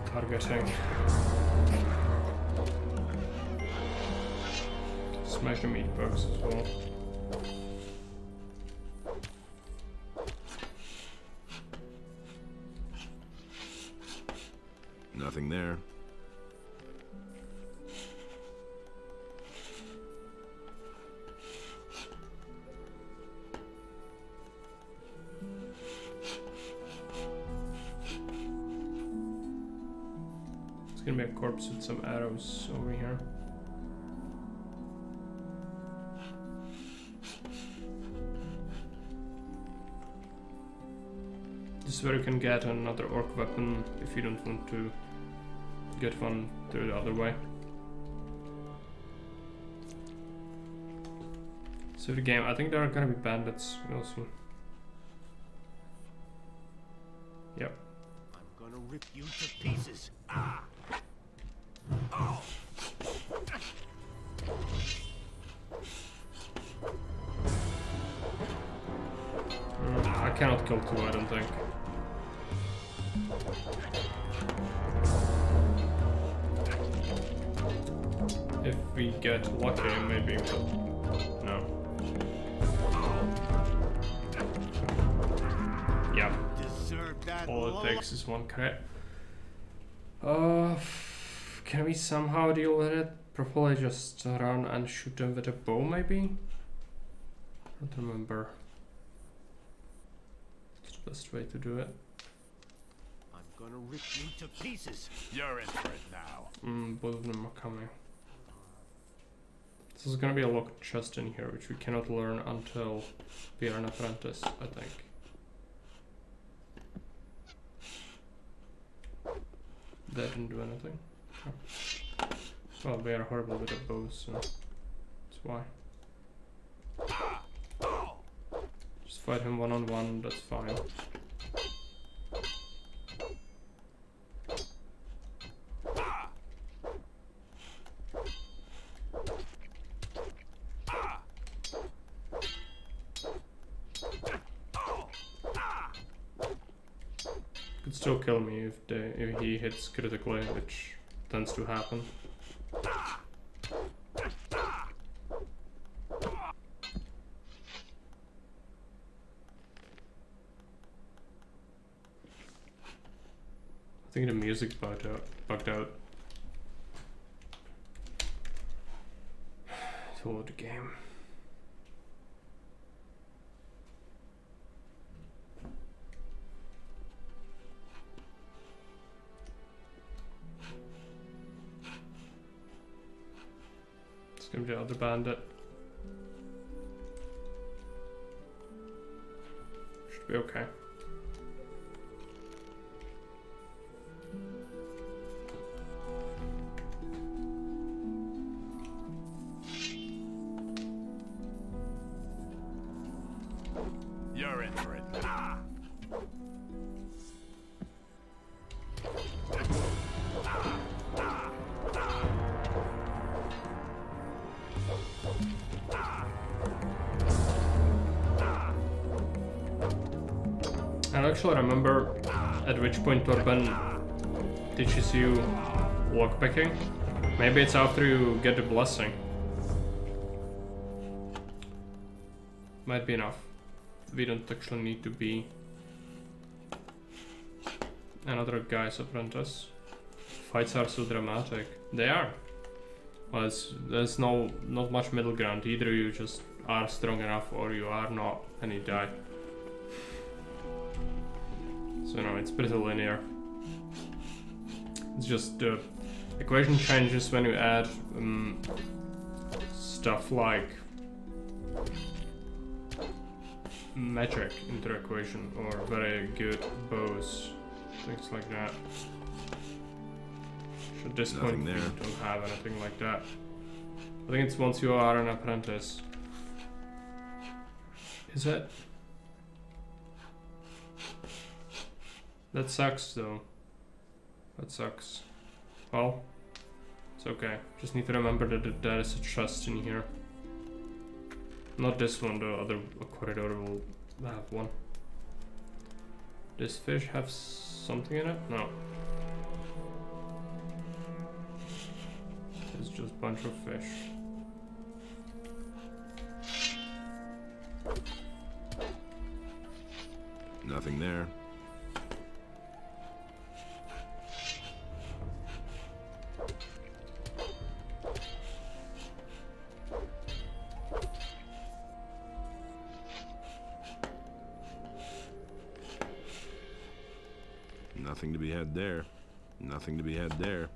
Targeting. Smash the meat bugs as well. Nothing there. It's gonna be a corpse with some arrows over here. This is where you can get another orc weapon if you don't want to get one through the other way. So the game, I think there are gonna be bandits, we'll see. Yep. I'm gonna rip you to pieces. Ah! Oh! I cannot kill 2, I don't think. If we get lucky, maybe, but no. Yeah. All it takes is 1 crit. Can we somehow deal with it? Probably just run and shoot them with a bow, maybe? I don't remember. What's the best way to do it? I'm gonna rip you to pieces. You're in for it now. Both of them are coming. This is gonna be a locked chest in here, which we cannot learn until we are an apprentice, I think. That didn't do anything. Oh. Well, we are horrible with the bows, so that's why. Just fight him one-on-one, that's fine. Could still kill me if he hits critically, which tends to happen. I think the music's bugged out. To load the game. It's gonna be the other bandit. Should be okay. You're in for it. And actually, I remember at which point Torben teaches you lockpicking. Maybe it's after you get the blessing. Might be enough. We don't actually need to be another guy's apprentice. Fights are so dramatic. They are. Well, there's not much middle ground. Either you just are strong enough or you are not, and you die. So no, it's pretty linear. It's just the equation changes when you add stuff like magic into the equation, or very good bows, things like that. At this point, we don't have anything like that. I think it's once you are an apprentice. Is it? That sucks though. That sucks. Well, it's okay. Just need to remember that there is a chest in here. Not this one, the other corridor will have one. Does fish have something in it? No. It's just a bunch of fish. Nothing there. Nothing to be had there. Nothing to be had there.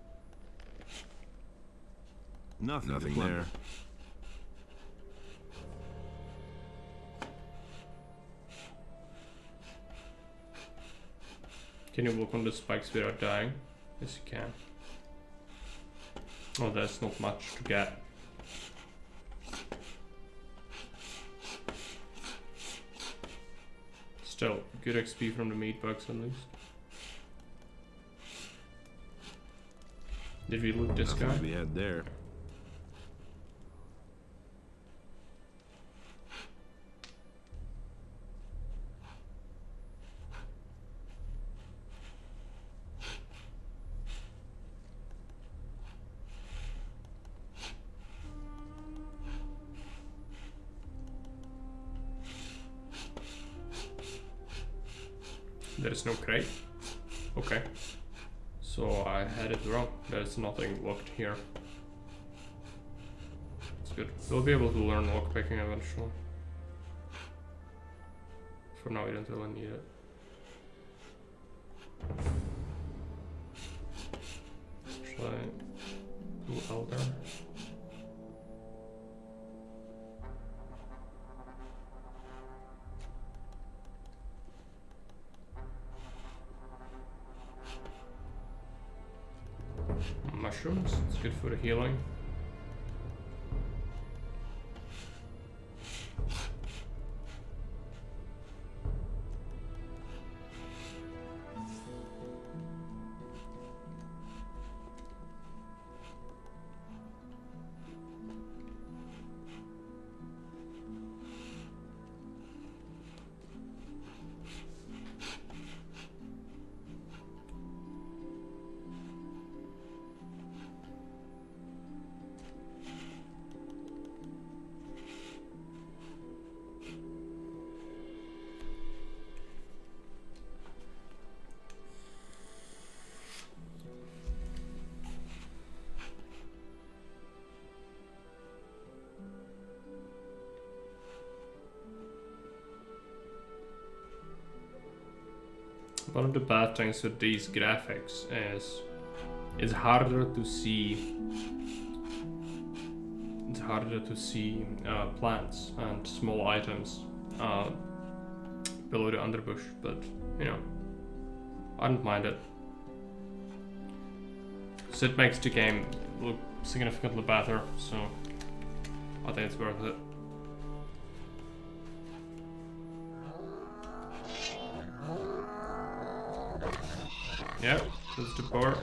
Nothing there. Can you walk on the spikes without dying? Yes, you can. Oh, there's not much to get. Still, good XP from the meat bugs at least. Did we loot this guy? Nothing to be had there. There's no crate. Okay. So I had it wrong. There's nothing locked here. It's good. We'll be able to learn lockpicking eventually. For now, we don't really need it. Should I do Elder? Mushrooms, it's good for the healing. One of the bad things with these graphics is it's harder to see plants and small items below the underbush, but you know, I don't mind it. So it makes the game look significantly better, so I think it's worth it. Yep, that's the bar.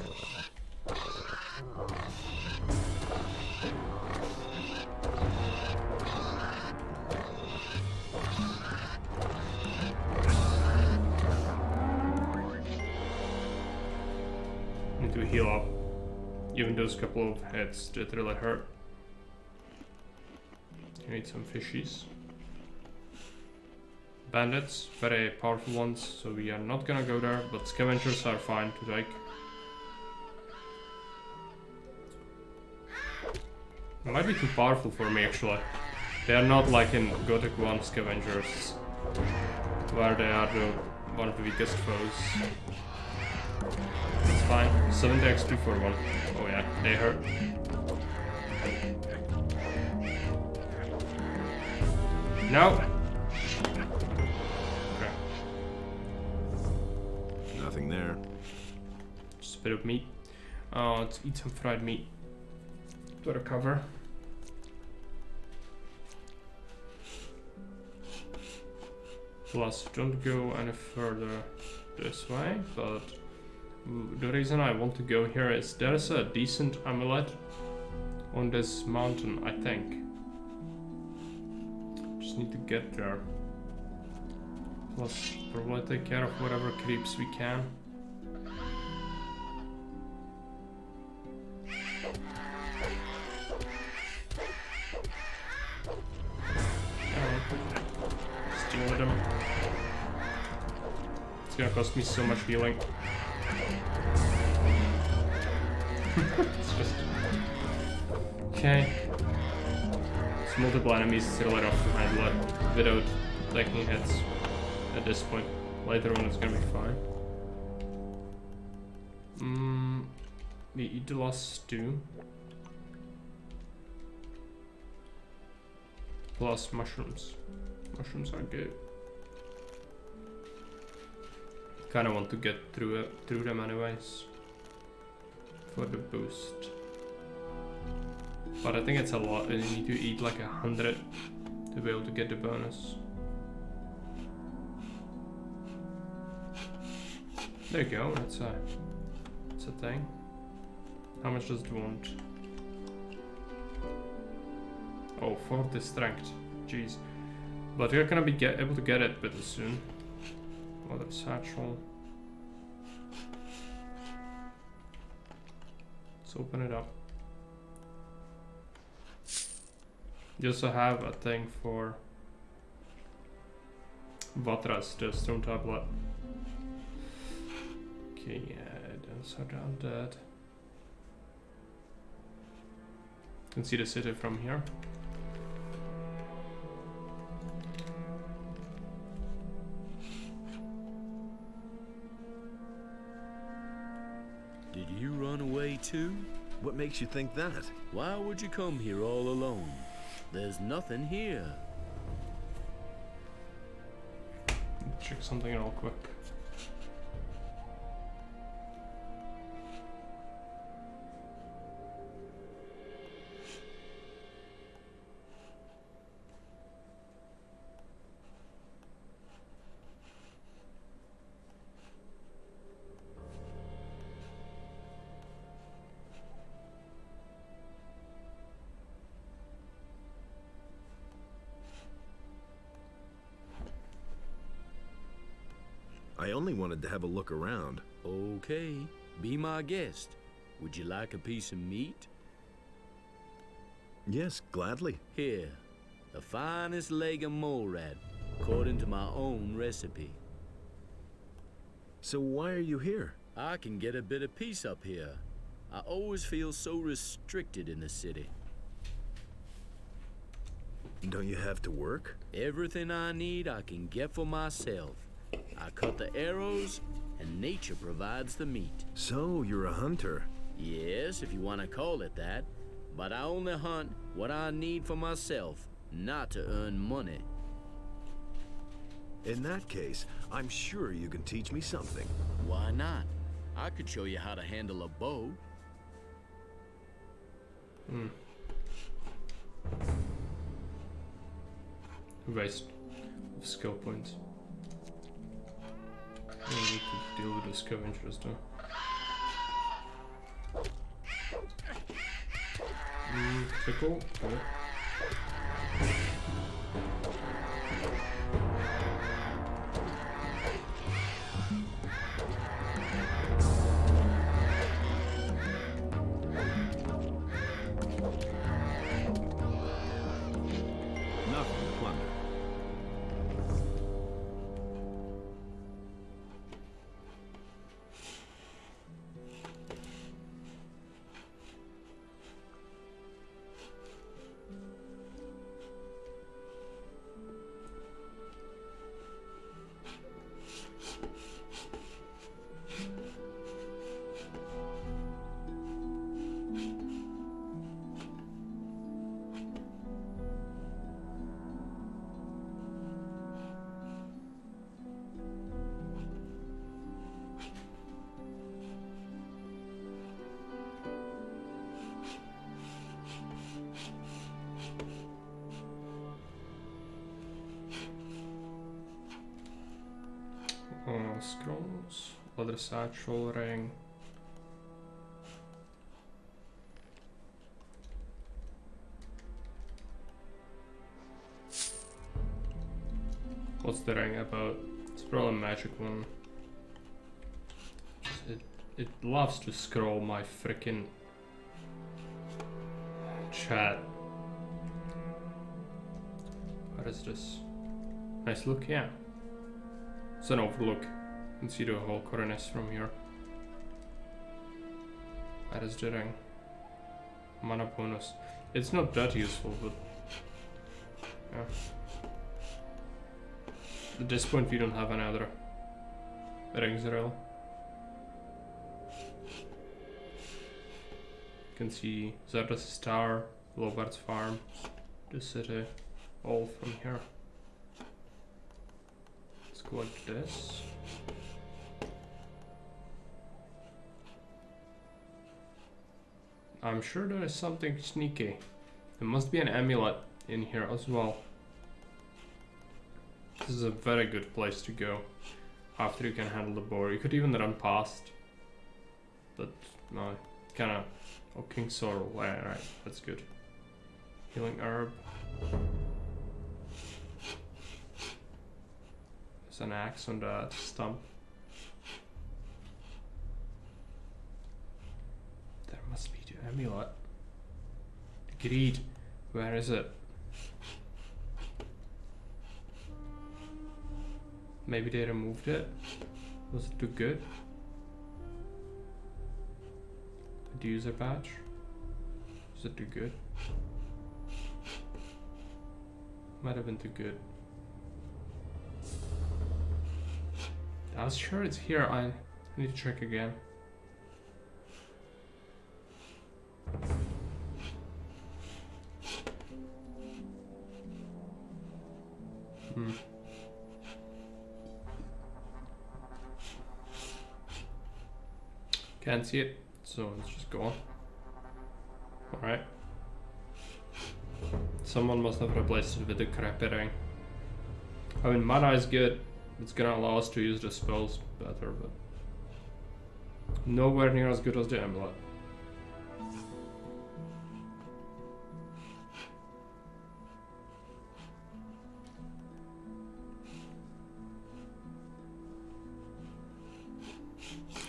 Need to heal up. Even those couple of hits that really hurt. You need some fishies. Bandits, very powerful ones, so we are not gonna go there, but scavengers are fine to take. Might be too powerful for me actually. They are not like in Gothic 1 scavengers, where they are one of the weakest foes. It's fine. 70 XP for one. Oh yeah, they hurt. No! Okay. Nothing there. Just a bit of meat. Let's eat some fried meat to recover. Plus, don't go any further this way, but the reason I want to go here is there's a decent amulet on this mountain, I think. Just need to get there. Plus, probably take care of whatever creeps we can. Steal them. It's gonna cost me so much healing. It's just... Okay. It's multiple enemies, it's really rough to handle it without taking hits at this point. Later on it's gonna be fine. We eat the last stew. Plus mushrooms. Mushrooms are good. Kinda want to get through them anyways. For the boost. But I think it's a lot, and you need to eat like 100 to be able to get the bonus. There you go, that's a thing. How much does it want? Oh, 40 strength. Jeez. But we're gonna be able to get it pretty soon. What a satchel. Let's open it up. You also have a thing for Vatras, the stone tablet. Okay, yeah, those are down dead. You can see the city from here. Did you run away too? What makes you think that? Why would you come here all alone? There's nothing here. Check something real quick. I only wanted to have a look around. Okay, be my guest. Would you like a piece of meat? Yes, gladly. Here, the finest leg of mole rat, according to my own recipe. So why are you here? I can get a bit of peace up here. I always feel so restricted in the city. Don't you have to work? Everything I need I can get for myself. I cut the arrows, and nature provides the meat. So, you're a hunter? Yes, if you want to call it that. But I only hunt what I need for myself, not to earn money. In that case, I'm sure you can teach me something. Why not? I could show you how to handle a bow. Waste of skill points. I need to deal with the scavengers though. Tickle. Okay. scrolls, leather satchel, ring. What's the ring about? It's probably a magic one. It loves to scroll my freaking chat. What is this? Nice look, yeah. It's an overlook. You can see the whole Coronis from here. That is the ring. Mana bonus. It's not that useful, but yeah. At this point we don't have any other rings really. You can see Zardos' Tower, Lobard's Farm, the city, all from here. Let's go like this. I'm sure there is something sneaky. There must be an amulet in here as well. This is a very good place to go after you can handle the boar. You could even run past, but no, kinda. Oh, King Sorrel, right, that's good. Healing herb. There's an axe on that stump. There must be the amulet. The greed, where is it? Maybe they removed it. Was it too good? The user badge. Was it too good? Might have been too good. I was sure it's here. I need to check again. Can't see it, so let's just go on. Alright. Someone must have replaced it with the crappy ring. I mean, mana is good. It's gonna allow us to use the spells better, but nowhere near as good as the amulet.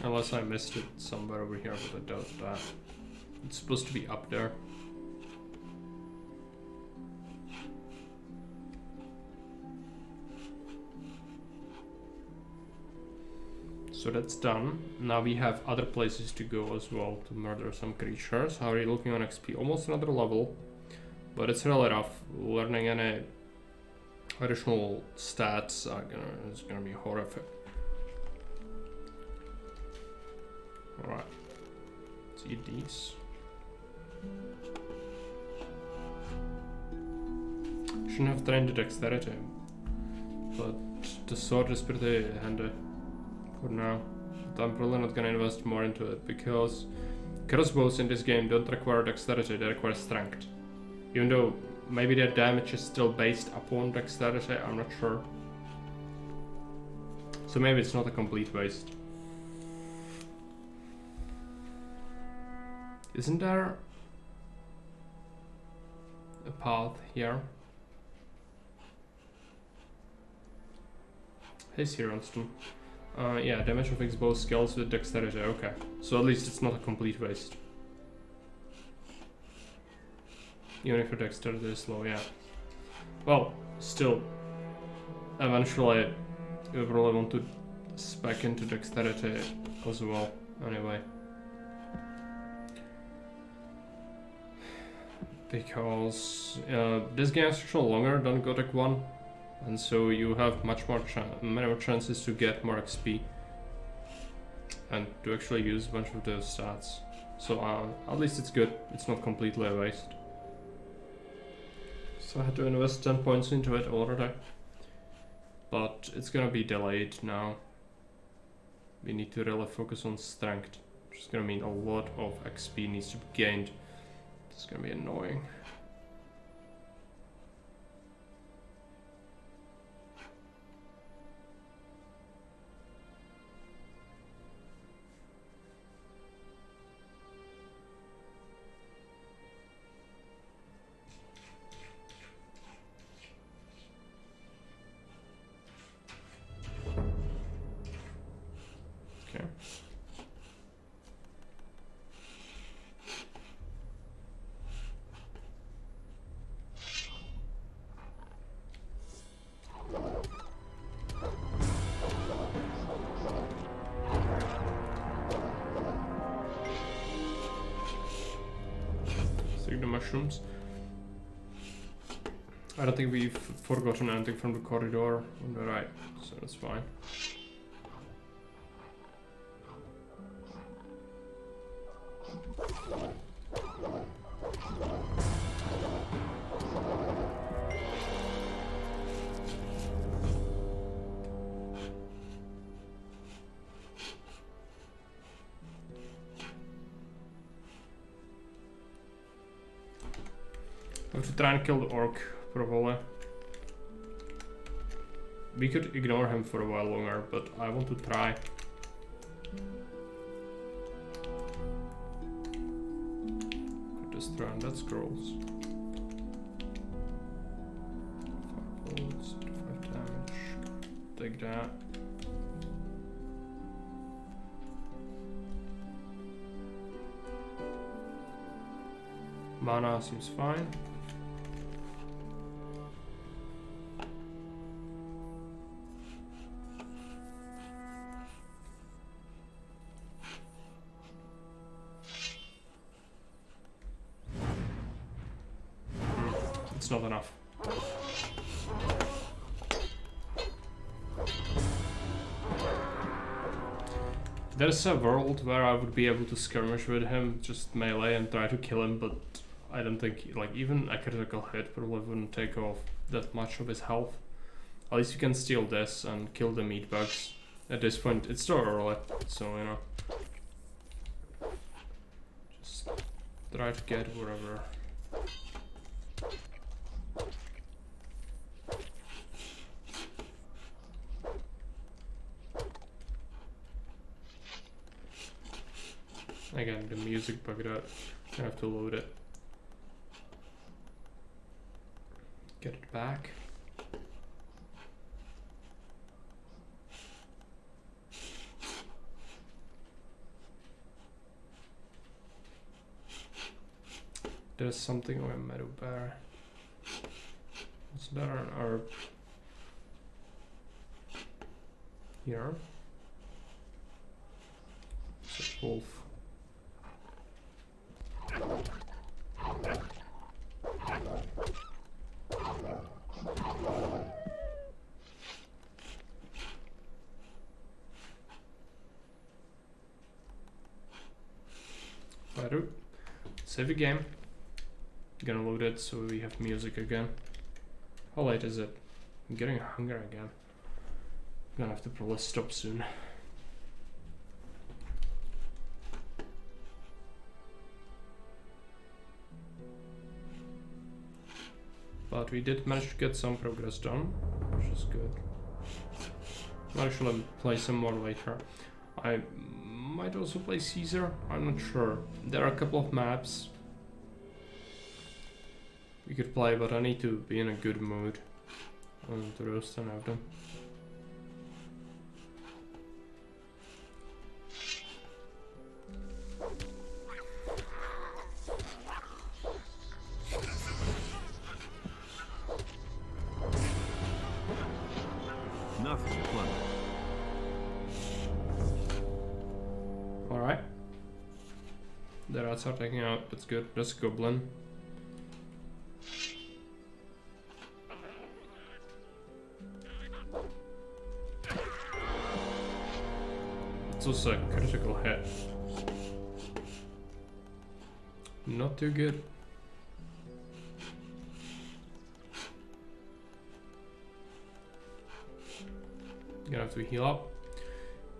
Unless I missed it somewhere over here, but I doubt that. It's supposed to be up there. So that's done. Now we have other places to go as well to murder some creatures. How are you looking on XP? Almost another level, but it's really rough. Learning any additional stats is gonna be horrific. Alright, let's eat these. Shouldn't have trained the dexterity, but the sword is pretty handy for now. But I'm probably not gonna invest more into it because crossbows in this game don't require dexterity, they require strength. Even though maybe their damage is still based upon dexterity, I'm not sure. So maybe it's not a complete waste. Isn't there a path here? Hey, Sironston. Yeah, damage affects both skills with dexterity, okay. So at least it's not a complete waste. Even if your dexterity is low, yeah. Well, still, eventually you probably want to spec into dexterity as well, anyway. Because this game is actually longer than Gothic 1, and so you have many more chances to get more XP and to actually use a bunch of those stats. So at least it's good, it's not completely a waste. So I had to invest 10 points into it already, but it's gonna be delayed now. We need to really focus on strength, which is gonna mean a lot of XP needs to be gained. It's gonna be annoying. mushrooms. I don't think we've forgotten anything from the corridor on the right, so that's fine. I have to try and kill the orc, probably. We could ignore him for a while longer, but I want to try. Could destroy on that scrolls. 5 bullets, 5 damage. Take that. Mana seems fine. It's not enough. There's a world where I would be able to skirmish with him, just melee and try to kill him, but I don't think, like, even a critical hit probably wouldn't take off that much of his health. At least you can steal this and kill the meat bugs. At this point, it's still early, so, you know. Just try to get wherever. Again, the music bugged out. I have to load it. Get it back. There's something on a meadow bear. Is there an herb here? It's a wolf. Save the game. Gonna load it so we have music again. How late is it? I'm getting hungry again. Gonna have to probably stop soon. But we did manage to get some progress done, which is good. I'll actually play some more later. I might also play Caesar, I'm not sure. There are a couple of maps we could play, but I need to be in a good mood to roast and have them. Nothing to plunder. Alright. The rats are taking out, that's good. That's a goblin. It's also a critical hit. Not too good. Gonna have to heal up.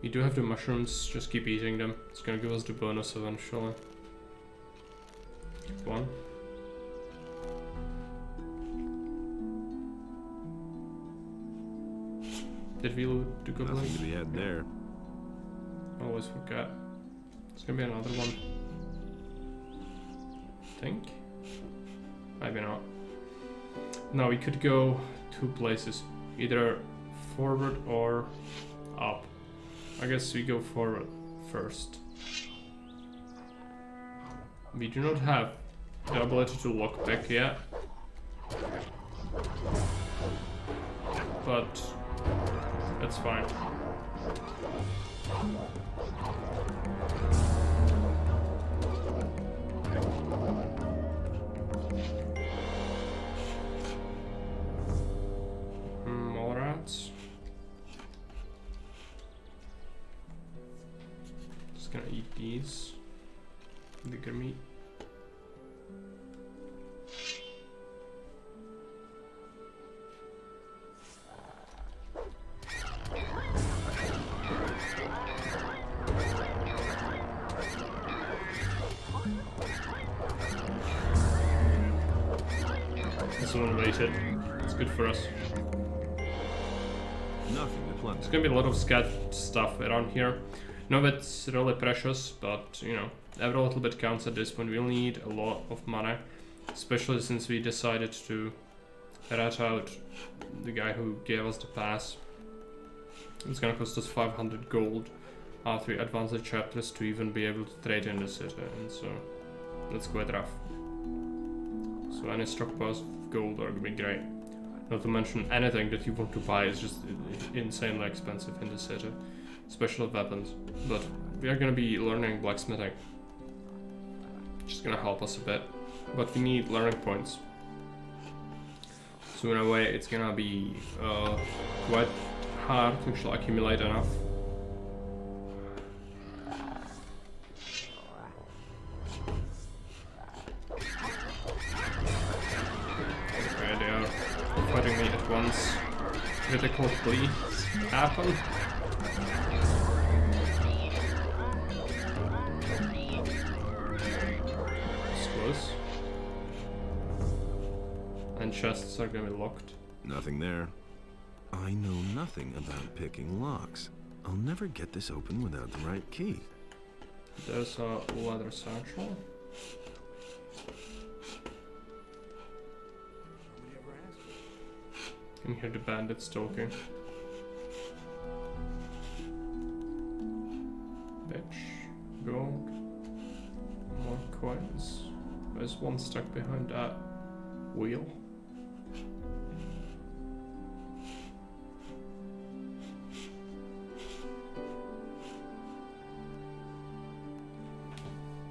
We do have the mushrooms, just keep eating them. It's gonna give us the bonus eventually. One. Did we loot the goblin? Nothing to be had there. Always forget. It's gonna be another one. Think? Maybe not. No, we could go 2 places. Either forward or up. I guess we go forward first. We do not have the ability to lock back yet. But that's fine. Just gonna eat these. Bigger meat. This one waited. It's good for us. Nothing to plunder. There's gonna be a lot of scat stuff around here. None of it's really precious, but you know, every little bit counts at this point. We'll need a lot of money, especially since we decided to rat out the guy who gave us the pass. It's gonna cost us 500 gold after we advance the chapters to even be able to trade in the city, and so that's quite rough. So any stockpiles of gold are gonna be great. Not to mention anything that you want to buy is just insanely expensive in the city, especially weapons. But we are gonna be learning blacksmithing, which is gonna help us a bit. But we need learning points. So in a way, it's gonna be quite hard to actually accumulate enough. Okay, they are fighting me at once. Critical please happen. It's close. And chests are gonna be locked. Nothing there. I know nothing about picking locks. I'll never get this open without the right key. There's a leather satchel. You can hear the bandits talking. Bitch. Gold. More coins. There's one stuck behind that wheel.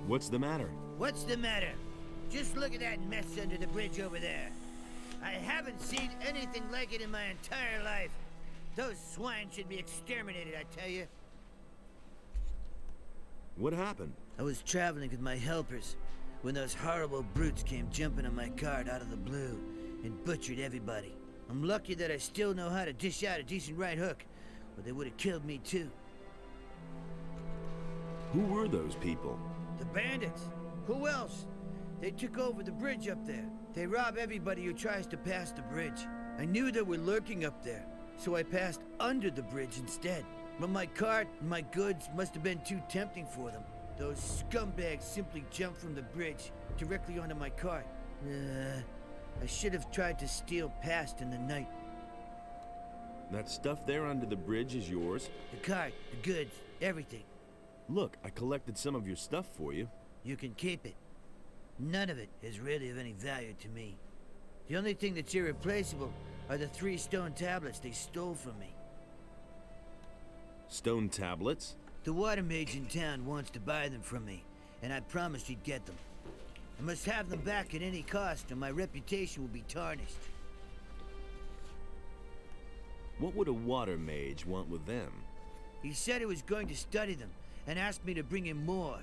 What's the matter? What's the matter? Just look at that mess under the bridge over there. I haven't seen anything like it in my entire life. Those swine should be exterminated, I tell you. What happened? I was traveling with my helpers when those horrible brutes came jumping on my cart out of the blue and butchered everybody. I'm lucky that I still know how to dish out a decent right hook, or they would have killed me too. Who were those people? The bandits. Who else? They took over the bridge up there. They rob everybody who tries to pass the bridge. I knew they were lurking up there, so I passed under the bridge instead. But my cart and my goods must have been too tempting for them. Those scumbags simply jumped from the bridge directly onto my cart. I should have tried to steal past in the night. That stuff there under the bridge is yours? The cart, the goods, everything. Look, I collected some of your stuff for you. You can keep it. None of it is really of any value to me. The only thing that's irreplaceable are the 3 stone tablets they stole from me. Stone tablets? The water mage in town wants to buy them from me, and I promised he'd get them. I must have them back at any cost, or my reputation will be tarnished. What would a water mage want with them? He said he was going to study them, and asked me to bring him more.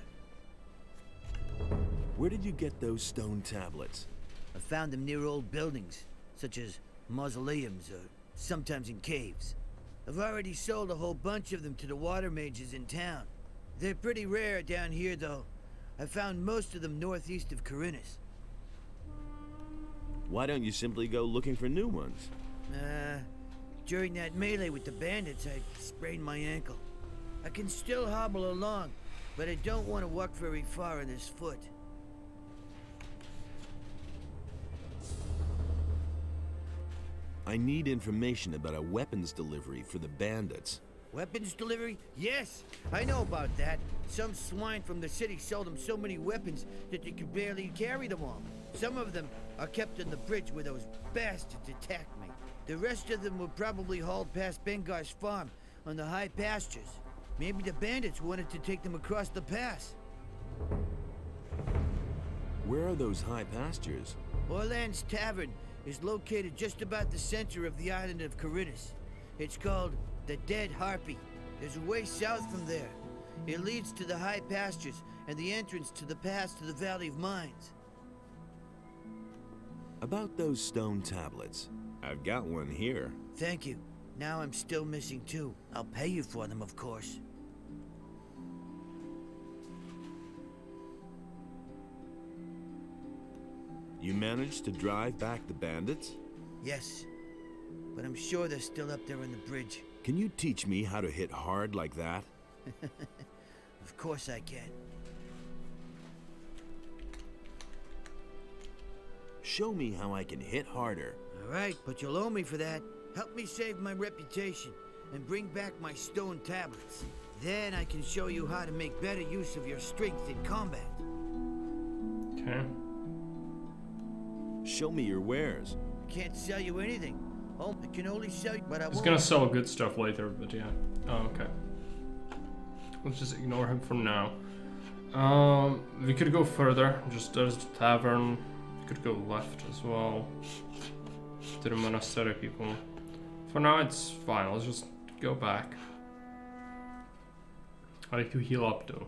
Where did you get those stone tablets? I found them near old buildings, such as mausoleums or sometimes in caves. I've already sold a whole bunch of them to the water mages in town. They're pretty rare down here, though. I found most of them northeast of Corinus. Why don't you simply go looking for new ones? During that melee with the bandits, I sprained my ankle. I can still hobble along, but I don't want to walk very far on this foot. I need information about a weapons delivery for the bandits. Weapons delivery? Yes, I know about that. Some swine from the city sold them so many weapons that they could barely carry them all. Some of them are kept on the bridge where those bastards attacked me. The rest of them were probably hauled past Bengar's farm on the high pastures. Maybe the bandits wanted to take them across the pass. Where are those high pastures? Orland's Tavern is located just about the center of the island of Corinus. It's called the Dead Harpy. There's a way south from there. It leads to the high pastures and the entrance to the pass to the Valley of Mines. About those stone tablets, I've got one here. Thank you. Now I'm still missing 2. I'll pay you for them, of course. You managed to drive back the bandits? Yes, but I'm sure they're still up there on the bridge. Can you teach me how to hit hard like that? Of course I can. Show me how I can hit harder. All right, but you'll owe me for that. Help me save my reputation and bring back my stone tablets. Then I can show you how to make better use of your strength in combat. Okay. Show me your wares. I can't sell you anything. Oh, I can only sell you what I want. He's gonna sell good stuff later, but yeah. Oh, okay. Let's just ignore him for now. We could go further. Just there's the tavern. We could go left as well. To the monastery people. For now it's fine. Let's just go back. I like to heal up though.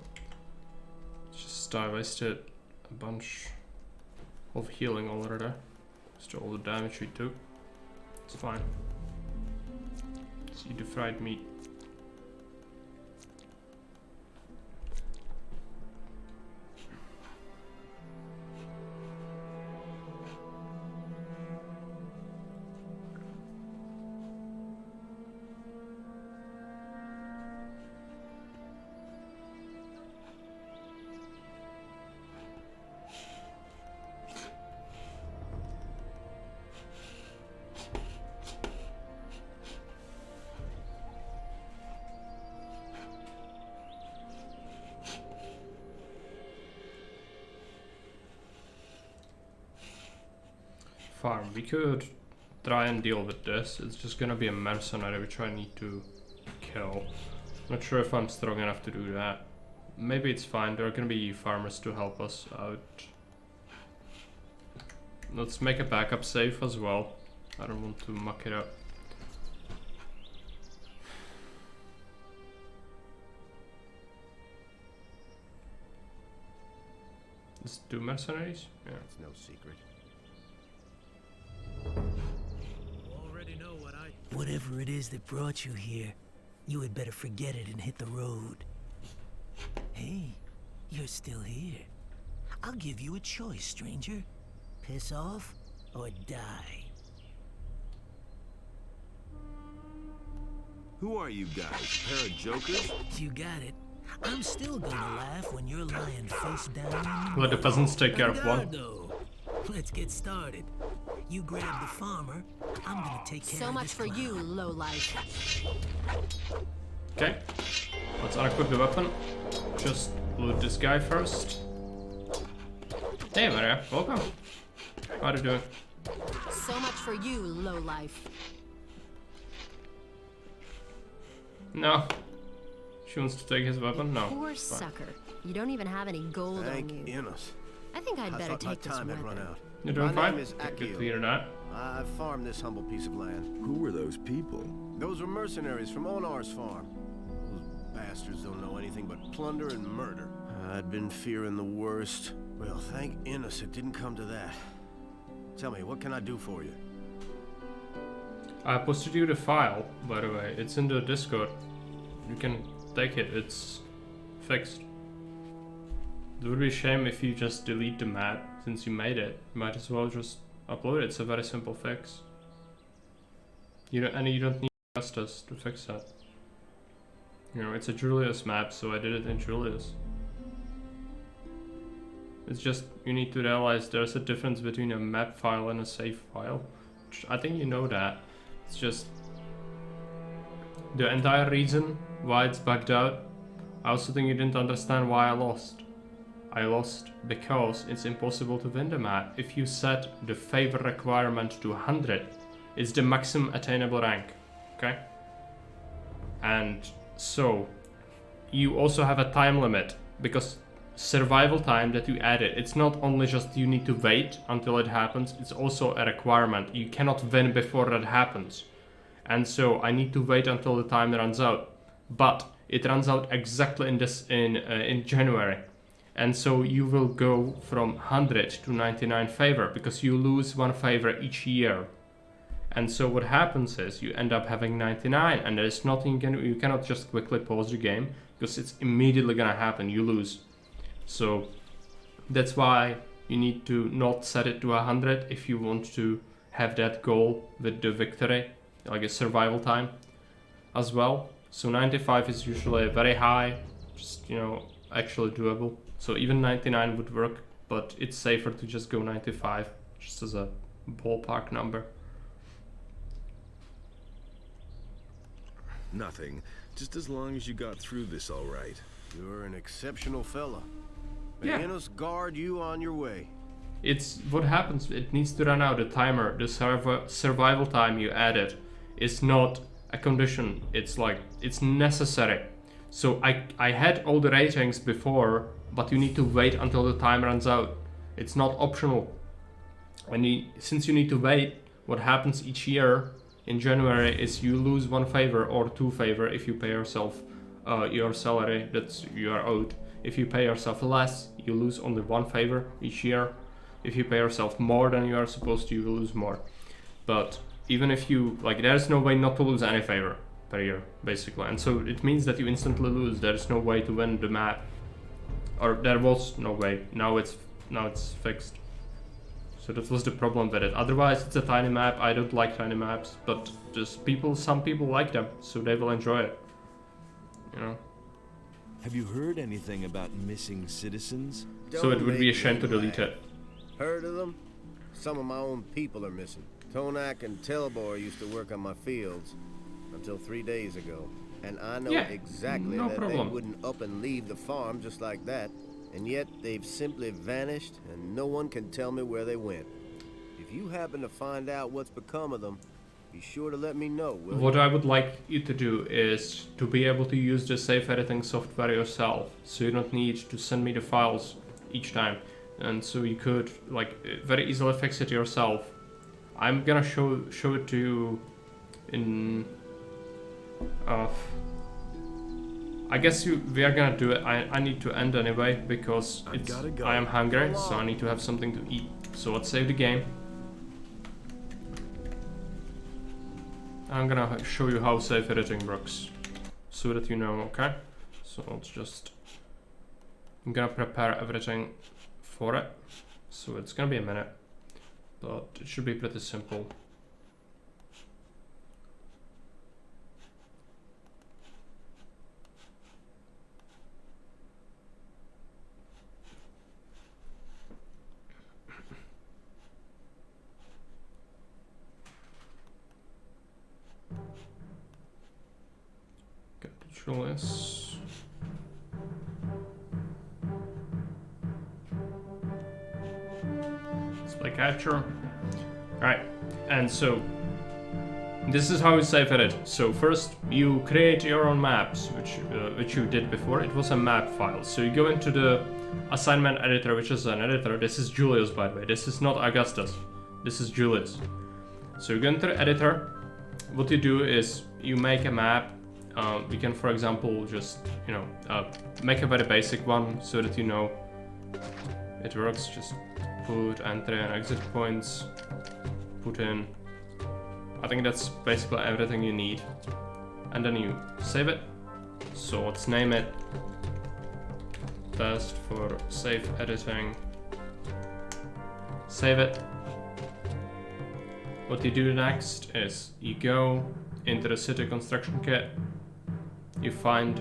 Just I wasted a bunch of healing already. Just all the damage we took. It's fine. Let's eat the fried meat. Farm. We could try and deal with this. It's just gonna be a mercenary which I need to kill. Not sure if I'm strong enough to do that. Maybe it's fine. There are gonna be farmers to help us out. Let's make a backup safe as well. I don't want to muck it up. Let's do mercenaries? Yeah. It's no secret. Whatever it is that brought you here, you had better forget it and hit the road. Hey, you're still here. I'll give you a choice, stranger. Piss off or die. Who are you guys? A pair of jokers? You got it. I'm still gonna laugh when you're lying face down. Let the peasants take care of one. Let's get started. You grab the farmer. I'm gonna take care of this. So much for you, lowlife. Okay. Let's unequip the weapon. Just loot this guy first. Hey Maria, welcome. How are you doing? So much for you, lowlife. No. She wants to take his weapon? No. Poor sucker. You don't even have any gold on you. I think I'd better take this weapon. You're doing My fine? name is Good to hear that. I've farmed this humble piece of land. Who were those people? Those were mercenaries from Onar's farm. Those bastards don't know anything but plunder and murder. I'd been fearing the worst. Well, thank Innes it didn't come to that. Tell me, what can I do for you? I posted you the file, by the way. It's in the Discord. You can take it. It's fixed. It would be a shame if you just delete the map since you made it. You might as well just upload it. It's a very simple fix. You don't need justice to fix that. You know, it's a Julius map, so I did it in Julius. It's just you need to realize there's a difference between a map file and a save file. I think you know that. It's just the entire reason why it's bugged out. I also think you didn't understand why I lost. I lost because it's impossible to win the map. If you set the favor requirement to 100, it's the maximum attainable rank, okay? And so, you also have a time limit, because survival time that you added, it's not only just you need to wait until it happens, it's also a requirement. You cannot win before that happens. And so, I need to wait until the time runs out. But, it runs out exactly in January. And so you will go from 100 to 99 favor because you lose 1 favor each year. And so what happens is you end up having 99, and there is nothing you cannot just quickly pause the game because it's immediately gonna happen. You lose. So that's why you need to not set it to 100 if you want to have that goal with the victory, like a survival time as well. So 95 is usually very high, just, you know, actually doable. So even 99 would work, but it's safer to just go 95, just as a ballpark number. Nothing. Just as long as you got through this all right. You're an exceptional fella. Yeah. May Innos guard you on your way. It's what happens, it needs to run out the timer. The survival time you added is not a condition, it's like, it's necessary. So I had all the ratings before, but you need to wait until the time runs out. It's not optional. And since you need to wait, what happens each year in January is you lose 1 favor or 2 favor if you pay yourself your salary that you are owed. If you pay yourself less, you lose only 1 favor each year. If you pay yourself more than you are supposed to, you will lose more. But even if you, like, there's no way not to lose any favor per year, basically. And so it means that you instantly lose. There's no way to win the map. Or there was no way. Now it's fixed. So that was the problem with it. Otherwise, it's a tiny map. I don't like tiny maps, but just some people like them, so they will enjoy it. You know. Have you heard anything about missing citizens? So it would be a shame to delete it. Heard of them? Some of my own people are missing. Tonak and Telbor used to work on my fields until 3 days ago. And I know exactly that they wouldn't up and leave the farm just like that. And yet they've simply vanished and no one can tell me where they went. If you happen to find out what's become of them, be sure to let me know, will you? What I would like you to do is to be able to use the safe editing software yourself, so you don't need to send me the files each time. And so you could, like, very easily fix it yourself. I'm gonna show it to you in I guess we are gonna do it. I need to end anyway because I am hungry, so I need to have something to eat. So let's save the game. I'm gonna show you how safe editing works, so that you know, okay? So let's just, I'm gonna prepare everything for it. So it's gonna be a minute, but it should be pretty simple. Control S. Display capture. Alright, and so this is how you save edit. So first you create your own maps, which you did before. It was a map file. So you go into the assignment editor, which is an editor. This is Julius, by the way. This is not Augustus. This is Julius. So you go into the editor. What you do is you make a map. We can, for example, just, you know, make a very basic one so that you know it works. Just put entry and exit points, put in, I think that's basically everything you need. And then you save it. So let's name it test for safe editing. Save it. What you do next is you go into the city construction kit. You find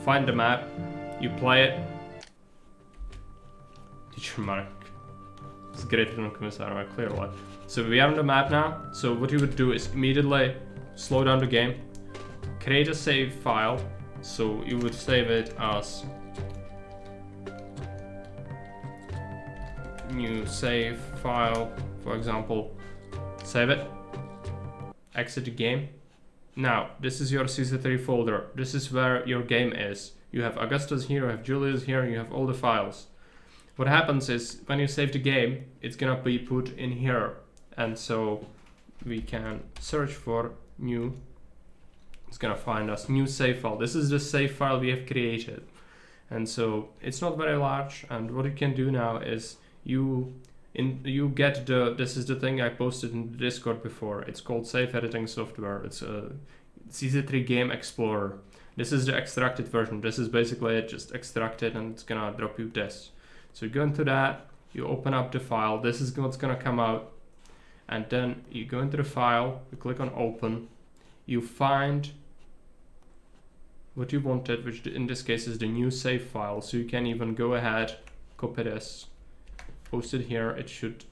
the map, you play it. Teacher Mark is greater than Commissar, clearly. So we are on the map now. So what you would do is immediately slow down the game, create a save file. So you would save it as new save file, for example. Save it. Exit the game. Now, this is your CC3 folder. This is where your game is. You have Augustus here, you have Julius here, you have all the files. What happens is, when you save the game, it's gonna be put in here. And so, we can search for new. It's gonna find us new save file. This is the save file we have created, and so it's not very large. And what you can do now is you get the, this is the thing I posted in the Discord before. It's called Save Editing Software. It's a CZ3 Game Explorer. This is the extracted version. This is basically it, just extracted, and it's gonna drop you this. So you go into that, you open up the file. This is what's gonna come out, and then you go into the file, you click on open, you find what you wanted, which in this case is the new save file. So you can even go ahead, copy this, post it here. It should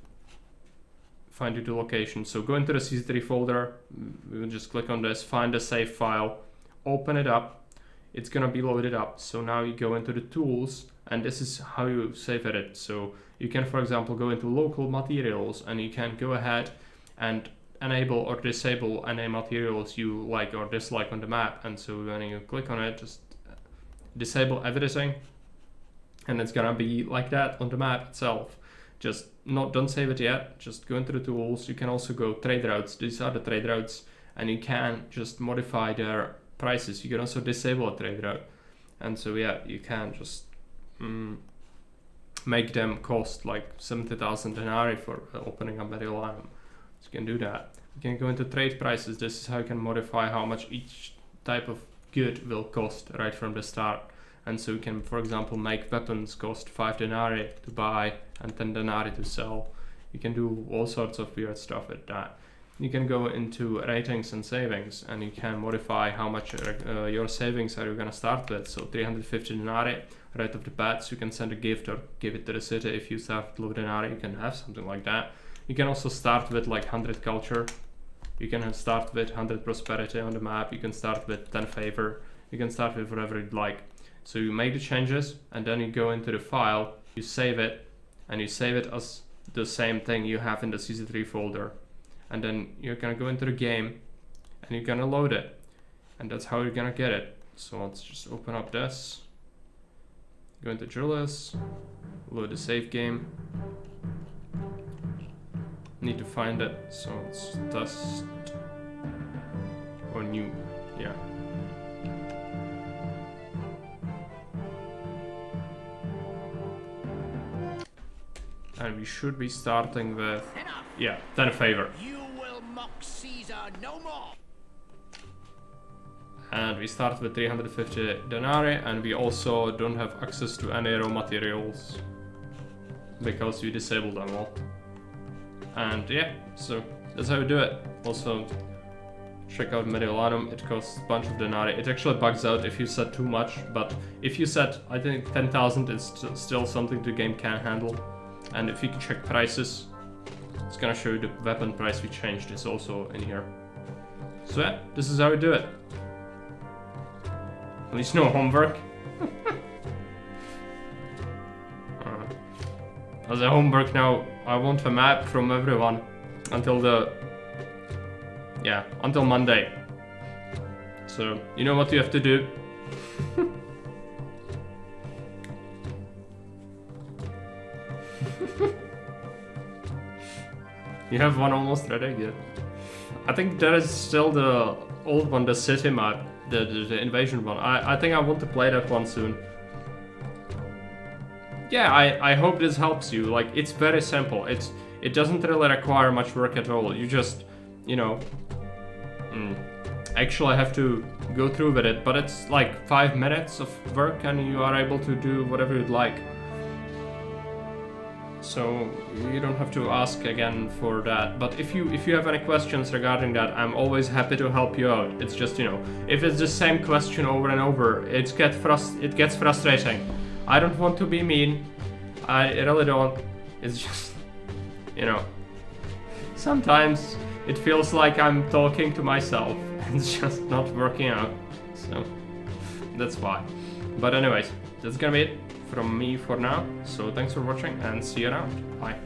find you the location. So go into the CZ3 folder, we will just click on this, find the save file, open it up, it's gonna be loaded up. So now you go into the tools, and this is how you save edit. So you can, for example, go into local materials, and you can go ahead and enable or disable any materials you like or dislike on the map. And so when you click on it, just disable everything, and it's gonna be like that on the map itself. Just don't save it yet, just go into the tools. You can also go trade routes. These are the trade routes, and you can just modify their prices. You can also disable a trade route, and so yeah, you can just make them cost like 70,000 denarii for opening a Mediolanum. So you can do that. You can go into trade prices. This is how you can modify how much each type of good will cost right from the start. And so you can, for example, make weapons cost 5 denarii to buy and 10 denarii to sell. You can do all sorts of weird stuff with that. You can go into ratings and savings, and you can modify how much your savings are you gonna start with. So 350 denarii right off the bat, so you can send a gift or give it to the city. If you start with low denarii, you can have something like that. You can also start with like 100 culture. You can start with 100 prosperity on the map. You can start with 10 favor. You can start with whatever you'd like. So you make the changes, and then you go into the file, you save it, and you save it as the same thing you have in the CZ3 folder. And then you're gonna go into the game, and you're gonna load it. And that's how you're gonna get it. So let's just open up this. Go into Julius, load the save game. Need to find it, so it's dust or new, yeah. And we should be starting with, yeah, 10 favor. You will mock Caesar no more. And we start with 350 denarii, and we also don't have access to any raw materials because we disabled them all. And yeah, so that's how we do it. Also, check out Mediolanum, it costs a bunch of denarii. It actually bugs out if you set too much, but if you set, I think 10,000 is still something the game can handle. And if you can check prices, it's gonna show you the weapon price we changed is also in here. So yeah, this is how we do it. At least no homework. As a homework now, I want a map from everyone until until Monday. So you know what you have to do. You have one almost ready? Yeah. I think there is still the old one, the city map, the invasion one. I think I want to play that one soon. Yeah, I hope this helps you. Like, it's very simple. It doesn't really require much work at all. You just, you know, actually have to go through with it, but it's like 5 minutes of work and you are able to do whatever you'd like. So you don't have to ask again for that. But if you have any questions regarding that, I'm always happy to help you out. It's just, you know, if it's the same question over and over, it gets frustrating. I don't want to be mean. I really don't. It's just, you know, sometimes it feels like I'm talking to myself. It's just not working out. So that's why. But anyways, that's gonna be it from me for now. So thanks for watching and see you around. Bye.